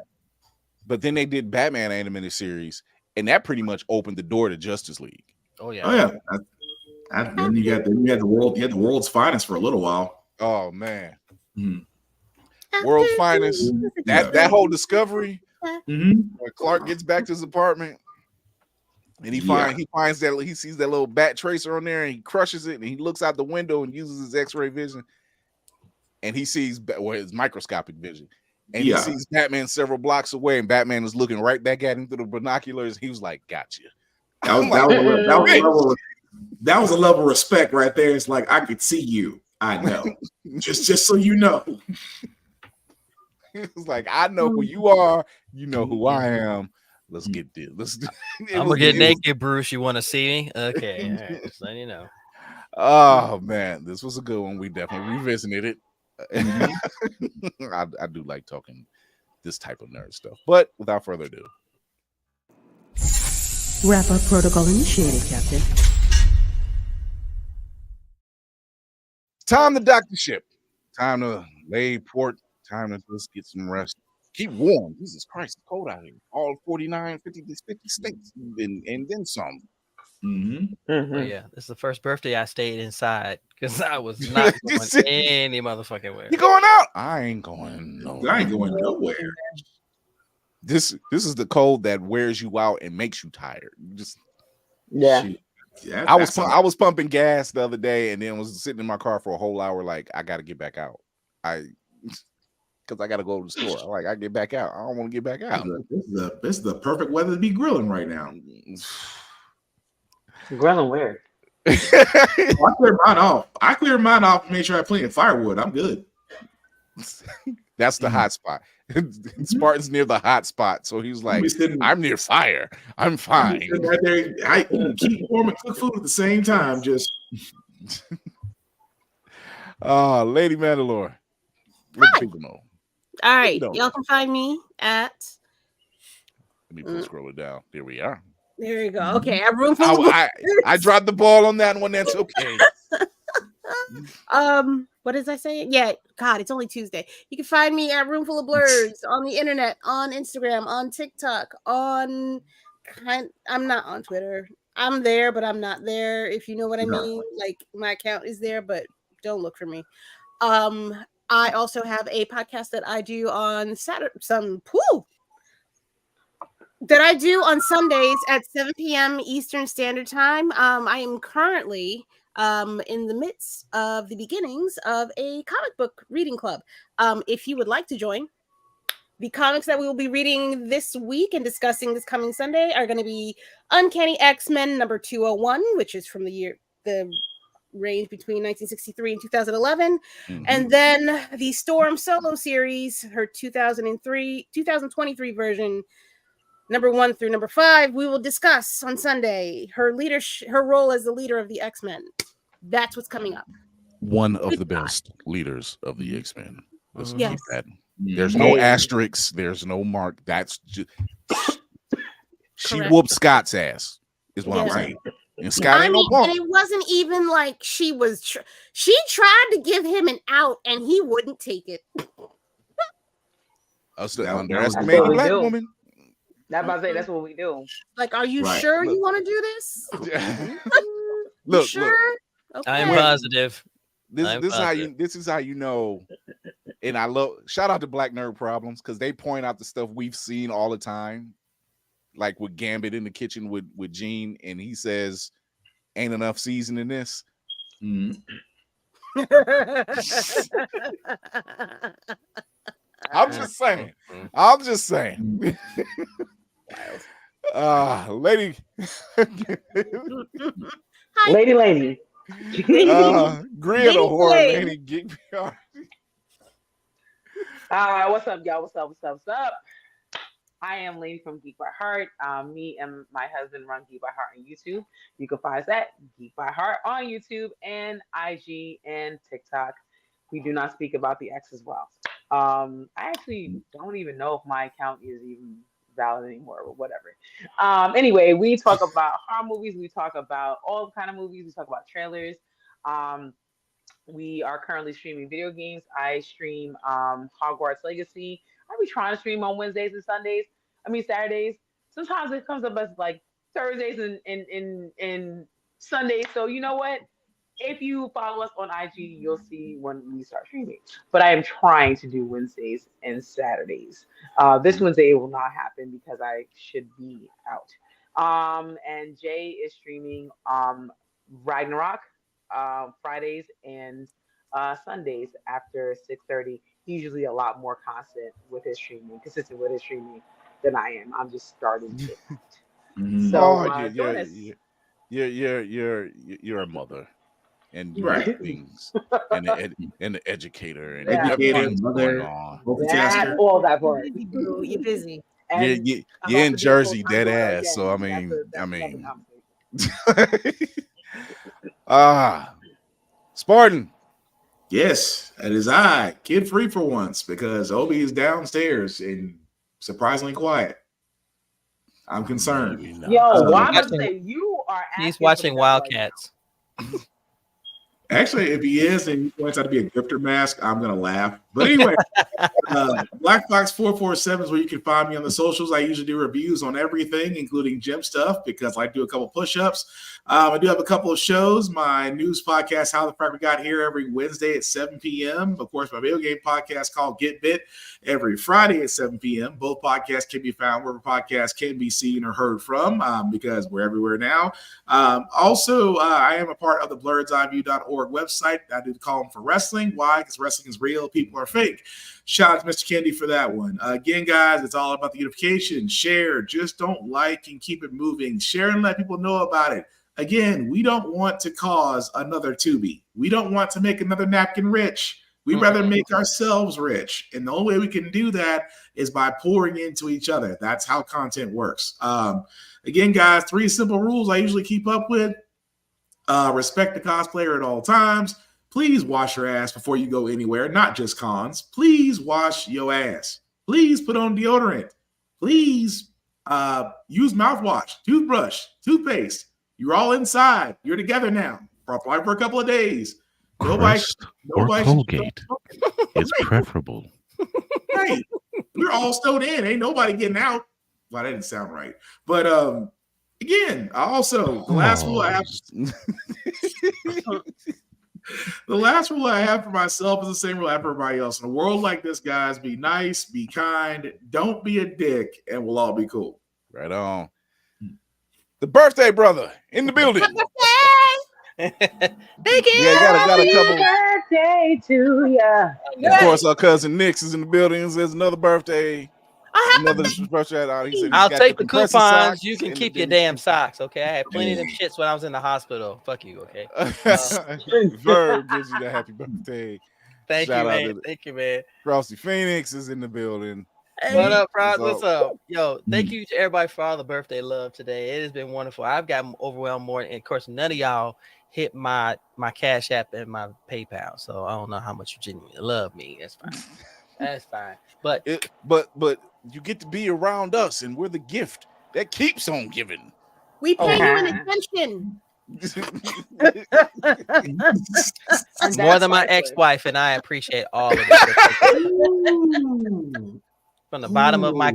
But then they did Batman animated series, and that pretty much opened the door to Justice League. Oh yeah. Oh yeah. Then you had the world's finest for a little while. Oh man. World's finest. That whole discovery. When Clark gets back to his apartment. And he finds that he sees that little bat tracer on there and he crushes it and he looks out the window and uses his X-ray vision and he sees his microscopic vision and he sees Batman several blocks away and Batman is looking right back at him through the binoculars. He was like, "Gotcha." That was a level of respect right there. It's like, I could see you. I know. just so you know. It's like, I know who you are. You know who I am. Let's get this. I'm gonna get naked, Bruce. You want to see me? Okay, all right. Just letting you know. Oh man, this was a good one. We definitely revisited it. I do like talking this type of nerd stuff. But without further ado, wrap up protocol initiated, Captain. Time to dock the ship. Time to lay port. Time to just get some rest. Keep warm. Jesus Christ, it's cold out here. All 49, 50 states and then some. Oh, yeah, this is the first birthday I stayed inside because I was not going any motherfucking way. You going out? I ain't going nowhere. I ain't going nowhere. This is the cold that wears you out and makes you tired. Just Yeah. I was pumping gas the other day and then was sitting in my car for a whole hour. Like I got to get back out. Because I got to go to the store. Like I get back out. I don't want to get back out. This is the perfect weather to be grilling right now. Grilling where? I cleared mine off. And made sure I had plenty of firewood. I'm good. That's the hot spot. Spartan's near the hot spot, so he's like, "I'm near fire. I'm fine." Right there, I can keep warm and cook food at the same time. Just, Lady Mandalore, let the people know. All right, y'all can find me at. Let me scroll it down. There we are. There you go. Okay, a room full of I dropped the ball on that one. That's okay. What is I saying? Yeah, God, it's only Tuesday. You can find me at Roomful of Blurs on the internet, on Instagram, on TikTok, I'm not on Twitter. I'm there, but I'm not there. If you know what I mean. Like my account is there, but don't look for me. I also have a podcast that I do on that I do on Sundays at 7 p.m. Eastern Standard Time. I am currently in the midst of the beginnings of a comic book reading club. If you would like to join, the comics that we will be reading this week and discussing this coming Sunday are going to be Uncanny X-Men number 201, which is from the range between 1963 and 2011. And then the Storm solo series, her 2023 version, number 1 through number 5, we will discuss on Sunday her role as the leader of the X-Men. That's what's coming up. One of the best leaders of the X-Men. Yes. There's no asterisks. There's no mark. That's just she whooped Scott's ass. Is what I'm saying. And Scott ain't no punk. And it wasn't even like she was. She tried to give him an out, and he wouldn't take it. Underestimating a black woman. That's about to say, that's what we do. Like, are you sure you want to do this? Look, sure? Okay. I'm positive. This is how you know. And I love shout out to Black Nerd Problems because they point out the stuff we've seen all the time, like with Gambit in the kitchen with Gene, and he says, "Ain't enough season in this." I'm just saying. Lady. Lady. Greer the horror lady. Geek PR. What's up, y'all? What's up? I am Lady from Geek by Heart. Me and my husband run Geek by Heart on YouTube. You can find us at Geek by Heart on YouTube and IG and TikTok. We do not speak about the X as well. I actually don't even know if my account is even valid anymore, but whatever. Anyway, we talk about horror movies. We talk about all kind of movies. We talk about trailers. We are currently streaming video games. I stream Hogwarts Legacy. I be trying to stream on Wednesdays and Saturdays. Sometimes it comes up as like Thursdays and Sundays. So you know what? If you follow us on IG, you'll see when we start streaming. But I am trying to do Wednesdays and Saturdays. This Wednesday will not happen because I should be out. And Jay is streaming Ragnarok Fridays and Sundays after 6:30. He's usually a lot more consistent with his streaming than I am. I'm just starting to get out. So you're a mother. And you do things, and an educator, and educating mother, multitasker, all that part. You're busy. You're in Jersey, dead ass. So I mean, Spartan. Yes, that is I. Kid free for once because Obi is downstairs and surprisingly quiet. I'm concerned. Yo, why am I say you are? He's watching Wildcats. Actually, if he is and he points out to be a grifter mask, I'm gonna laugh But anyway, Black Fox 447 is where you can find me on the socials. I usually do reviews on everything, including gym stuff, because I do a couple push-ups. I do have a couple of shows. My news podcast, How the Fuck We Got Here, every Wednesday at 7 p.m. Of course, my video game podcast called Get Bit every Friday at 7 p.m. Both podcasts can be found wherever podcasts can be seen or heard from, because we're everywhere now. Also, I am a part of the blurredeyeview.org website. I do the column for wrestling. Why? Because wrestling is real. People are fake. Shout out to Mr. Kendi for that one. Again, guys, it's all about the unification. Share. Just don't like and keep it moving. Share and let people know about it. Again, we don't want to cause another Tubi. We don't want to make another napkin rich. We'd rather make ourselves rich. And the only way we can do that is by pouring into each other. That's how content works. Again, guys, 3 simple rules I usually keep up with. Respect the cosplayer at all times. Please wash your ass before you go anywhere, not just cons. Please wash your ass. Please put on deodorant. Please use mouthwash, toothbrush, toothpaste. You're all inside. You're together now. Probably for a couple of days. Crest or Colgate is preferable. Right. We're all stowed in. Ain't nobody getting out. Well, that didn't sound right. But again, also the last rule I have. The last rule I have for myself is the same rule I have for everybody else. In a world like this, guys, be nice, be kind, don't be a dick, and we'll all be cool. Right on. The birthday brother in the building. Thank you. Yeah, got a couple. Birthday to you. Of course, our cousin Nix is in the building. There's another birthday. Another birthday. I'll take the coupons. You can keep your damn socks, okay? I had plenty of them shits when I was in the hospital. Fuck you, okay? Verb gives you the happy birthday. Thank you, man. Thank you, man. Frosty Phoenix is in the building. Hey. What up, Rod? What's up? Yo, thank you to everybody for all the birthday love today. It has been wonderful. I've gotten overwhelmed more, and of course, none of y'all hit my Cash App and my PayPal, so I don't know how much you genuinely love me. That's fine. That's fine. But you get to be around us, and we're the gift that keeps on giving. We pay you an attention. More than my ex-wife, and I appreciate all of it. From the bottom of my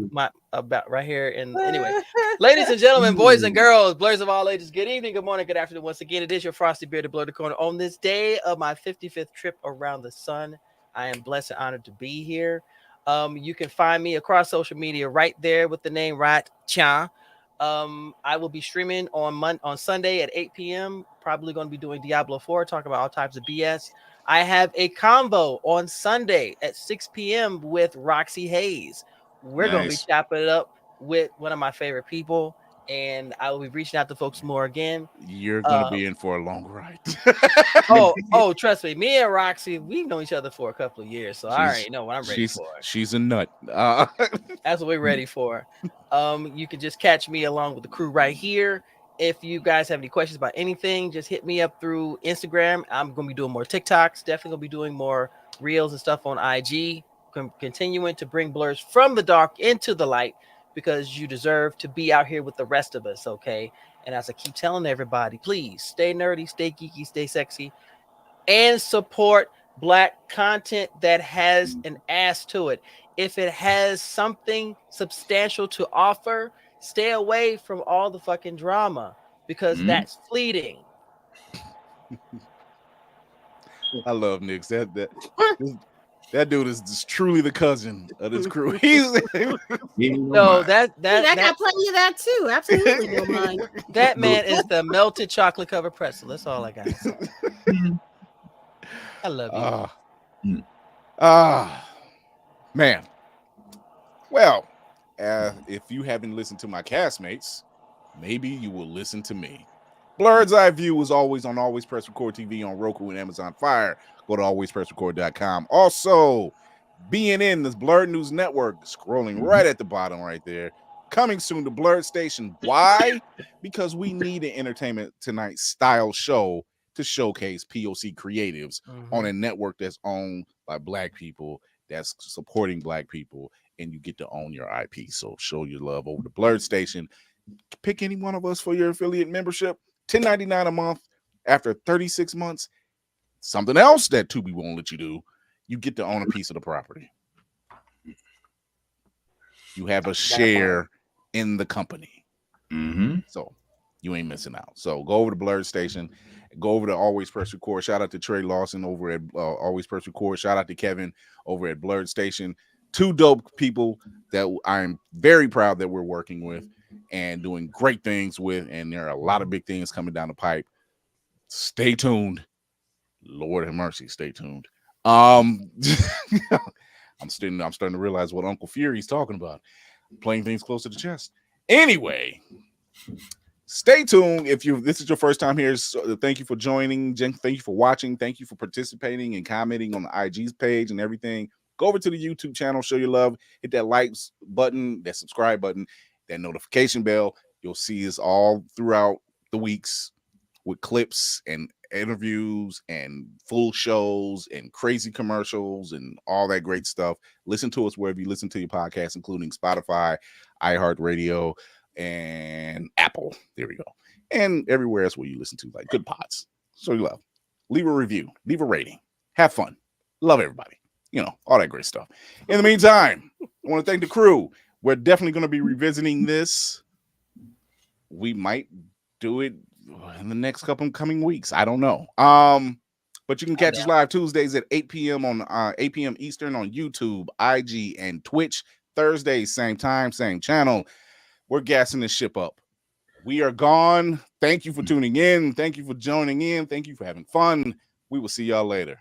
about right here. And anyway, ladies and gentlemen, boys and girls, blurs of all ages, good evening, good morning, good afternoon. Once again, it is your frosty bearded blur the corner on this day of my 55th trip around the sun. I am blessed and honored to be here. You can find me across social media right there with the name Rat Cha. I will be streaming on Sunday at 8 p.m. Probably going to be doing Diablo 4, talking about all types of BS. I have a convo on Sunday at 6 p.m. with Roxy Hayes. We're going to be chopping it up with one of my favorite people, and I will be reaching out to folks more again. You're going to be in for a long ride. oh, trust me. Me and Roxy, we've known each other for a couple of years, so I already know what I'm ready for. She's a nut. That's what we're ready for. You can just catch me along with the crew right here. If you guys have any questions about anything, just hit me up through Instagram. I'm going to be doing more TikToks. Definitely going to be doing more reels and stuff on IG. Continuing to bring blurs from the dark into the light, because you deserve to be out here with the rest of us, okay? And as I keep telling everybody, please stay nerdy, stay geeky, stay sexy, and support Black content that has an ass to it. If it has something substantial to offer, stay away from all the fucking drama, because that's fleeting. I love Nix. That dude is just truly the cousin of this crew. I got plenty of that too. Absolutely, no mind. That man is the melted chocolate covered pretzel. That's all I got. I love you. Man. Well, if you haven't listened to my castmates, maybe you will listen to me. Blurred's Eye View is always on Always Press Record TV on Roku and Amazon Fire. Go to alwayspressrecord.com. Also, BNN, this Blurred News Network, scrolling right at the bottom right there. Coming soon to Blurred Station. Why? Because we need an Entertainment Tonight style show to showcase POC creatives on a network that's owned by Black people, that's supporting Black people, and you get to own your IP. So show your love over the Blurred Station. Pick any one of us for your affiliate membership. $10.99 a month. After 36 months, something else that Tubi won't let you do, you get to own a piece of the property. You have a share in the company. So you ain't missing out. So go over to Blurred Station, go over to Always Press Record. Shout out to Trey Lawson over at Always Press Record. Shout out to Kevin over at Blurred Station. Two dope people that I'm very proud that we're working with and doing great things with. And there are a lot of big things coming down the pipe. Stay tuned. Lord have mercy, stay tuned. I'm starting to realize what Uncle Fury's talking about. Playing things close to the chest. Anyway, stay tuned. If this is your first time here, so thank you for joining. Thank you for watching. Thank you for participating and commenting on the IG's page and everything. Go over to the YouTube channel, show your love, hit that like button, that subscribe button, that notification bell. You'll see us all throughout the weeks with clips and interviews and full shows and crazy commercials and all that great stuff. Listen to us wherever you listen to your podcast, including Spotify, iHeartRadio, and Apple. There we go. And everywhere else where you listen to like good pods. So you love. Leave a review, leave a rating, have fun, love everybody. You know, all that great stuff. In the meantime, I want to thank the crew. We're definitely going to be revisiting this. We might do it in the next couple coming weeks. I don't know. But you can catch us live Tuesdays at 8 p.m. on 8 p.m. Eastern on YouTube, IG, and Twitch. Thursdays, same time, same channel. We're gassing this ship up. We are gone. Thank you for tuning in. Thank you for joining in. Thank you for having fun. We will see y'all later.